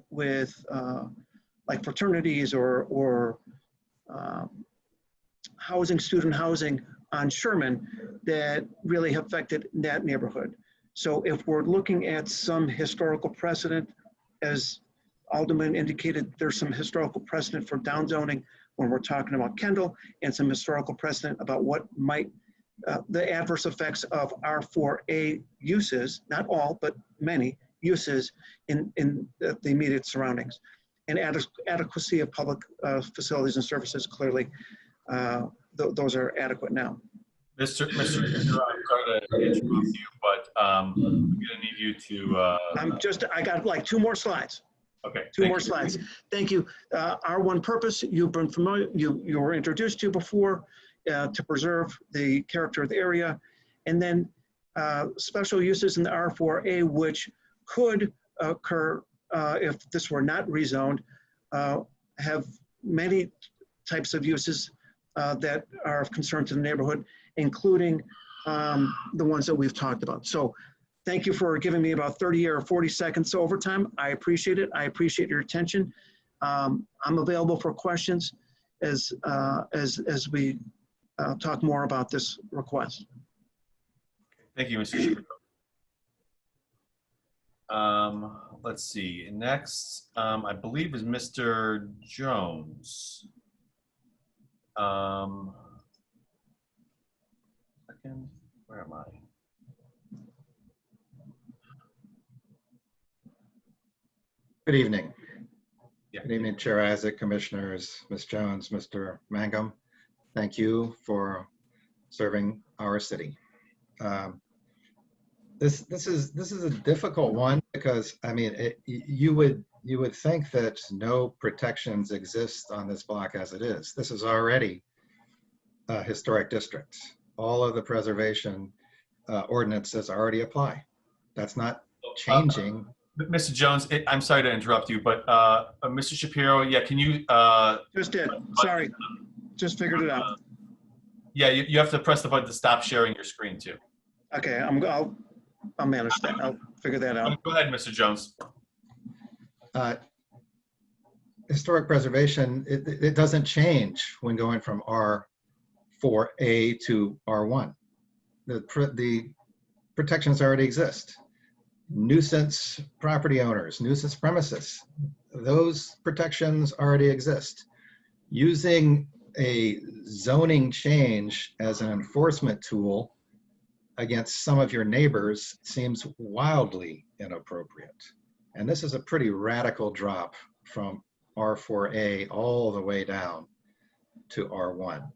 like fraternities or student housing on Sherman that really affected that neighborhood. So if we're looking at some historical precedent, as Alderman indicated, there's some historical precedent for downzoning when we're talking about Kendall, and some historical precedent about what might, the adverse effects of R4A uses, not all, but many uses in the immediate surroundings. And adequacy of public facilities and services, clearly, those are adequate now. Mr. I'm sorry to interrupt you, but I'm gonna need you to. I got like 2 more slides. Okay. Two more slides. Thank you. R1 purpose, you've been familiar, you were introduced to before, to preserve the character of the area. And then special uses in the R4A, which could occur if this were not rezoned, have many types of uses that are of concern to the neighborhood, including the ones that we've talked about. So thank you for giving me about 30 or 40 seconds overtime. I appreciate it. I appreciate your attention. I'm available for questions as we talk more about this request. Thank you, Mr. Shapiro. Let's see. Next, I believe is Mr. Jones. Second, where am I? Good evening. Yeah. Good evening, Chair Isaac, Commissioners, Ms. Jones, Mr. Mangum. Thank you for serving our city. This is a difficult one because I mean you would you would think that no protections exist on this block as it is. This is already a historic district. All of the preservation ordinances already apply. That's not changing. Mr. Jones, I'm sorry to interrupt you, but Mr. Shapiro, yeah, can you? Just did. Sorry. Just figured it out. Yeah, you have to press the button to stop sharing your screen too. Okay, I'll manage that. I'll figure that out. Go ahead, Mr. Jones. Historic preservation, it doesn't change when going from R4A to R1. The protections already exist. Nuisance property owners, nuisance premises, those protections already exist. Using a zoning change as an enforcement tool against some of your neighbors seems wildly inappropriate. And this is a pretty radical drop from R4A all the way down to R1.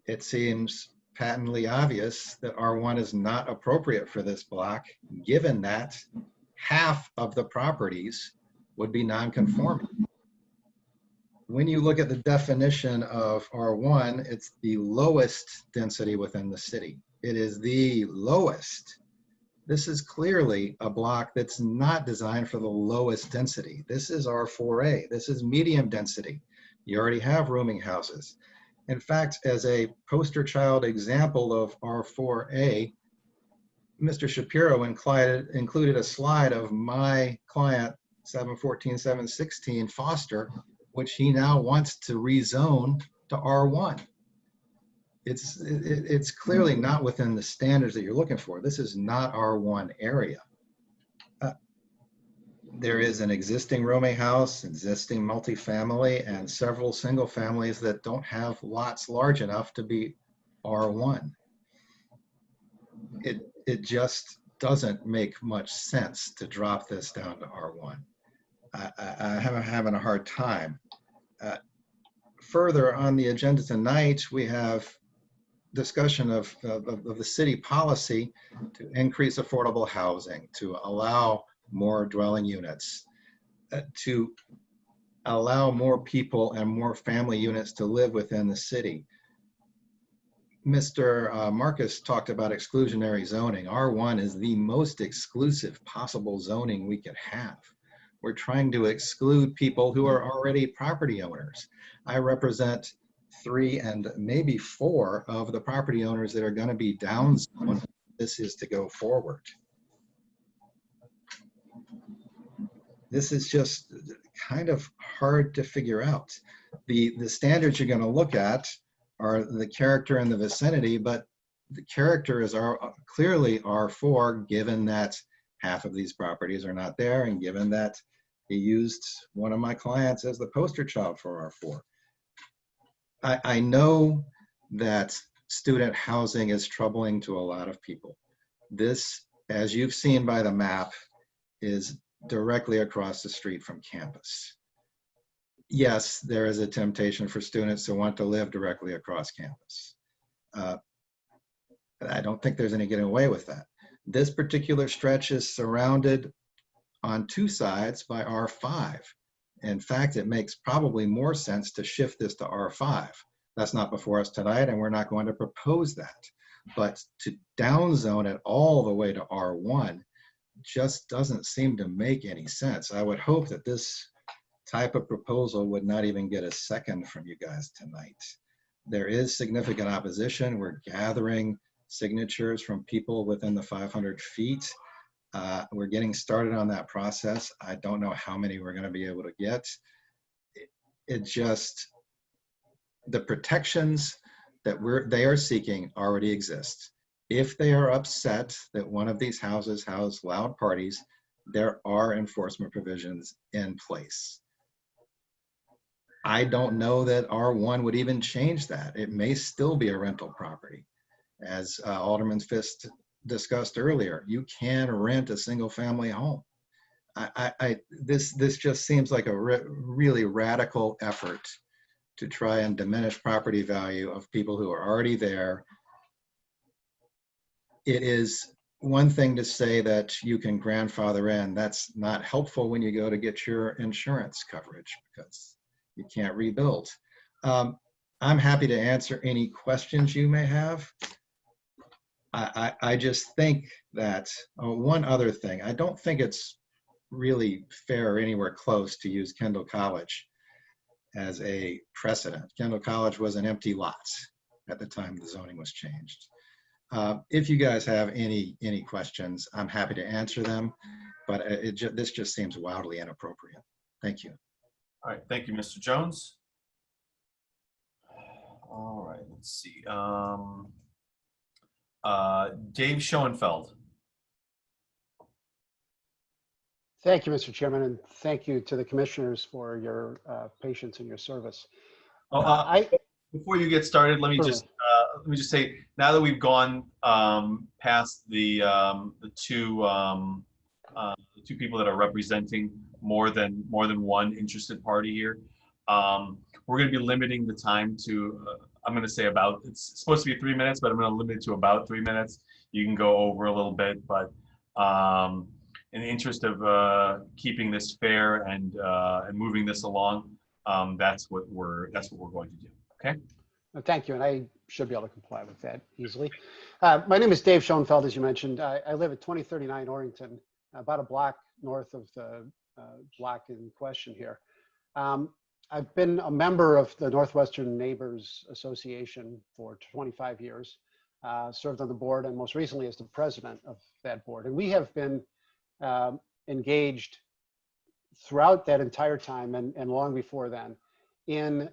It seems patently obvious that R1 is not appropriate for this block, given that half of the properties would be non-conforming. When you look at the definition of R1, it's the lowest density within the city. It is the lowest. This is clearly a block that's not designed for the lowest density. This is R4A. This is medium density. You already have rooming houses. In fact, as a poster child example of R4A, Mr. Shapiro included a slide of my client 714, 716 Foster, which he now wants to rezone to R1. It's clearly not within the standards that you're looking for. This is not R1 area. There is an existing rooming house, existing multifamily, and several single families that don't have lots large enough to be R1. It just doesn't make much sense to drop this down to R1. I'm having a hard time. Further on the agenda tonight, we have discussion of the city policy to increase affordable housing, to allow more dwelling units, to allow more people and more family units to live within the city. Mr. Marcus talked about exclusionary zoning. R1 is the most exclusive possible zoning we could have. We're trying to exclude people who are already property owners. I represent 3 and maybe 4 of the property owners that are going to be downsized when this is to go forward. This is just kind of hard to figure out. The standards you're going to look at are the character in the vicinity, but the character is clearly R4, given that half of these properties are not there, and given that he used one of my clients as the poster child for R4. I know that student housing is troubling to a lot of people. This, as you've seen by the map, is directly across the street from campus. Yes, there is a temptation for students to want to live directly across campus. I don't think there's any getting away with that. This particular stretch is surrounded on 2 sides by R5. In fact, it makes probably more sense to shift this to R5. That's not before us tonight, and we're not going to propose that. But to downzone it all the way to R1 just doesn't seem to make any sense. I would hope that this type of proposal would not even get a second from you guys tonight. There is significant opposition. We're gathering signatures from people within the 500 feet. We're getting started on that process. I don't know how many we're going to be able to get. It just, the protections that they are seeking already exist. If they are upset that one of these houses house loud parties, there are enforcement provisions in place. I don't know that R1 would even change that. It may still be a rental property. As Alderman Fist discussed earlier, you can rent a single family home. This just seems like a really radical effort to try and diminish property value of people who are already there. It is one thing to say that you can grandfather in, that's not helpful when you go to get your insurance coverage because you can't rebuild. I'm happy to answer any questions you may have. I just think that, one other thing, I don't think it's really fair or anywhere close to use Kendall College as a precedent. Kendall College was an empty lot at the time the zoning was changed. If you guys have any questions, I'm happy to answer them, but this just seems wildly inappropriate. Thank you. All right, thank you, Mr. Jones. All right, let's see. Dave Schoenfeld. Thank you, Mr. Chairman, and thank you to the commissioners for your patience and your service. Before you get started, let me just say, now that we've gone past the two people that are representing more than one interested party here, we're going to be limiting the time to I'm going to say about, it's supposed to be 3 minutes, but I'm going to limit it to about 3 minutes. You can go over a little bit, but in the interest of keeping this fair and moving this along, that's what we're going to do. Okay. Thank you, and I should be able to comply with that easily. My name is Dave Schoenfeld, as you mentioned. I live at 2039 Orrington, about a block north of the block in question here. I've been a member of the Northwestern Neighbors Association for 25 years, served on the board, and most recently as the president of that board. And we have been engaged throughout that entire time and long before then in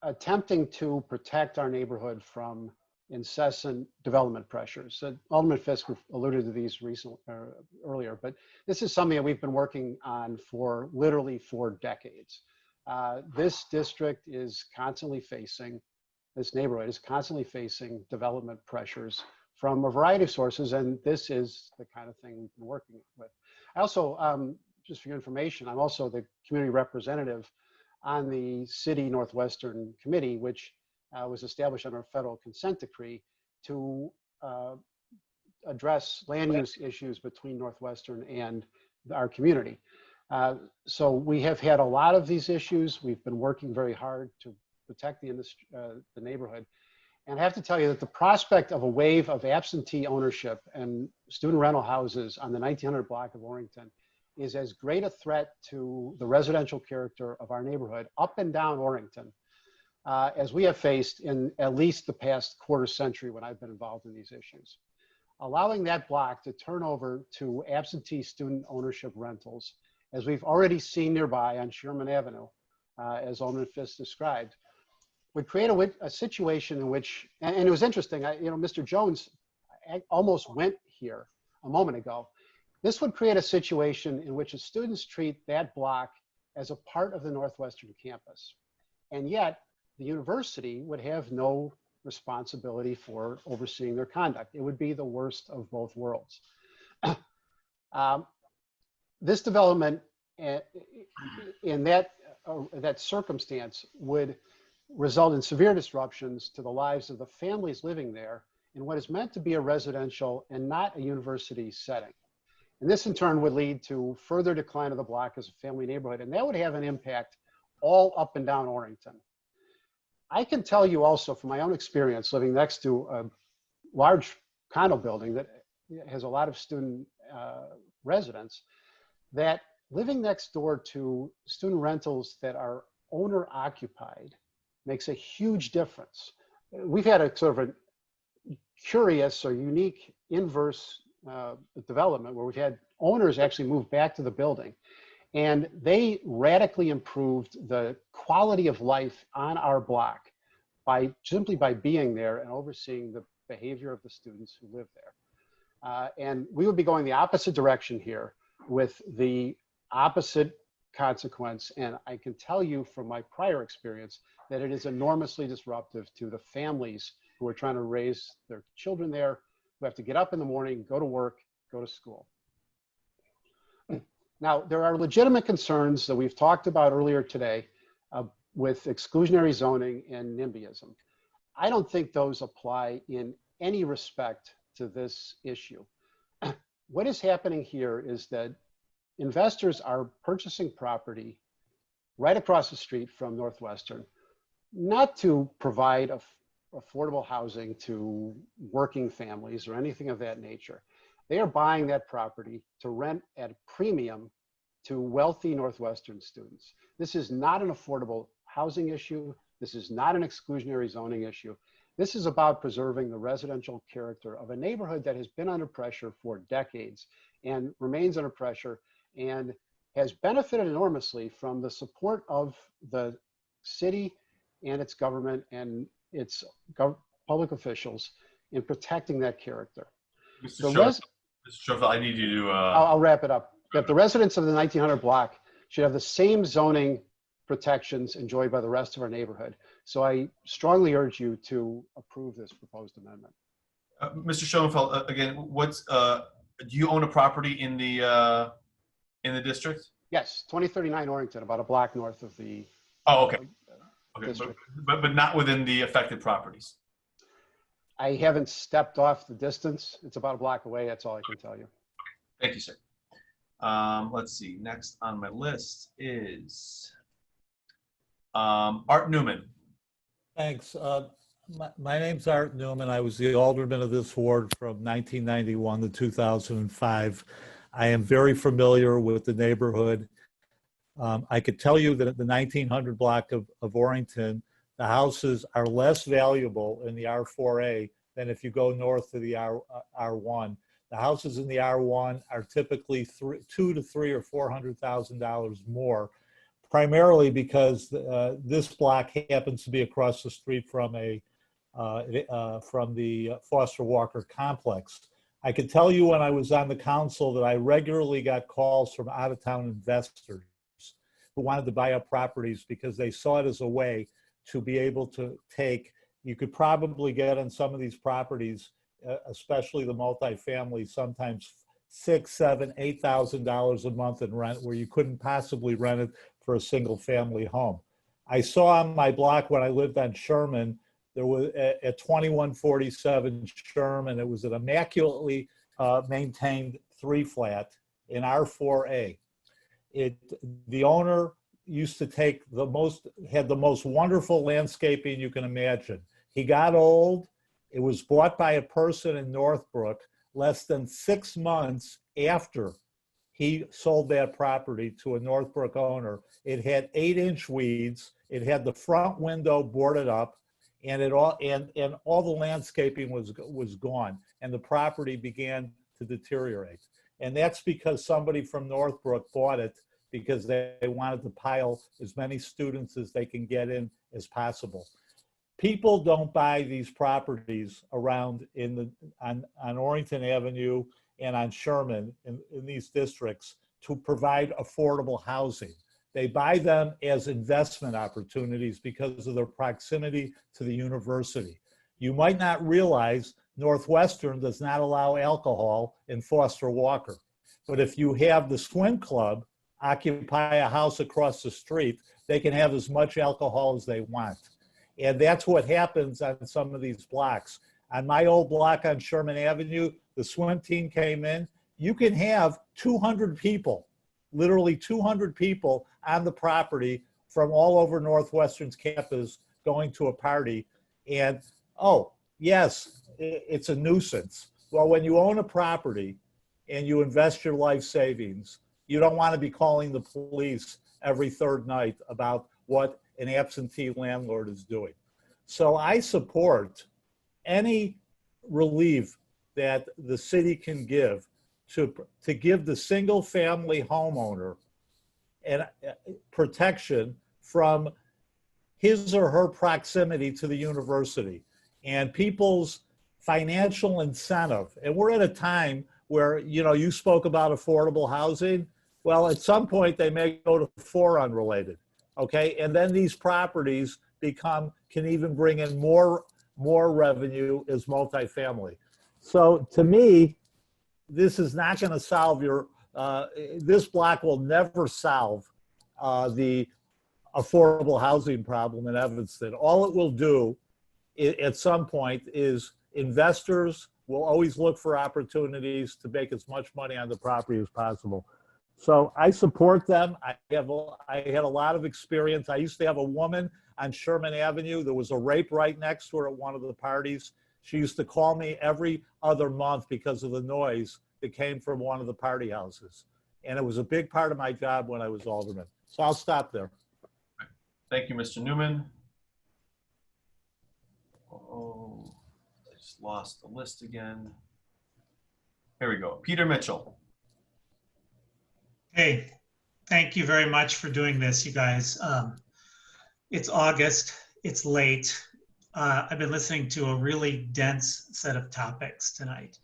attempting to protect our neighborhood from incessant development pressures. So Alderman Fisk alluded to these earlier, but this is something that we've been working on for literally 4 decades. This district is constantly facing, this neighborhood is constantly facing development pressures from a variety of sources, and this is the kind of thing we've been working with. I also, just for your information, I'm also the community representative on the City Northwestern Committee, which was established under a federal consent decree to address land use issues between Northwestern and our community. So we have had a lot of these issues. We've been working very hard to protect the neighborhood. And I have to tell you that the prospect of a wave of absentee ownership and student rental houses on the 1900 block of Orrington is as great a threat to the residential character of our neighborhood up and down Orrington as we have faced in at least the past quarter century when I've been involved in these issues. Allowing that block to turn over to absentee student ownership rentals, as we've already seen nearby on Sherman Avenue, as Alderman Fisk described, would create a situation in which, and it was interesting, Mr. Jones almost went here a moment ago. This would create a situation in which the students treat that block as a part of the Northwestern campus. And yet the university would have no responsibility for overseeing their conduct. It would be the worst of both worlds. This development in that circumstance would result in severe disruptions to the lives of the families living there in what is meant to be a residential and not a university setting. And this in turn would lead to further decline of the block as a family neighborhood. And that would have an impact all up and down Orrington. I can tell you also from my own experience living next to a large condo building that has a lot of student residents, that living next door to student rentals that are owner occupied makes a huge difference. We've had a sort of a curious or unique inverse development where we've had owners actually move back to the building, and they radically improved the quality of life on our block simply by being there and overseeing the behavior of the students who live there. And we would be going the opposite direction here with the opposite consequence. And I can tell you from my prior experience that it is enormously disruptive to the families who are trying to raise their children there, who have to get up in the morning, go to work, go to school. Now, there are legitimate concerns that we've talked about earlier today with exclusionary zoning and NIMBYism. I don't think those apply in any respect to this issue. what is happening here is that investors are purchasing property right across the street from Northwestern, not to provide affordable housing to working families or anything of that nature. They are buying that property to rent at a premium to wealthy Northwestern students. This is not an affordable housing issue. This is not an exclusionary zoning issue. This is about preserving the residential character of a neighborhood that has been under pressure for decades and remains under pressure and has benefited enormously from the support of the city and its government and its public officials in protecting that character. Mr. Schofield, I need you to. I'll wrap it up. That the residents of the 1900 block should have the same zoning protections enjoyed by the rest of our neighborhood. So I strongly urge you to approve this proposed amendment. Mr. Schoenfeld, again, do you own a property in the district? Yes, 2039 Orrington, about a block north of the. Oh, okay. Okay, but not within the affected properties. I haven't stepped off the distance. It's about a block away. That's all I can tell you. Thank you, sir. Let's see. Next on my list is Art Newman. Thanks. My name's Art Newman. I was the alderman of this ward from 1991 to 2005. I am very familiar with the neighborhood. I could tell you that at the 1900 block of Orrington, the houses are less valuable in the R4A than if you go north to the R1. The houses in the R1 are typically $200,000 to $300,000 or $400,000 more, primarily because this block happens to be across the street from the Foster Walker complex. I can tell you when I was on the council that I regularly got calls from out-of-town investors who wanted to buy up properties because they saw it as a way to be able to you could probably get on some of these properties, especially the multifamily, sometimes $6,000, $7,000, $8,000 a month in rent where you couldn't possibly rent it for a single family home. I saw on my block when I lived on Sherman, there was at 2147 Sherman, it was an immaculately maintained 3-flat in R4A. The owner used to had the most wonderful landscaping you can imagine. He got old. It was bought by a person in Northbrook less than 6 months after he sold that property to a Northbrook owner. It had 8-inch weeds. It had the front window boarded up, and all the landscaping was gone, and the property began to deteriorate. And that's because somebody from Northbrook bought it because they wanted to pile as many students as they can get in as possible. People don't buy these properties around on Orrington Avenue and on Sherman in these districts to provide affordable housing. They buy them as investment opportunities because of their proximity to the university. You might not realize Northwestern does not allow alcohol in Foster Walker. But if you have the swim club occupy a house across the street, they can have as much alcohol as they want. And that's what happens on some of these blocks. On my old block on Sherman Avenue, the swim team came in. You can have 200 people, literally 200 people on the property from all over Northwestern's campus going to a party. And, oh, yes, it's a nuisance. Well, when you own a property and you invest your life savings, you don't want to be calling the police every third night about what an absentee landlord is doing. So I support any relief that the city can give to give the single family homeowner and protection from his or her proximity to the university and people's financial incentive. And we're at a time where, you spoke about affordable housing. Well, at some point they may go to 4 unrelated, okay? And then these properties can even bring in more revenue as multifamily. So to me, this is not gonna solve this block will never solve the affordable housing problem in Evanston. All it will do at some point is investors will always look for opportunities to make as much money on the property as possible. So I support them. I had a lot of experience. I used to have a woman on Sherman Avenue. There was a rape right next to her at one of the parties. She used to call me every other month because of the noise that came from one of the party houses. And it was a big part of my job when I was alderman. So I'll stop there. Thank you, Mr. Newman. Oh, I just lost the list again. Here we go. Peter Mitchell. Hey, thank you very much for doing this, you guys. It's August, it's late. I've been listening to a really dense set of topics tonight.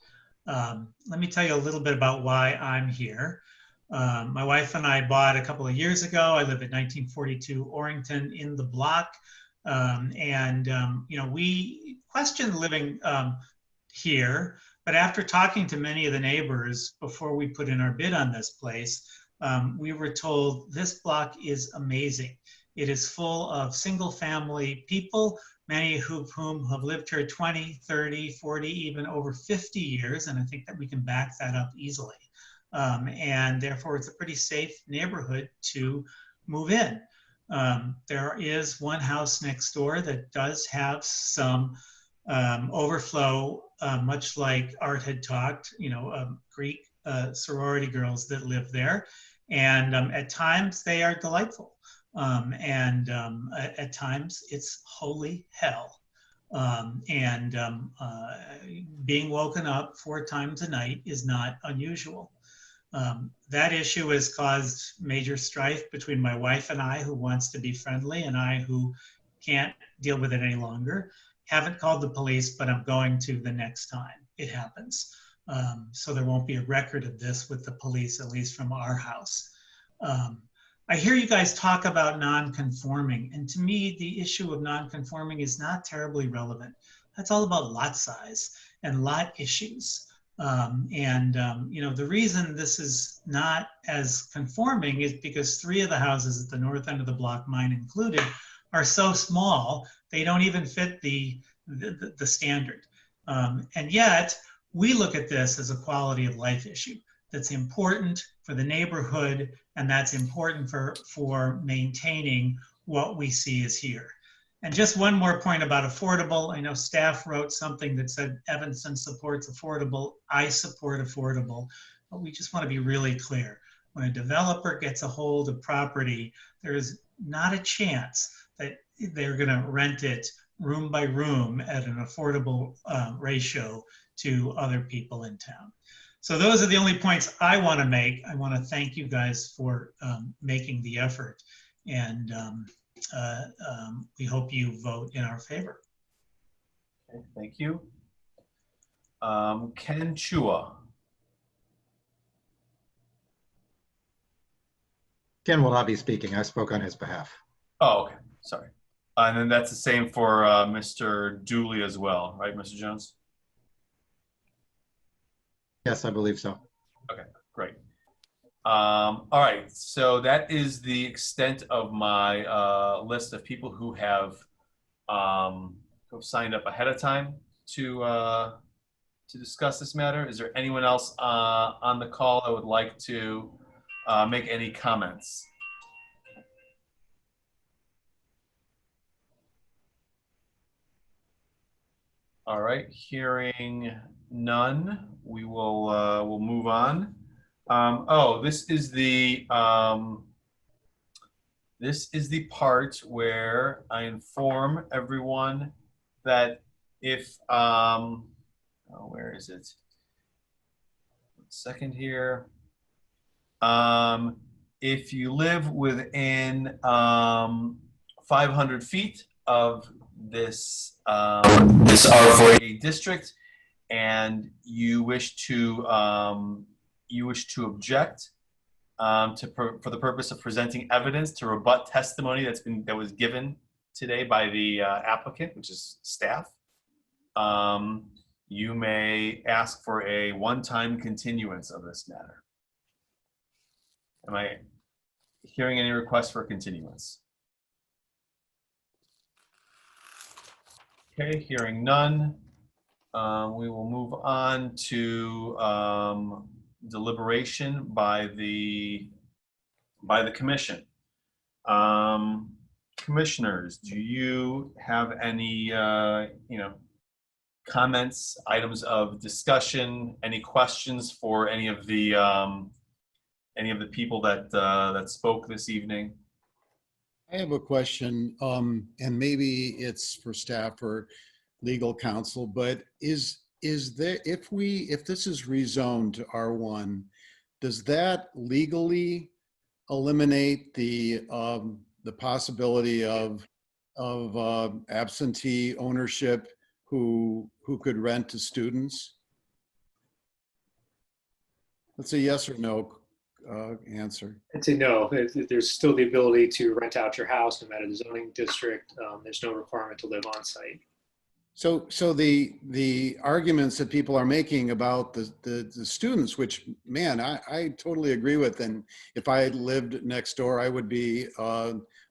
Let me tell you a little bit about why I'm here. My wife and I bought a couple of years ago. I live at 1942 Orrington in the block. You know, we questioned living here, but after talking to many of the neighbors before we put in our bid on this place, we were told this block is amazing. It is full of single family people, many of whom have lived here 20, 30, 40, even over 50 years. And I think that we can back that up easily. And therefore it's a pretty safe neighborhood to move in. There is one house next door that does have some overflow, much like Art had talked, you know, Greek sorority girls that live there. And at times they are delightful. At times it's holy hell. Being woken up 4 times a night is not unusual. That issue has caused major strife between my wife and I, who wants to be friendly, and I, who can't deal with it any longer. Haven't called the police, but I'm going to the next time it happens. So there won't be a record of this with the police, at least from our house. I hear you guys talk about non-conforming, and to me, the issue of non-conforming is not terribly relevant. That's all about lot size and lot issues. You know, the reason this is not as conforming is because 3 of the houses at the north end of the block, mine included, are so small, they don't even fit the standard. And yet, we look at this as a quality of life issue that's important for the neighborhood, and that's important for maintaining what we see is here. And just one more point about affordable. I know staff wrote something that said Evanston supports affordable. I support affordable, but we just want to be really clear. When a developer gets a hold of property, there is not a chance that they're going to rent it room by room at an affordable ratio to other people in town. So those are the only points I want to make. I want to thank you guys for making the effort, and we hope you vote in our favor. Okay, thank you. Ken Chua. Ken will not be speaking. I spoke on his behalf. Oh, okay. Sorry. And then that's the same for Mr. Dooley as well, right, Mr. Jones? Yes, I believe so. Okay, great. All right, so that is the extent of my list of people who have signed up ahead of time to discuss this matter. Is there anyone else on the call that would like to make any comments? All right, hearing none, we will we'll move on. This is the part where I inform everyone that if where is it? 1 second here. If you live within 500 feet of this this R480 district, and you wish to object for the purpose of presenting evidence to rebut testimony that was given today by the applicant, which is staff, you may ask for a one-time continuance of this matter. Am I hearing any requests for continuance? Okay, hearing none. We will move on to deliberation by the commission. Commissioners, do you have any comments, items of discussion, any questions for any of the people that spoke this evening? I have a question, and maybe it's for staff or legal counsel, but is there, if this is rezoned to R1, does that legally eliminate the possibility of absentee ownership who could rent to students? That's a yes or no answer. I'd say no. There's still the ability to rent out your house no matter the zoning district. There's no requirement to live on site. So the arguments that people are making about the students, which, man, I totally agree with. And if I had lived next door, I would be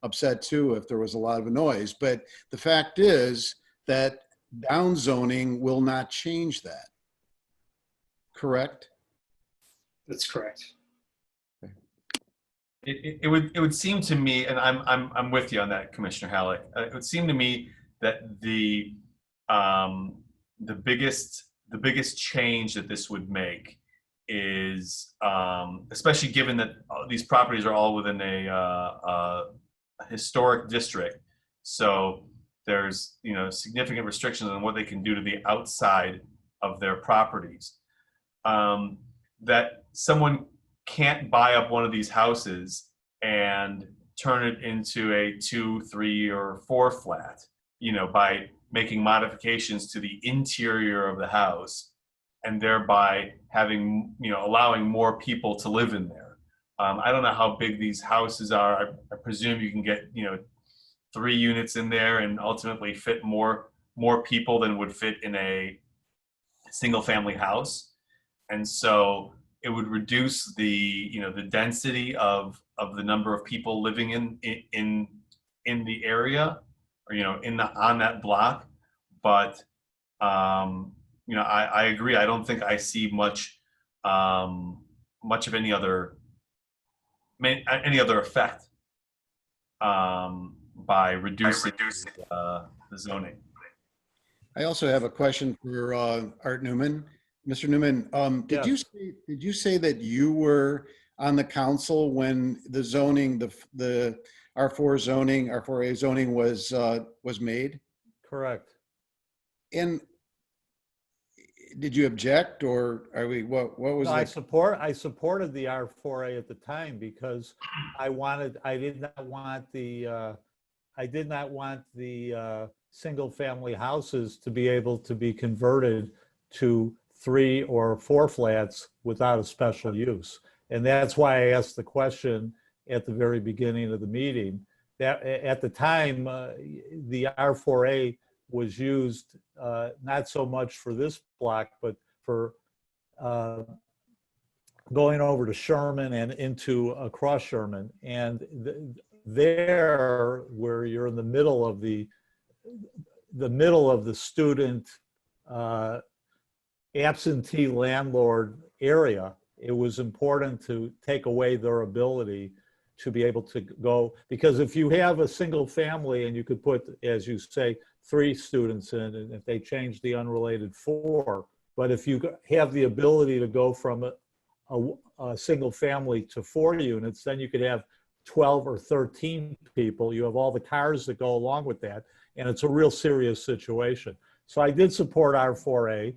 upset too if there was a lot of noise. But the fact is that down zoning will not change that. Correct? That's correct. It would seem to me, and I'm with you on that, Commissioner Halleck. It would seem to me that the biggest change that this would make is, especially given that these properties are all within a historic district, so there's significant restrictions on what they can do to the outside of their properties. That someone can't buy up one of these houses and turn it into a 2, 3, or 4 flat, by making modifications to the interior of the house and thereby having, allowing more people to live in there. I don't know how big these houses are. I presume you can get, 3 units in there and ultimately fit more people than would fit in a single family house. And so it would reduce the, the density of the number of people living in the area, or, on that block. But, I agree. I don't think I see much of any other effect by reducing the zoning. I also have a question for Art Newman. Mr. Newman, did you say that you were on the council when the zoning, the R4 zoning, R4A zoning was made? Correct. And did you object, or what was No, the... I supported the R4A at the time because I did not want the single family houses to be able to be converted to 3 or 4 flats without a special use. And that's why I asked the question at the very beginning of the meeting. That at the time, the R4A was used not so much for this block, but for going over to Sherman and into across Sherman. And there, where you're in the middle of the student absentee landlord area, it was important to take away their ability to be able to go, because if you have a single family and you could put, as you say, 3 students in, and if they change the unrelated 4, but if you have the ability to go from a single family to 4 units, then you could have 12 or 13 people. You have all the cars that go along with that, and it's a real serious situation. So I did support R4A,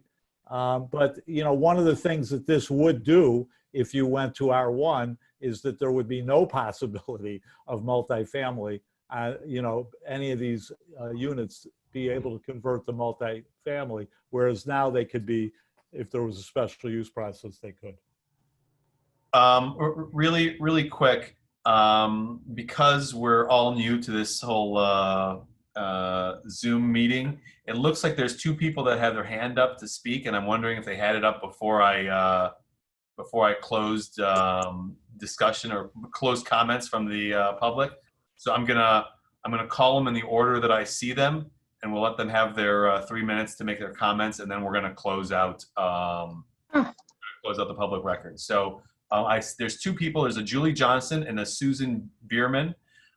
but one of the things that this would do if you went to R1 is that there would be no possibility of multifamily, any of these units be able to convert to multifamily, whereas now they could be, if there was a special use process, they could. Really, really quick, because we're all new to this whole Zoom meeting, it looks like there's 2 people that had their hand up to speak, and I'm wondering if they had it up before I closed discussion or closed comments from the public. So I'm gonna call them in the order that I see them, and we'll let them have their 3 minutes to make their comments, and then we're going to close out the public record. So there's two people. There's a Julie Johnson and a Susan Bierman,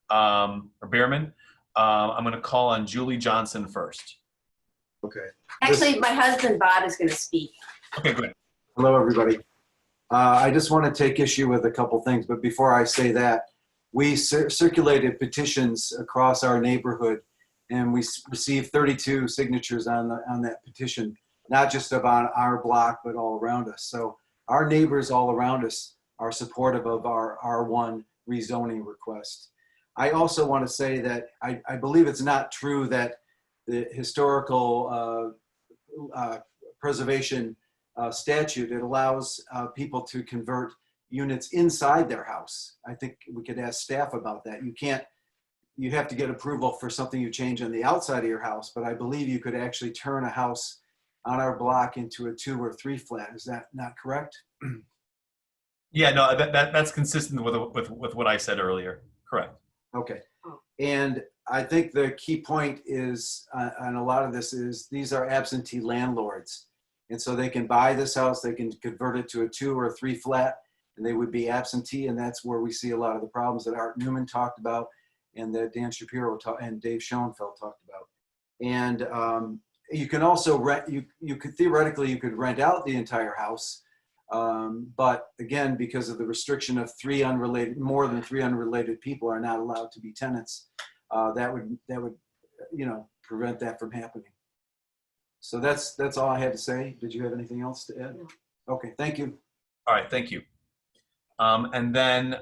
or Bierman. I'm going to call on Julie Johnson first. Okay. Actually, my husband Bob is going to speak. Okay, great. Hello, everybody. I just want to take issue with a couple things, but before I say that, we circulated petitions across our neighborhood, and we received 32 signatures on that petition, not just about our block, but all around us. So our neighbors all around us are supportive of our R1 rezoning request. I also want to say that I believe it's not true that the historical preservation statute, it allows people to convert units inside their house. I think we could ask staff about that. You have to get approval for something you change on the outside of your house, but I believe you could actually turn a house on our block into a 2 or 3 flat. Is that not correct? Yeah, no, that's consistent with what I said earlier. Correct. Okay. And I think the key point is, on a lot of this is, these are absentee landlords. And so they can buy this house, they can convert it to a 2 or 3 flat, and they would be absentee. And that's where we see a lot of the problems that Art Newman talked about, and that Dan Shapiro and Dave Schoenfeld talked about. And you can also rent, you could theoretically, you could rent out the entire house. But again, because of the restriction of more than 3 unrelated people are not allowed to be tenants, that would prevent that from happening. So that's all I had to say. Did you have anything else to add? Okay, thank you. All right, thank you. And then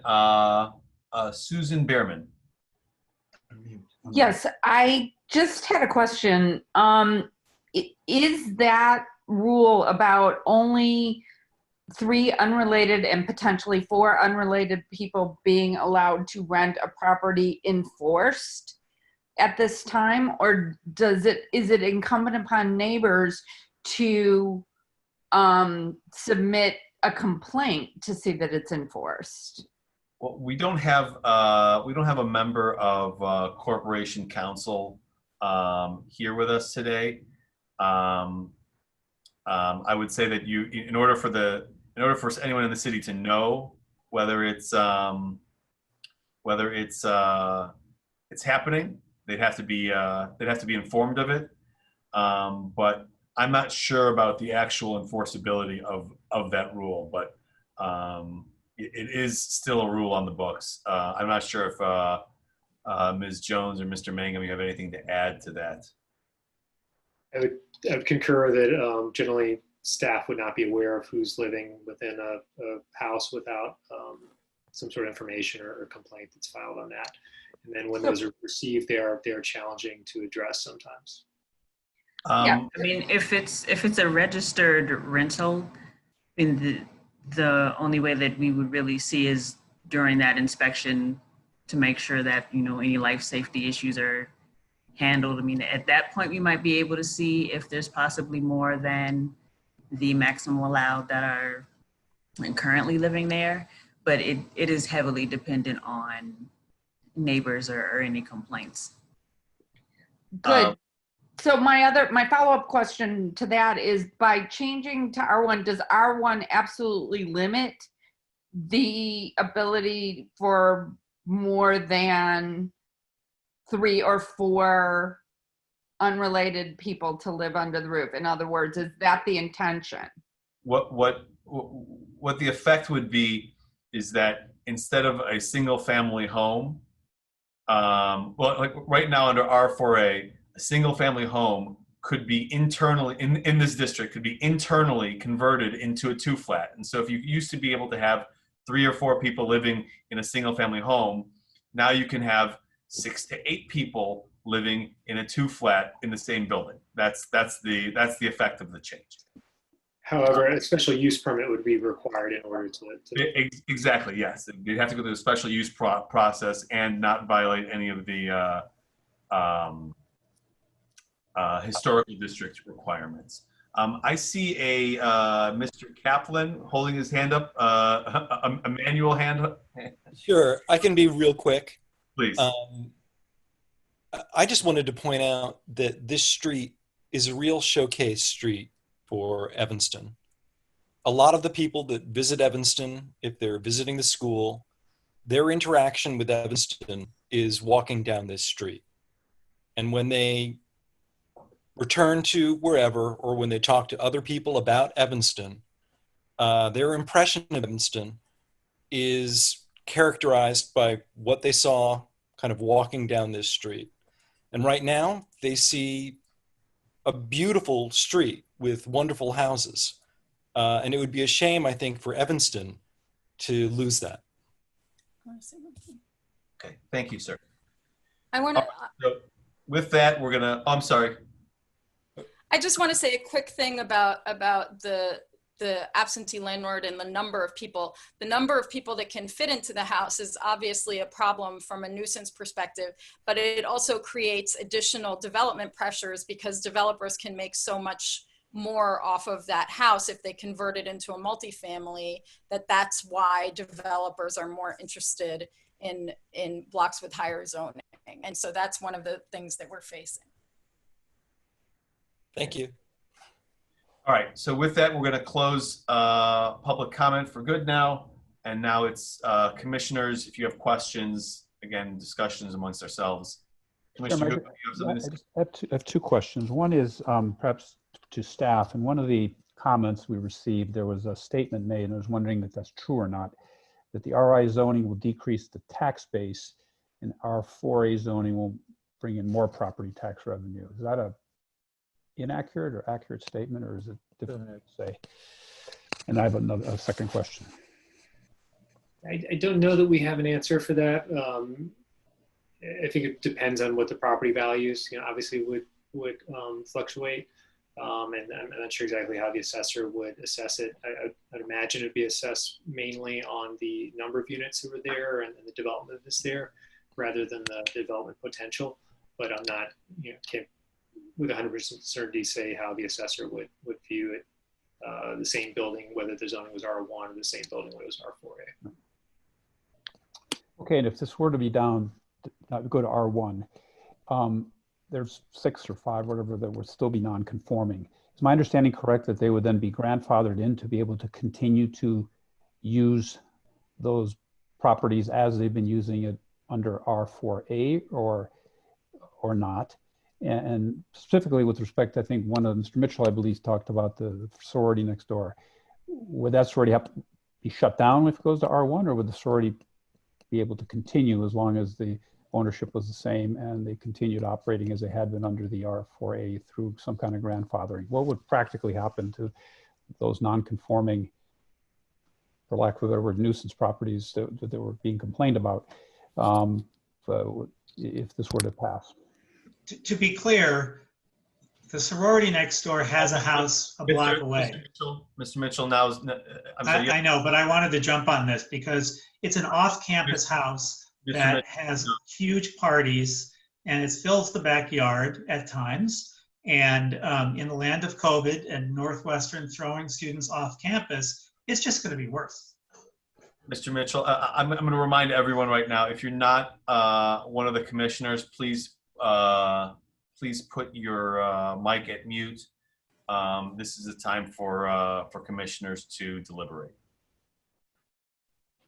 Susan Bierman. Yes, I just had a question. Is that rule about only 3 unrelated and potentially 4 unrelated people being allowed to rent a property enforced at this time, or is it incumbent upon neighbors to submit a complaint to see that it's enforced? Well, we don't have a member of Corporation Council here with us today. I would say that in order for anyone in the city to know whether it's happening, they'd have to be informed of it. But I'm not sure about the actual enforceability of that rule, but it is still a rule on the books. I'm not sure if Ms. Jones or Mr. Mangum, you have anything to add to that. I would concur that generally staff would not be aware of who's living within a house without some sort of information or complaint that's filed on that. And then when those are received, they're challenging to address sometimes. Yeah, I mean, if it's a registered rental, I mean, the only way that we would really see is during that inspection to make sure that, any life safety issues are handled. I mean, at that point, we might be able to see if there's possibly more than the maximum allowed that are currently living there, but it is heavily dependent on neighbors or any complaints. Good. So my follow-up question to that is, by changing to R1, does R1 absolutely limit the ability for more than 3 or 4 unrelated people to live under the roof? In other words, is that the intention? What the effect would be is that instead of a single family home, like right now under R4A, a single family home could be internally, in this district, could be internally converted into a 2 flat. And so if you used to be able to have 3 or 4 people living in a single family home, now you can have 6 to 8 people living in a 2 flat in the same building. That's the effect of the change. However, a special use permit would be required in order to Exactly, yes. You'd have to go through a special use process and not violate any of the historical district requirements. I see a Mr. Kaplan holding his hand up, a manual hand. Sure, I can be real quick. Please. I just wanted to point out that this street is a real showcase street for Evanston. A lot of the people that visit Evanston, if they're visiting the school, their interaction with Evanston is walking down this street. And when they return to wherever, or when they talk to other people about Evanston, their impression of Evanston is characterized by what they saw kind of walking down this street. And right now, they see a beautiful street with wonderful houses. And it would be a shame, I think, for Evanston to lose that. Okay, thank you, sir. I want to. So with that, we're gonna. I'm sorry. I just want to say a quick thing about the absentee landlord and the number of people. The number of people that can fit into the house is obviously a problem from a nuisance perspective, but it also creates additional development pressures because developers can make so much more off of that house if they convert it into a multifamily. That's why developers are more interested in blocks with higher zoning. And so that's one of the things that we're facing. Thank you. All right, so with that, we're going to close public comment for good now. And now it's commissioners, if you have questions, again, discussions amongst ourselves. Commissioner, Chairman, you have something to say? I have two questions. One is perhaps to staff. And one of the comments we received, there was a statement made, and I was wondering if that's true or not, that the RI zoning will decrease the tax base and R4A zoning will bring in more property tax revenue. Is that a inaccurate or accurate statement, or is it difficult to say? And I have a second question. I don't know that we have an answer for that. I think it depends on what the property values, obviously would fluctuate. And I'm not sure exactly how the assessor would assess it. I'd imagine it'd be assessed mainly on the number of units that were there and the development that's there, rather than the development potential. But I'm not, can't with 100% certainty say how the assessor would view it. The same building, whether the zoning was R1, or the same building whether it was R4A. Okay, and if this were to be down, go to R1, there's 6 or 5, whatever, that would still be non-conforming. Is my understanding correct that they would then be grandfathered in to be able to continue to use those properties as they've been using it under R4A or not? And specifically with respect, I think one of Mr. Mitchell, I believe, talked about the sorority next door. Would that sorority have to be shut down if it goes to R1, or would the sorority be able to continue as long as the ownership was the same and they continued operating as they had been under the R4A through some kind of grandfathering? What would practically happen to those non-conforming, for lack of a better word, nuisance properties that were being complained about if this were to pass? To be clear, the sorority next door has a house a block away. Mr. Mitchell, now is, I know, but I wanted to jump on this because it's an off-campus house that has huge parties, and it fills the backyard at times. And in the land of COVID and Northwestern throwing students off campus, it's just going to be worse. Mr. Mitchell, I'm going to remind everyone right now, if you're not one of the commissioners, please put your mic at mute. This is a time for commissioners to deliberate.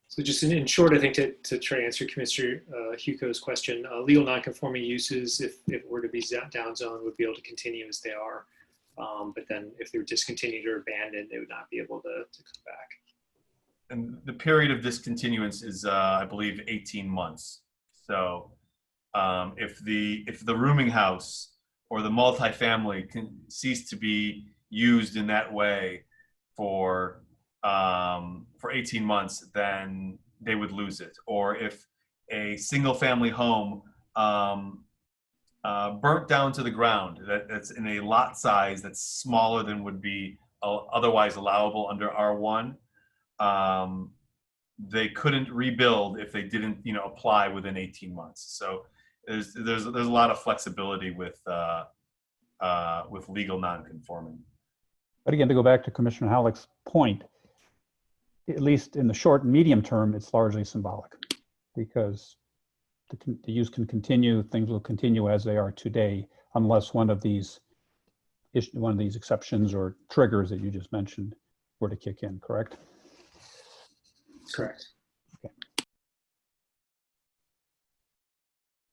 So just in short, I think to try to answer Commissioner Huco's question, legal nonconforming uses, if it were to be downzoned, would be able to continue as they are. But then if they were discontinued or abandoned, they would not be able to come back. And the period of discontinuance is, I believe, 18 months. So if the rooming house or the multifamily can cease to be used in that way for 18 months, then they would lose it. Or if a single family home burnt down to the ground, that's in a lot size that's smaller than would be otherwise allowable under R1, they couldn't rebuild if they didn't, apply within 18 months. So there's a lot of flexibility with legal non-conforming. But again, to go back to Commissioner Halleck's point, at least in the short and medium term, it's largely symbolic, because the use can continue, things will continue as they are today, unless one of these exceptions or triggers that you just mentioned were to kick in, correct? Correct.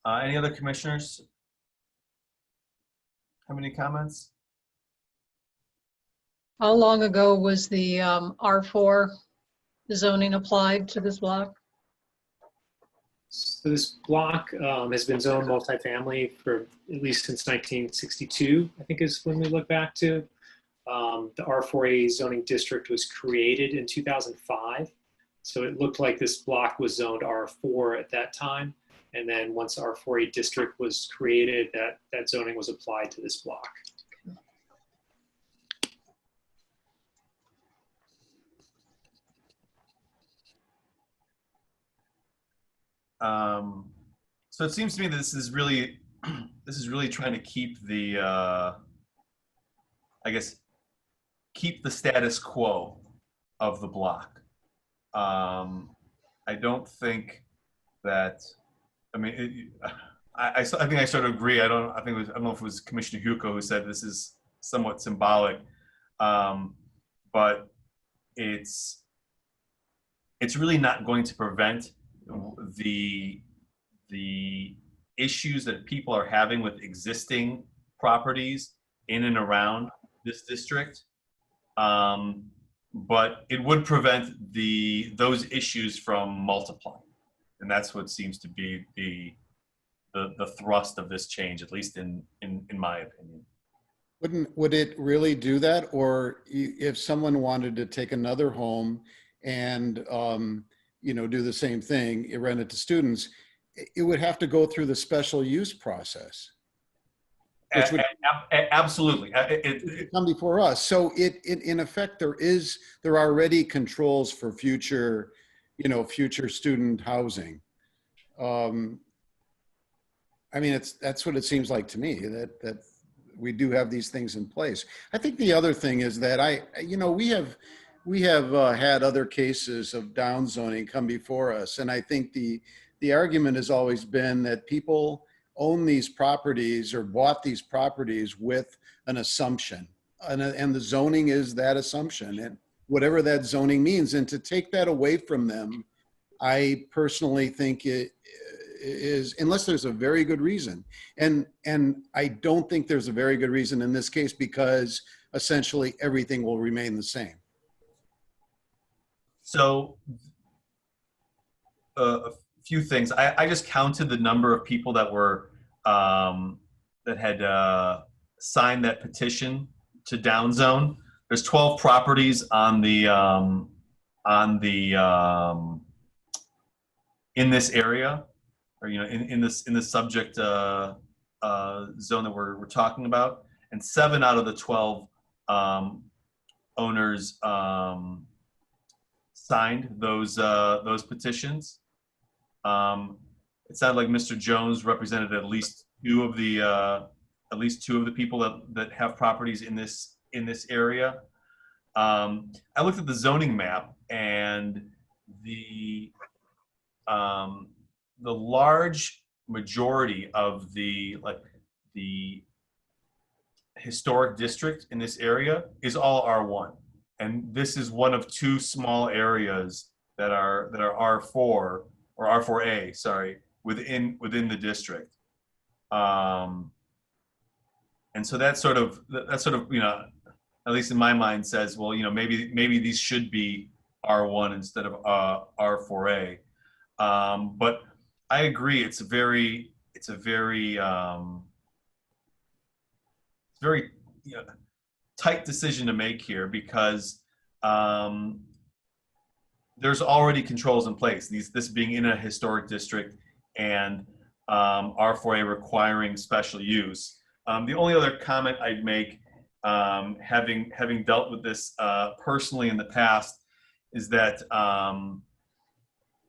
Any other commissioners have any comments? How long ago was the R4 zoning applied to this block? So this block has been zoned multifamily for at least since 1962, I think is when we look back to. The R4A zoning district was created in 2005. So it looked like this block was zoned R4 at that time. And then once R4A district was created, that zoning was applied to this block. So it seems to me that this is really trying to keep the, I guess, keep the status quo of the block. I don't think that, I mean, I think I sort of agree. I don't know if it was Commissioner Hugo who said this is somewhat symbolic, but it's really not going to prevent the issues that people are having with existing properties in and around this district. But it would prevent those issues from multiplying. And that's what seems to be the thrust of this change, at least in my opinion. Would it really do that? Or if someone wanted to take another home and do the same thing, rent it to students, it would have to go through the special use process. Which would absolutely come before us. So in effect, there are already controls for future student housing. I mean, that's what it seems like to me, that we do have these things in place. I think the other thing is that we have had other cases of downzoning come before us, and I think the argument has always been that people own these properties or bought these properties with an assumption, and the zoning is that assumption, and whatever that zoning means, and to take that away from them, I personally think it is, unless there's a very good reason, and I don't think there's a very good reason in this case, because essentially everything will remain the same. So a few things. I just counted the number of people that were that had signed that petition to downzone. There's 12 properties on the in this area, or in this subject zone that we're talking about, and 7 out of the 12 owners signed those petitions. It sounded like Mr. Jones represented at least two of the people that have properties in this area. I looked at the zoning map, and the large majority of the historic district in this area is all R1, and this is one of 2 small areas that are R4 or R4A, sorry, within the district. And so that sort of at least in my mind says, well, maybe these should be R1 instead of R4A. But I agree, it's a very tight decision to make here, because there's already controls in place. This being in a historic district, and R4A requiring special use. The only other comment I'd make, having dealt with this personally in the past, is that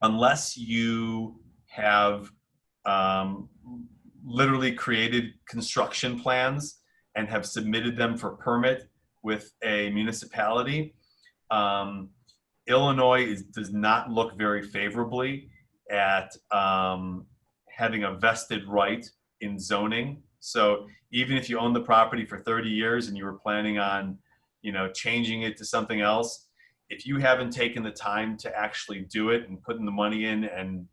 unless you have literally created construction plans and have submitted them for permit with a municipality, Illinois does not look very favorably at having a vested right in zoning. So even if you own the property for 30 years and you were planning on, changing it to something else, if you haven't taken the time to actually do it and putting the money in and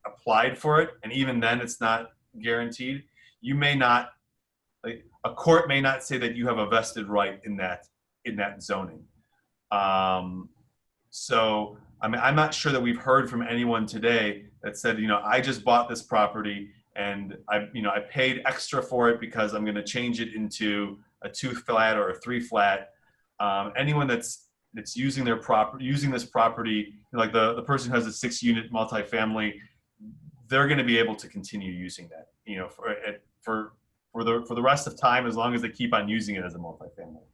applied for it, and even then it's not guaranteed, you may not, like, a court may not say that you have a vested right in that zoning. So I mean, I'm not sure that we've heard from anyone today that said, I just bought this property and I paid extra for it because I'm going to change it into a 2-flat or a 3-flat. Anyone that's using this property, like the person who has a 6-unit multifamily, they're going to be able to continue using that, for the rest of time, as long as they keep on using it as a multifamily.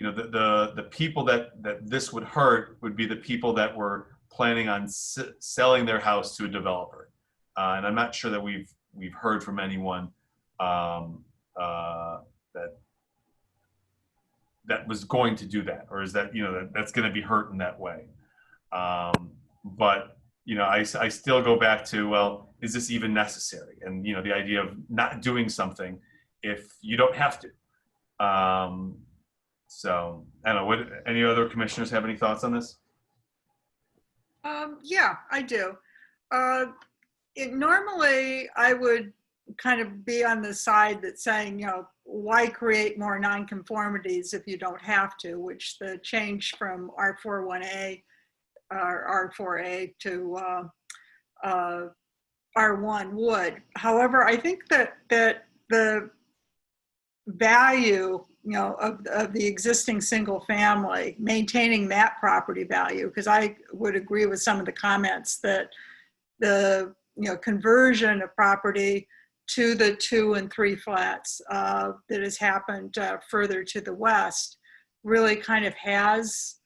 The people that this would hurt would be the people that were planning on selling their house to a developer, and I'm not sure that we've heard from anyone that was going to do that, or is that that's going to be hurt in that way. But I still go back to, well, is this even necessary? And the idea of not doing something if you don't have to. So I don't know. Any other commissioners have any thoughts on this? Yeah, I do. Normally, I would kind of be on the side that's saying, why create more nonconformities if you don't have to, which the change from R41A or R4A to R1 would. However, I think that the value, of the existing single family, maintaining that property value, because I would agree with some of the comments that the conversion of property to the 2 and 3 flats that has happened further to the west really kind of has,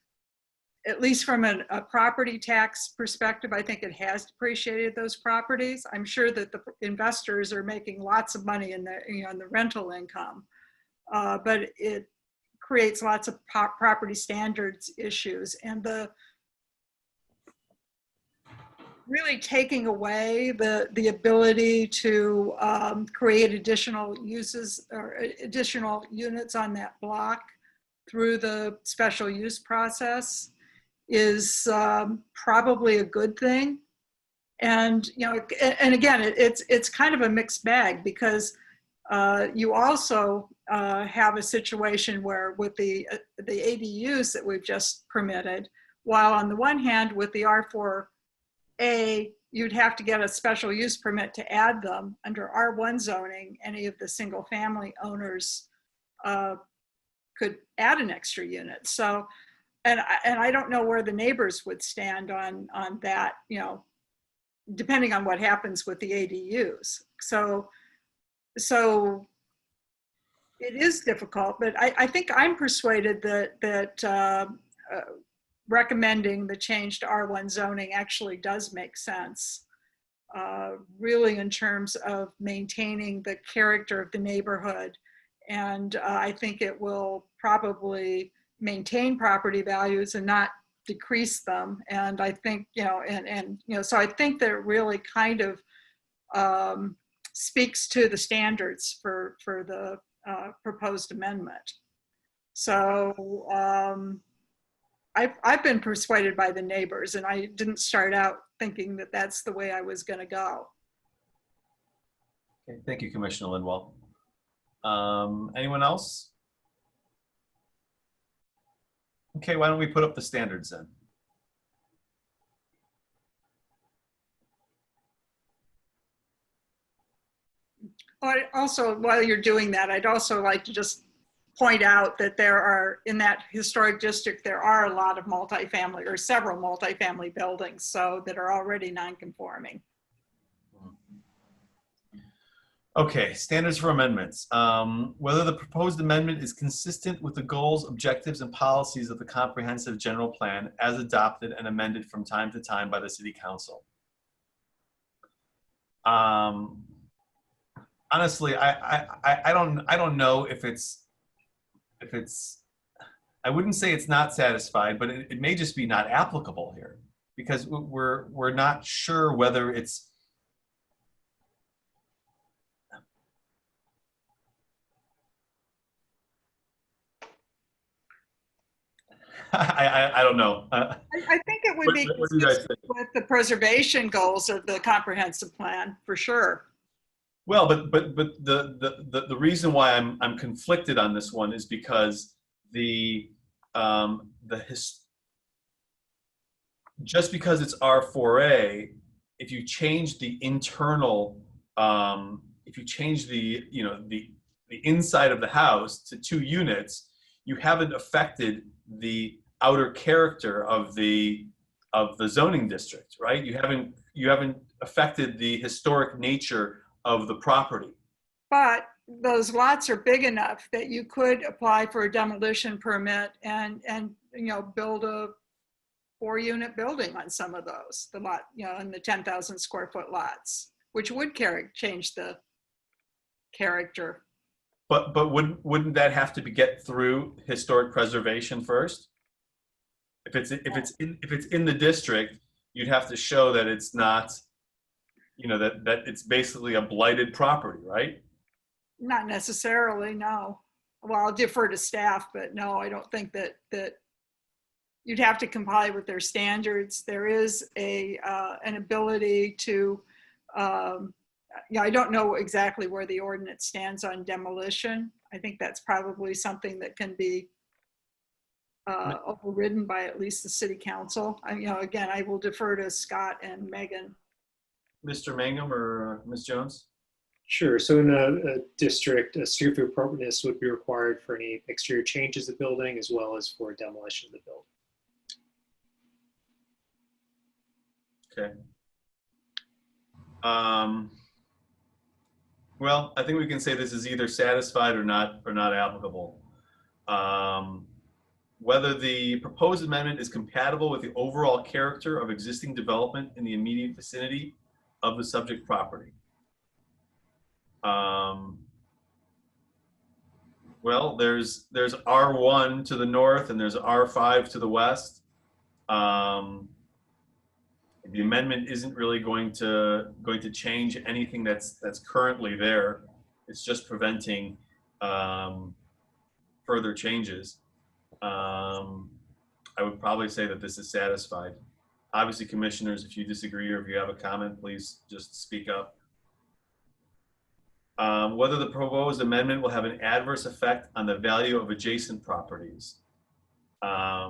at least from a property tax perspective, I think it has depreciated those properties. I'm sure that the investors are making lots of money in the rental income, but it creates lots of property standards issues, and really taking away the ability to create additional uses or additional units on that block through the special use process is probably a good thing. And and again, it's kind of a mixed bag, because you also have a situation where with the ADUs that we've just permitted, while on the one hand with the R4A, you'd have to get a special use permit to add them. Under R1 zoning, any of the single family owners could add an extra unit. So, and I don't know where the neighbors would stand on that, depending on what happens with the ADUs. So it is difficult, but I think I'm persuaded that recommending the change to R1 zoning actually does make sense, really in terms of maintaining the character of the neighborhood. And I think it will probably maintain property values and not decrease them. And I think, so I think that it really kind of speaks to the standards for the proposed amendment. So I've been persuaded by the neighbors, and I didn't start out thinking that that's the way I was going to go. Okay, thank you, Commissioner Lindwall. Anyone else? Okay, why don't we put up the standards then? Also, while you're doing that, I'd also like to just point out that there are, in that historic district, there are a lot of multifamily, or several multifamily buildings, so that are already non-conforming. Okay, standards for amendments. Whether the proposed amendment is consistent with the goals, objectives, and policies of the comprehensive general plan as adopted and amended from time to time by the City Council. Honestly, I don't know if it's, I wouldn't say it's not satisfied, but it may just be not applicable here, because we're not sure whether it's. I don't know. I think it would be What do you guys consistent think? with the preservation goals of the comprehensive plan, for sure. Well, but the reason why I'm conflicted on this one is because just because it's R4A, if you change the internal, if you change the inside of the house to 2 units, you haven't affected the outer character of the zoning district, right? You haven't affected the historic nature of the property. But those lots are big enough that you could apply for a demolition permit and build a 4-unit building on some of those, the lot, in the 10,000 square foot lots, which would change the character. But wouldn't that have to get through historic preservation first? If it's in the district, you'd have to show that it's not, that it's basically a blighted property, right? Not necessarily, no. Well, I'll defer to staff, but no, I don't think that you'd have to comply with their standards. There is an ability to, I don't know exactly where the ordinance stands on demolition. I think that's probably something that can be overridden by at least the city council. Again, I will defer to Scott and Megan. Mr. Mangum or Ms. Jones? Sure. So in a district, a certificate of appropriateness would be required for any exterior changes of the building as well as for demolition of the building. Okay. Well, I think we can say this is either satisfied or not applicable. Whether the proposed amendment is compatible with the overall character of existing development in the immediate vicinity of the subject property. Well, there's R1 to the north and there's R5 to the west. The amendment isn't really going to change anything that's currently there. It's just preventing further changes. I would probably say that this is satisfied. Obviously, commissioners, if you disagree or if you have a comment, please just speak up. Whether the proposed amendment will have an adverse effect on the value of adjacent properties. I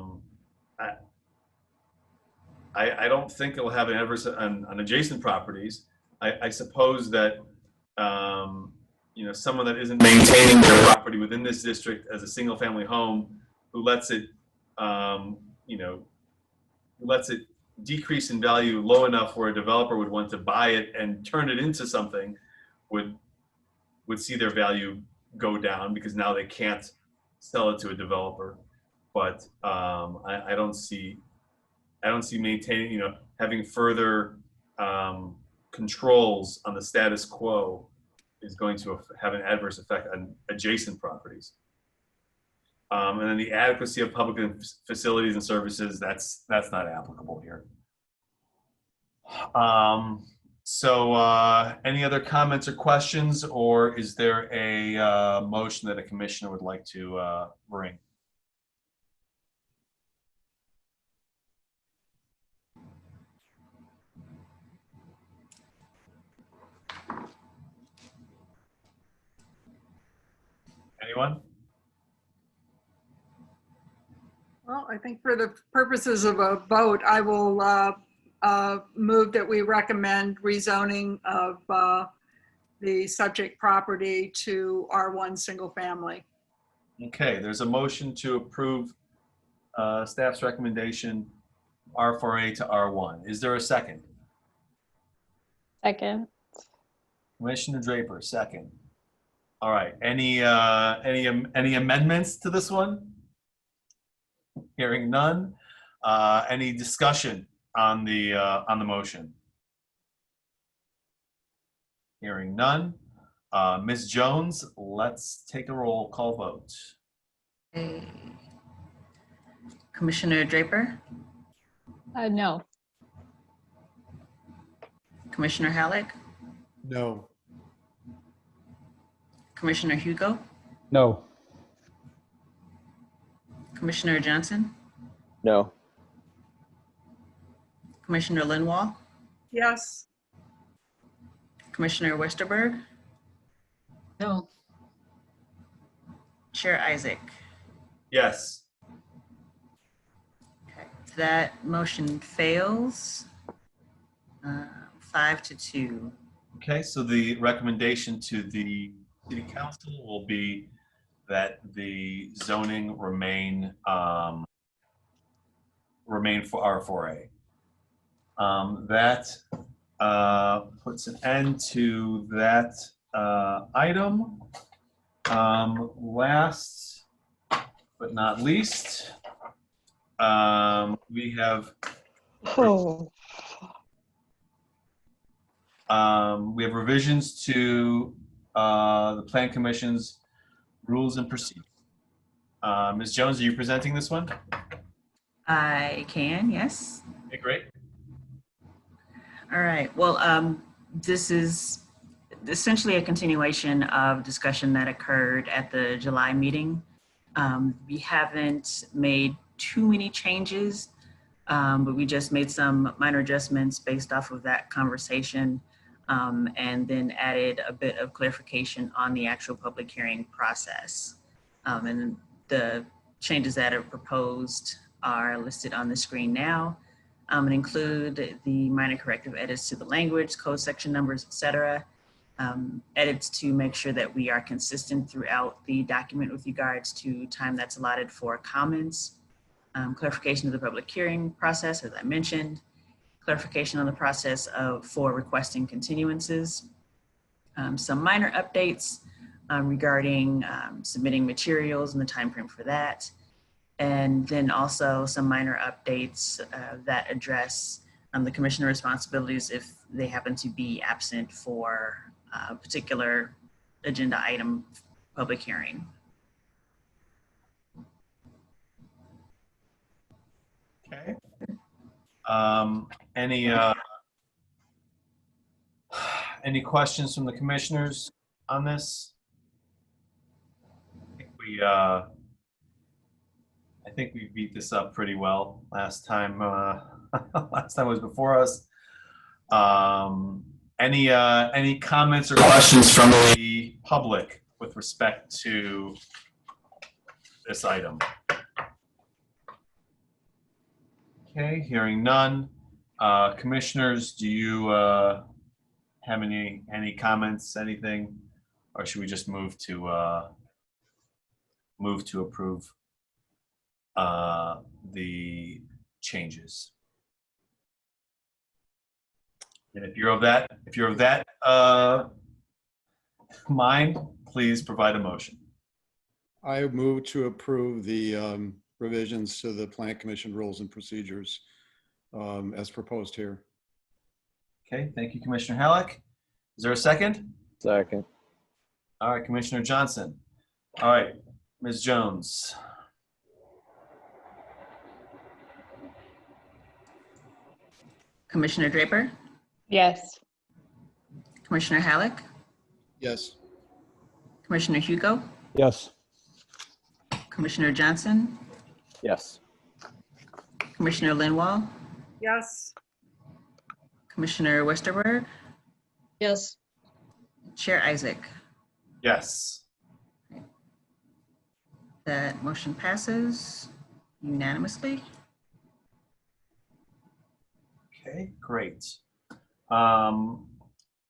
don't think it will have an adverse on adjacent properties. I suppose that someone that isn't maintaining their property within this district as a single family home, who lets it decrease in value low enough where a developer would want to buy it and turn it into something, would see their value go down because now they can't sell it to a developer. But I don't see maintaining, having further controls on the status quo is going to have an adverse effect on adjacent properties. And then the adequacy of public facilities and services, that's not applicable here. So any other comments or questions, or is there a motion that a commissioner would like to bring? Anyone? Well, I think for the purposes of a vote, I will move that we recommend rezoning of the subject property to R1 single family. Okay, there's a motion to approve staff's recommendation R4A to R1. Is there a second? Second. Commissioner Draper, second. All right, any amendments to this one? Hearing none. Any discussion on the motion? Hearing none. Ms. Jones, let's take a roll call vote. Commissioner Draper? No. Commissioner Halleck, No. Commissioner Hugo, No. Commissioner Johnson, No. Commissioner Linwall, Yes. Commissioner Westerberg, No. Chair Isaac. Yes. That motion fails, 5-2. Okay, so the recommendation to the city council will be that the zoning remain for R4A. That puts an end to that item. Last but not least, we have revisions to the Plan Commission's rules and procedures. Ms. Jones, are you presenting this one? I can, yes. Okay, great. All right. Well, this is essentially a continuation of discussion that occurred at the July meeting. We haven't made too many changes, but we just made some minor adjustments based off of that conversation, and then added a bit of clarification on the actual public hearing process. And the changes that are proposed are listed on the screen now, and include the minor corrective edits to the language, code section numbers, etc. Edits to make sure that we are consistent throughout the document with regards to time that's allotted for comments, clarification of the public hearing process, as I mentioned, clarification on the process for requesting continuances, some minor updates regarding submitting materials and the timeframe for that, and then also some minor updates that address the commissioner responsibilities if they happen to be absent for a particular agenda item public hearing. Okay. Any questions from the commissioners on this? I think we beat this up pretty well last time. Last time was before us. Any comments or questions from the public with respect to this item? Okay, hearing none. Commissioners, do you have any comments, anything, or should we just move to approve the changes? And if you're of that mind, please provide a motion. I move to approve the revisions to the Plan Commission rules and procedures as proposed here. Okay, thank you, Commissioner Halleck. Is there a second? Second. All right, Commissioner Johnson. All right, Ms. Jones. Commissioner Draper, Yes. Commissioner Halleck, Yes. Commissioner Hugo, Yes. Commissioner Johnson, Yes. Commissioner Linwall, Yes. Commissioner Westerberg, Yes. Chair Isaac. Yes. That motion passes unanimously. Okay, great. I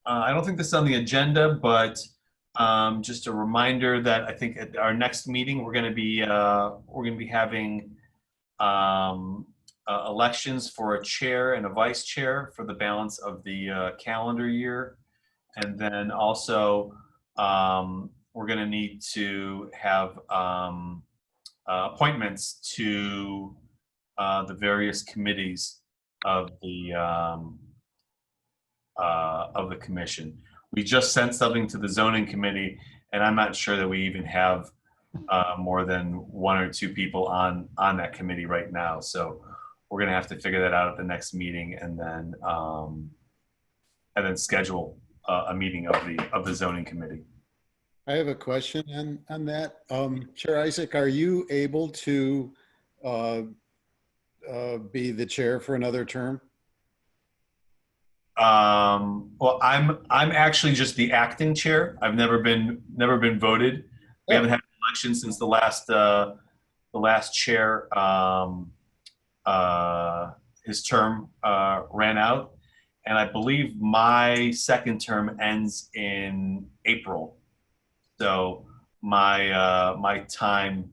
don't think this is on the agenda, but just a reminder that I think at our next meeting we're going to be having elections for a chair and a vice chair for the balance of the calendar year, and then also we're going to need to have appointments to the various committees of the commission. We just sent something to the zoning committee, and I'm not sure that we even have more than 1 or 2 people on that committee right now. So we're gonna have to figure that out at the next meeting, and then then schedule a meeting of the zoning committee. I have a question on that. Chair Isaac, are you able to be the chair for another term? Well, I'm actually just the acting chair. I've never been voted. We haven't had an election since the last chair, his term ran out, and I believe my second term ends in April. So my time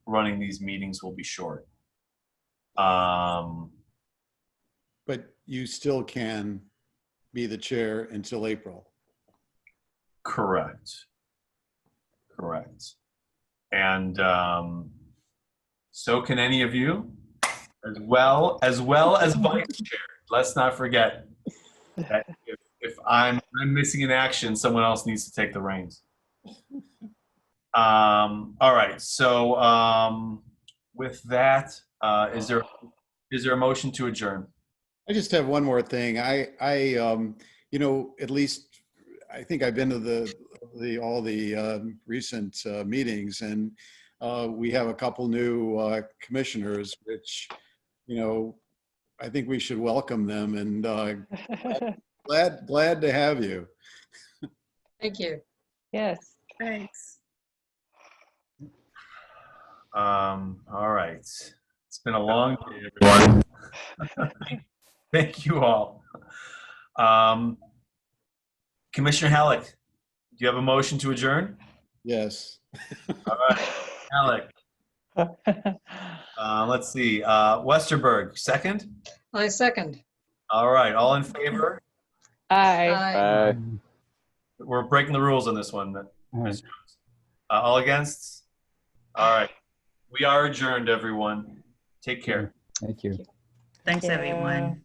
running these meetings will be short. But you still can be the chair until April. Correct. And so can any of you, as well as vice chair. Let's not forget that if I'm missing in action, someone else needs to take the reins. All right. So with that, is there a motion to adjourn? I just have one more thing. You know, at least I think I've been to all the recent meetings, and we have a couple new commissioners, which, you know, I think we should welcome them, and glad to have you. Thank you. Yes. Thanks. All right. It's been a long day, everyone. Thank you all. Commissioner Halleck, do you have a motion to adjourn? Yes. All right, Halleck. Let's see. Westerberg, second? I second. All right, all in favor? Aye. We're breaking the rules on this one. All right. Ms. Jones. All against? All right. We are adjourned, everyone. Take care. Thank you. Thanks, Yeah. everyone.